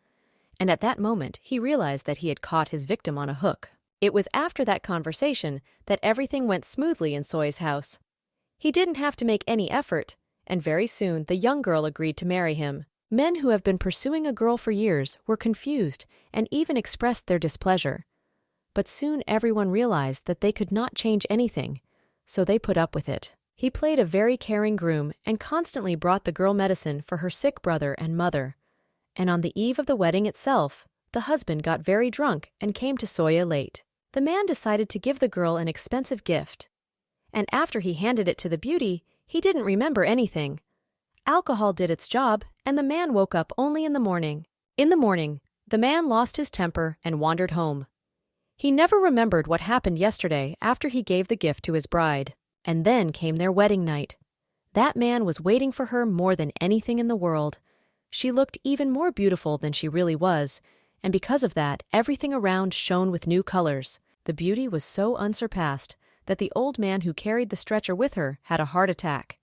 And at that moment, he realized that he had caught his victim on a hook. It was after that conversation that everything went smoothly in Soy's house. He didn't have to make any effort, and very soon the young girl agreed to marry him. Men who have been pursuing a girl for years were confused and even expressed their displeasure. But soon everyone realized that they could not change anything, so they put up with it. He played a very caring groom and constantly brought the girl medicine for her sick brother and mother. And on the eve of the wedding itself, the husband got very drunk and came to Soya late. The man decided to give the girl an expensive gift. And after he handed it to the beauty, he didn't remember anything. Alcohol did its job, and the man woke up only in the morning. In the morning, the man lost his temper and wandered home. He never remembered what happened yesterday after he gave the gift to his bride. And then came their wedding night. That man was waiting for her more than anything in the world. She looked even more beautiful than she really was, and because of that, everything around shone with new colors. The beauty was so unsurpassed that the old man who carried the stretcher with her had a heart attack.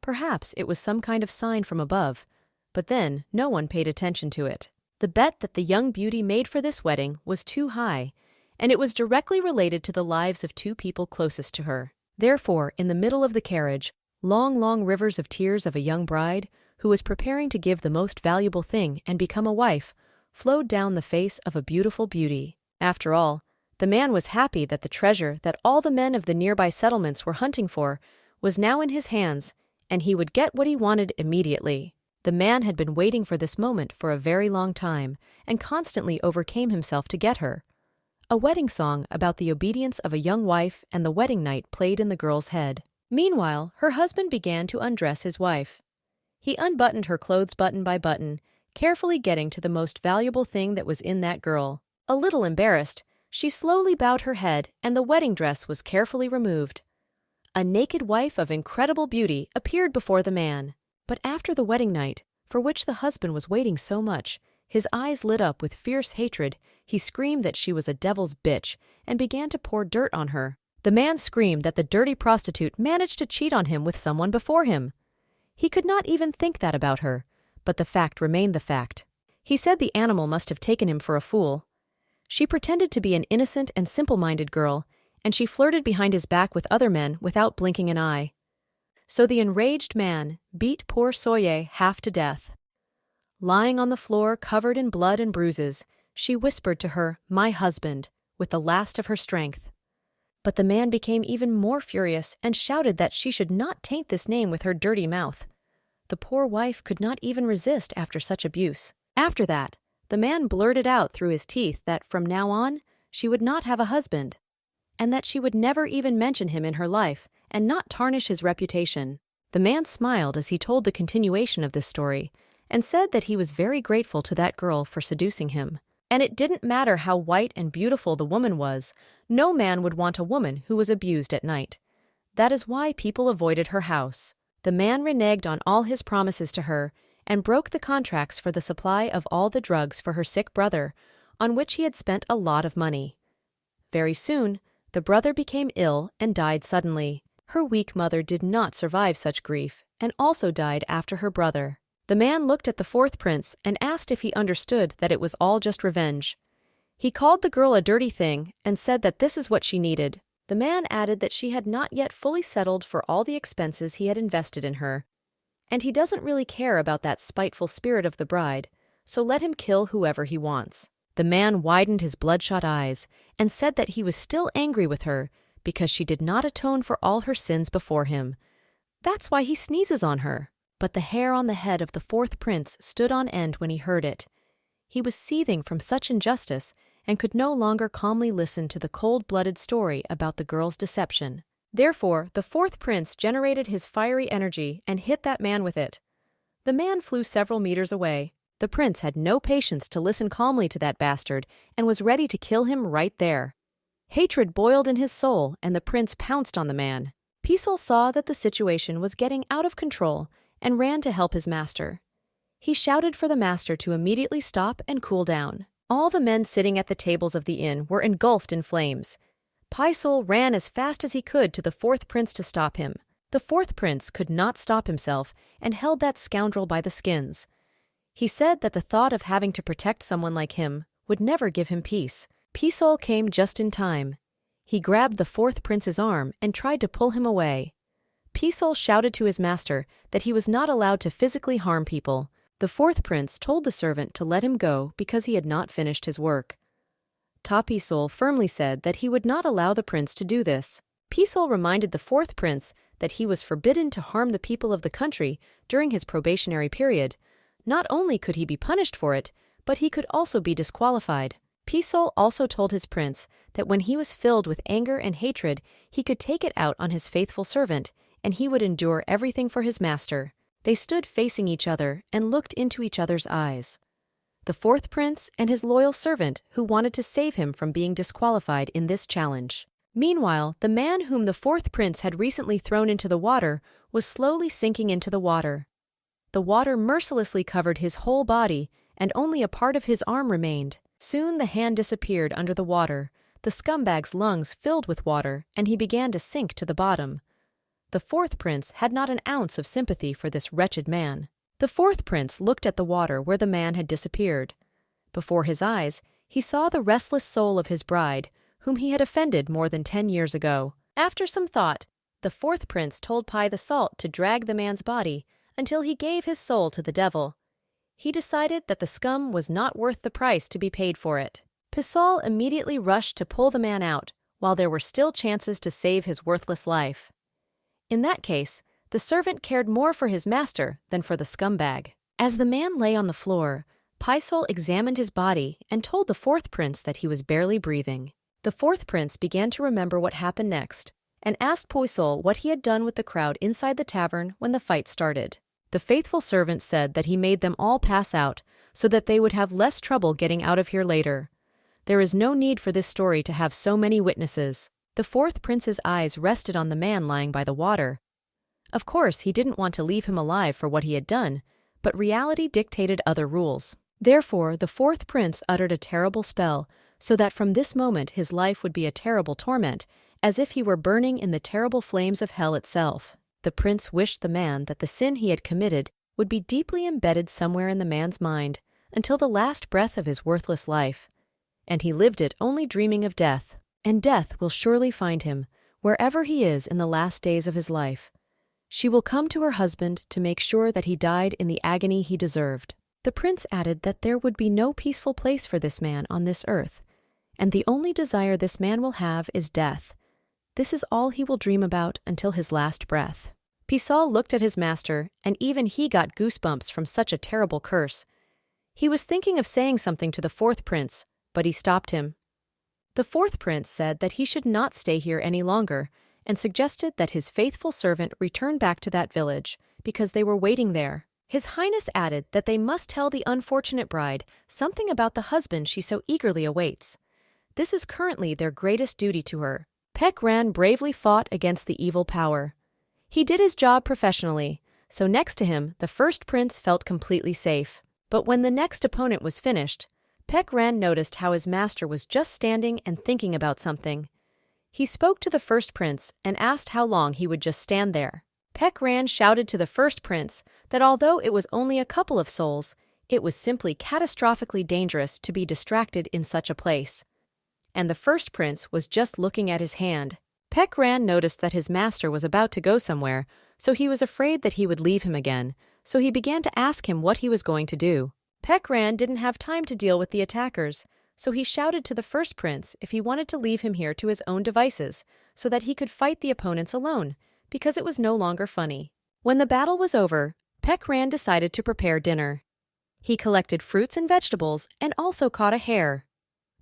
Perhaps it was some kind of sign from above, but then no one paid attention to it. The bet that the young beauty made for this wedding was too high, and it was directly related to the lives of two people closest to her. Therefore, in the middle of the carriage, long rivers of tears of a young bride, who was preparing to give the most valuable thing and become a wife, flowed down the face of a beautiful beauty. After all, the man was happy that the treasure that all the men of the nearby settlements were hunting for was now in his hands, and he would get what he wanted immediately. The man had been waiting for this moment for a very long time, and constantly overcame himself to get her. A wedding song about the obedience of a young wife and the wedding night played in the girl's head. Meanwhile, her husband began to undress his wife. He unbuttoned her clothes button by button, carefully getting to the most valuable thing that was in that girl. A little embarrassed, she slowly bowed her head, and the wedding dress was carefully removed. A naked wife of incredible beauty appeared before the man. But after the wedding night, for which the husband was waiting so much, his eyes lit up with fierce hatred. He screamed that she was a devil's bitch and began to pour dirt on her. The man screamed that the dirty prostitute managed to cheat on him with someone before him. He could not even think that about her, but the fact remained the fact. He said the animal must have taken him for a fool. She pretended to be an innocent and simple-minded girl, and she flirted behind his back with other men without blinking an eye. So the enraged man beat poor Soye half to death. Lying on the floor covered in blood and bruises, she whispered to her, "My husband," with the last of her strength. But the man became even more furious and shouted that she should not taint this name with her dirty mouth. The poor wife could not even resist after such abuse. After that, the man blurted out through his teeth that from now on, she would not have a husband, and that she would never even mention him in her life and not tarnish his reputation. The man smiled as he told the continuation of this story, and said that he was very grateful to that girl for seducing him. And it didn't matter how white and beautiful the woman was, no man would want a woman who was abused at night. That is why people avoided her house. The man reneged on all his promises to her, and broke the contracts for the supply of all the drugs for her sick brother, on which he had spent a lot of money. Very soon, the brother became ill and died suddenly. Her weak mother did not survive such grief, and also died after her brother. The man looked at the fourth prince and asked if he understood that it was all just revenge. He called the girl a dirty thing and said that this is what she needed. The man added that she had not yet fully settled for all the expenses he had invested in her, and he doesn't really care about that spiteful spirit of the bride, so let him kill whoever he wants. The man widened his bloodshot eyes and said that he was still angry with her because she did not atone for all her sins before him. That's why he sneezes on her. But the hair on the head of the fourth prince stood on end when he heard it. He was seething from such injustice and could no longer calmly listen to the cold-blooded story about the girl's deception. Therefore, the fourth prince generated his fiery energy and hit that man with it. The man flew several meters away. The prince had no patience to listen calmly to that bastard and was ready to kill him right there. Hatred boiled in his soul, and the prince pounced on the man. Pisol saw that the situation was getting out of control and ran to help his master. He shouted for the master to immediately stop and cool down. All the men sitting at the tables of the inn were engulfed in flames. Pisol ran as fast as he could to the fourth prince to stop him. The fourth prince could not stop himself and held that scoundrel by the skins. He said that the thought of having to protect someone like him would never give him peace. Pisol came just in time. He grabbed the fourth prince's arm and tried to pull him away. Pisol shouted to his master that he was not allowed to physically harm people. The fourth prince told the servant to let him go because he had not finished his work. Pisol firmly said that he would not allow the prince to do this. Pisol reminded the fourth prince that he was forbidden to harm the people of the country during his probationary period. Not only could he be punished for it, but he could also be disqualified. Pisol also told his prince that when he was filled with anger and hatred, he could take it out on his faithful servant, and he would endure everything for his master. They stood facing each other and looked into each other's eyes. The fourth prince and his loyal servant who wanted to save him from being disqualified in this challenge. Meanwhile, the man whom the fourth prince had recently thrown into the water was slowly sinking into the water. The water mercilessly covered his whole body, and only a part of his arm remained. Soon the hand disappeared under the water, the scumbag's lungs filled with water, and he began to sink to the bottom. The fourth prince had not an ounce of sympathy for this wretched man. The fourth prince looked at the water where the man had disappeared. Before his eyes, he saw the restless soul of his bride, whom he had offended more than 10 years ago. After some thought, the fourth prince told Pai the Salt to drag the man's body until he gave his soul to the devil. He decided that the scum was not worth the price to be paid for it. Pisol immediately rushed to pull the man out, while there were still chances to save his worthless life. In that case, the servant cared more for his master than for the scumbag. As the man lay on the floor, Pisol examined his body and told the fourth prince that he was barely breathing. The fourth prince began to remember what happened next, and asked Pisol what he had done with the crowd inside the tavern when the fight started. The faithful servant said that he made them all pass out so that they would have less trouble getting out of here later. There is no need for this story to have so many witnesses. The fourth prince's eyes rested on the man lying by the water. Of course, he didn't want to leave him alive for what he had done, but reality dictated other rules. Therefore, the fourth prince uttered a terrible spell, so that from this moment his life would be a terrible torment, as if he were burning in the terrible flames of hell itself. The prince wished the man that the sin he had committed would be deeply embedded somewhere in the man's mind, until the last breath of his worthless life. And he lived it only dreaming of death. And death will surely find him, wherever he is in the last days of his life. She will come to her husband to make sure that he died in the agony he deserved. The prince added that there would be no peaceful place for this man on this earth, and the only desire this man will have is death. This is all he will dream about until his last breath. Pisol looked at his master, and even he got goosebumps from such a terrible curse. He was thinking of saying something to the fourth prince, but he stopped him. The fourth prince said that he should not stay here any longer, and suggested that his faithful servant return back to that village, because they were waiting there. His Highness added that they must tell the unfortunate bride something about the husband she so eagerly awaits. This is currently their greatest duty to her. Pek Ran bravely fought against the evil power. He did his job professionally, so next to him the first prince felt completely safe. But when the next opponent was finished, Pek Ran noticed how his master was just standing and thinking about something. He spoke to the first prince and asked how long he would just stand there. Pek Ran shouted to the first prince that although it was only a couple of souls, it was simply catastrophically dangerous to be distracted in such a place. And the first prince was just looking at his hand. Pek Ran noticed that his master was about to go somewhere, so he was afraid that he would leave him again, so he began to ask him what he was going to do. Pek Ran didn't have time to deal with the attackers, so he shouted to the first prince if he wanted to leave him here to his own devices, so that he could fight the opponents alone, because it was no longer funny. When the battle was over, Pek Ran decided to prepare dinner. He collected fruits and vegetables and also caught a hare.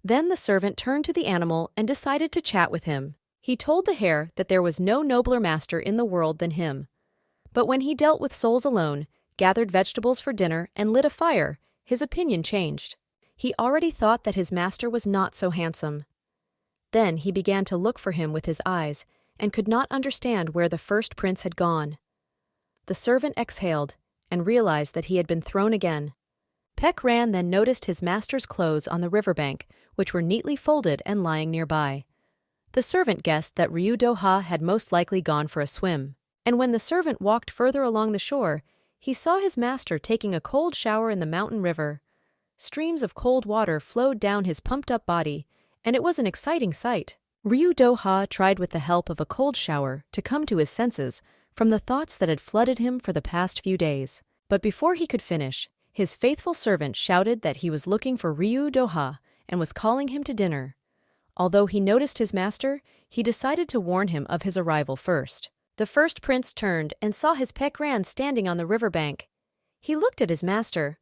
Then the servant turned to the animal and decided to chat with him. He told the hare that there was no nobler master in the world than him. But when he dealt with souls alone, gathered vegetables for dinner, and lit a fire, his opinion changed. He already thought that his master was not so handsome. Then he began to look for him with his eyes, and could not understand where the first prince had gone. The servant exhaled, and realized that he had been thrown again. Pek Ran then noticed his master's clothes on the riverbank, which were neatly folded and lying nearby. The servant guessed that Ryu Do-ha had most likely gone for a swim, and when the servant walked further along the shore, he saw his master taking a cold shower in the mountain river. Streams of cold water flowed down his pumped-up body, and it was an exciting sight. Ryu Do-ha tried with the help of a cold shower to come to his senses from the thoughts that had flooded him for the past few days. But before he could finish, his faithful servant shouted that he was looking for Ryu Do-ha and was calling him to dinner. Although he noticed his master, he decided to warn him of his arrival first. The first prince turned and saw his Pek Ran standing on the riverbank. He looked at his master.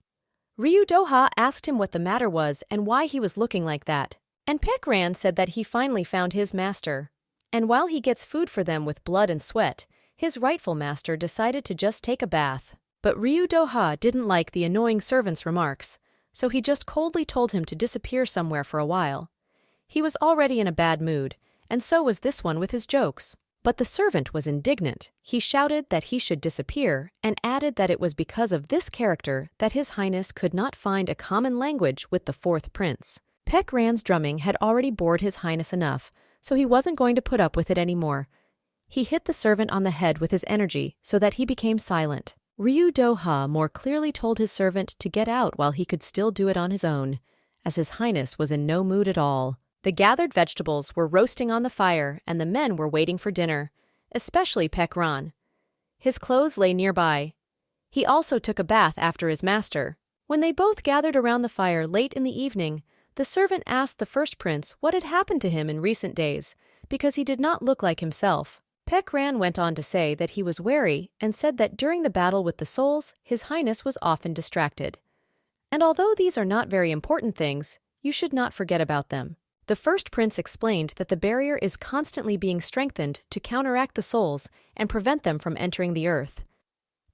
Ryu Do-ha asked him what the matter was and why he was looking like that. And Pek Ran said that he finally found his master. And while he gets food for them with blood and sweat, his rightful master decided to just take a bath. But Ryu Do-ha didn't like the annoying servant's remarks, so he just coldly told him to disappear somewhere for a while. He was already in a bad mood, and so was this one with his jokes. But the servant was indignant. He shouted that he should disappear, and added that it was because of this character that His Highness could not find a common language with the fourth prince. Pek Ran's drumming had already bored His Highness enough, so he wasn't going to put up with it anymore. He hit the servant on the head with his energy so that he became silent. Ryu Do-ha more clearly told his servant to get out while he could still do it on his own, as His Highness was in no mood at all. The gathered vegetables were roasting on the fire, and the men were waiting for dinner, especially Pek Ran. His clothes lay nearby. He also took a bath after his master. When they both gathered around the fire late in the evening, the servant asked the first prince what had happened to him in recent days, because he did not look like himself. Pekran went on to say that he was wary and said that during the battle with the souls, His Highness was often distracted. And although these are not very important things, you should not forget about them. The first prince explained that the barrier is constantly being strengthened to counteract the souls and prevent them from entering the earth.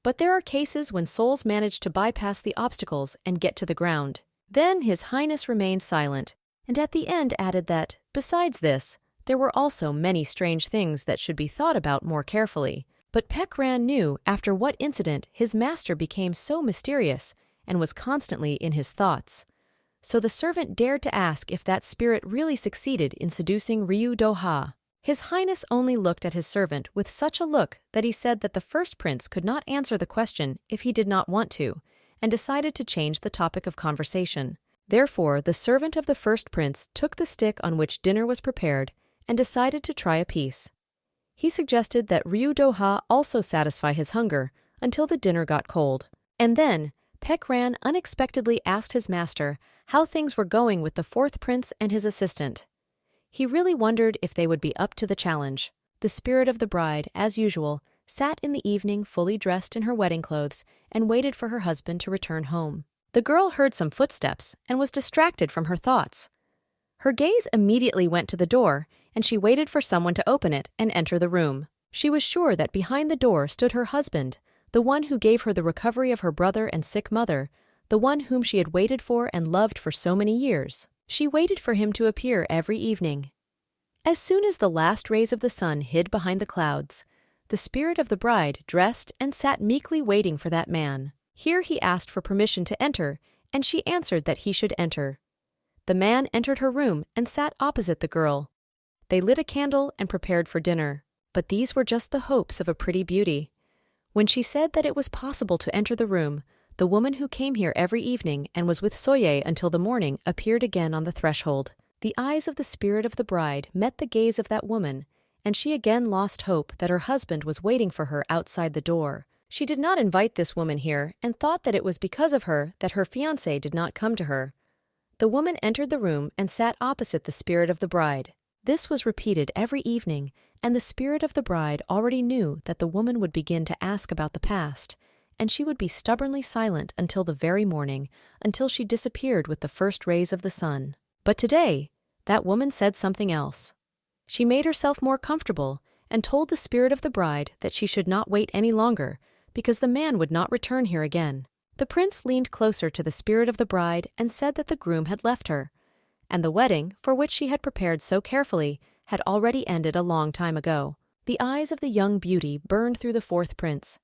But there are cases when souls manage to bypass the obstacles and get to the ground. Then His Highness remained silent, and at the end added that, besides this, there were also many strange things that should be thought about more carefully. But Pekran knew after what incident his master became so mysterious and was constantly in his thoughts. So the servant dared to ask if that spirit really succeeded in seducing Ryu Doha. His Highness only looked at his servant with such a look that he said that the first prince could not answer the question if he did not want to, and decided to change the topic of conversation. Therefore, the servant of the first prince took the stick on which dinner was prepared and decided to try a piece. He suggested that Ryu Doha also satisfy his hunger until the dinner got cold. And then, Pekran unexpectedly asked his master how things were going with the fourth prince and his assistant. He really wondered if they would be up to the challenge. The spirit of the bride, as usual, sat in the evening fully dressed in her wedding clothes and waited for her husband to return home. The girl heard some footsteps and was distracted from her thoughts. Her gaze immediately went to the door, and she waited for someone to open it and enter the room. She was sure that behind the door stood her husband, the one who gave her the recovery of her brother and sick mother, the one whom she had waited for and loved for so many years. She waited for him to appear every evening. As soon as the last rays of the sun hid behind the clouds, the spirit of the bride dressed and sat meekly waiting for that man. Here he asked for permission to enter, and she answered that he should enter. The man entered her room and sat opposite the girl. They lit a candle and prepared for dinner. But these were just the hopes of a pretty beauty. When she said that it was possible to enter the room, the woman who came here every evening and was with Soye until the morning appeared again on the threshold. The eyes of the spirit of the bride met the gaze of that woman, and she again lost hope that her husband was waiting for her outside the door. She did not invite this woman here and thought that it was because of her that her fiancé did not come to her. The woman entered the room and sat opposite the spirit of the bride. This was repeated every evening, and the spirit of the bride already knew that the woman would begin to ask about the past, and she would be stubbornly silent until the very morning, until she disappeared with the first rays of the sun. But today, that woman said something else. She made herself more comfortable and told the spirit of the bride that she should not wait any longer, because the man would not return here again. The prince leaned closer to the spirit of the bride and said that the groom had left her, and the wedding, for which she had prepared so carefully, had already ended a long time ago. The eyes of the young beauty burned through the fourth prince.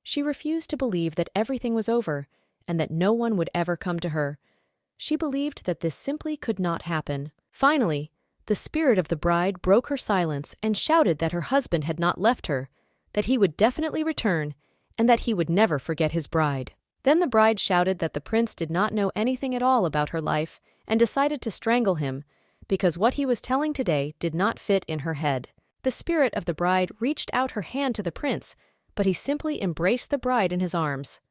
She refused to believe that everything was over, and that no one would ever come to her. She believed that this simply could not happen. Finally, the spirit of the bride broke her silence and shouted that her husband had not left her, that he would definitely return, and that he would never forget his bride. Then the bride shouted that the prince did not know anything at all about her life and decided to strangle him, because what he was telling today did not fit in her head. The spirit of the bride reached out her hand to the prince, but he simply embraced the bride in his arms.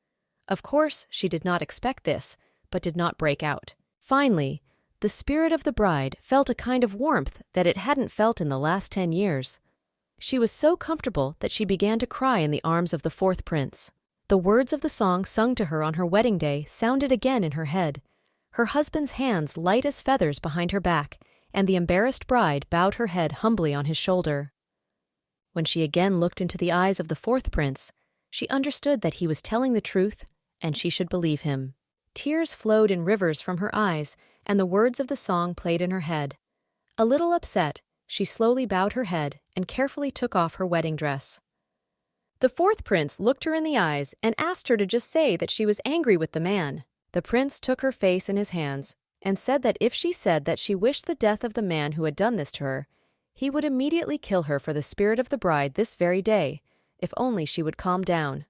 Of course, she did not expect this, but did not break out. Finally, the spirit of the bride felt a kind of warmth that it hadn't felt in the last 10 years. She was so comfortable that she began to cry in the arms of the fourth prince. The words of the song sung to her on her wedding day sounded again in her head. Her husband's hands light as feathers behind her back, and the embarrassed bride bowed her head humbly on his shoulder. When she again looked into the eyes of the fourth prince, she understood that he was telling the truth, and she should believe him. Tears flowed in rivers from her eyes, and the words of the song played in her head. A little upset, she slowly bowed her head and carefully took off her wedding dress. The fourth prince looked her in the eyes and asked her to just say that she was angry with the man. The prince took her face in his hands and said that if she said that she wished the death of the man who had done this to her, he would immediately kill her for the spirit of the bride this very day, if only she would calm down.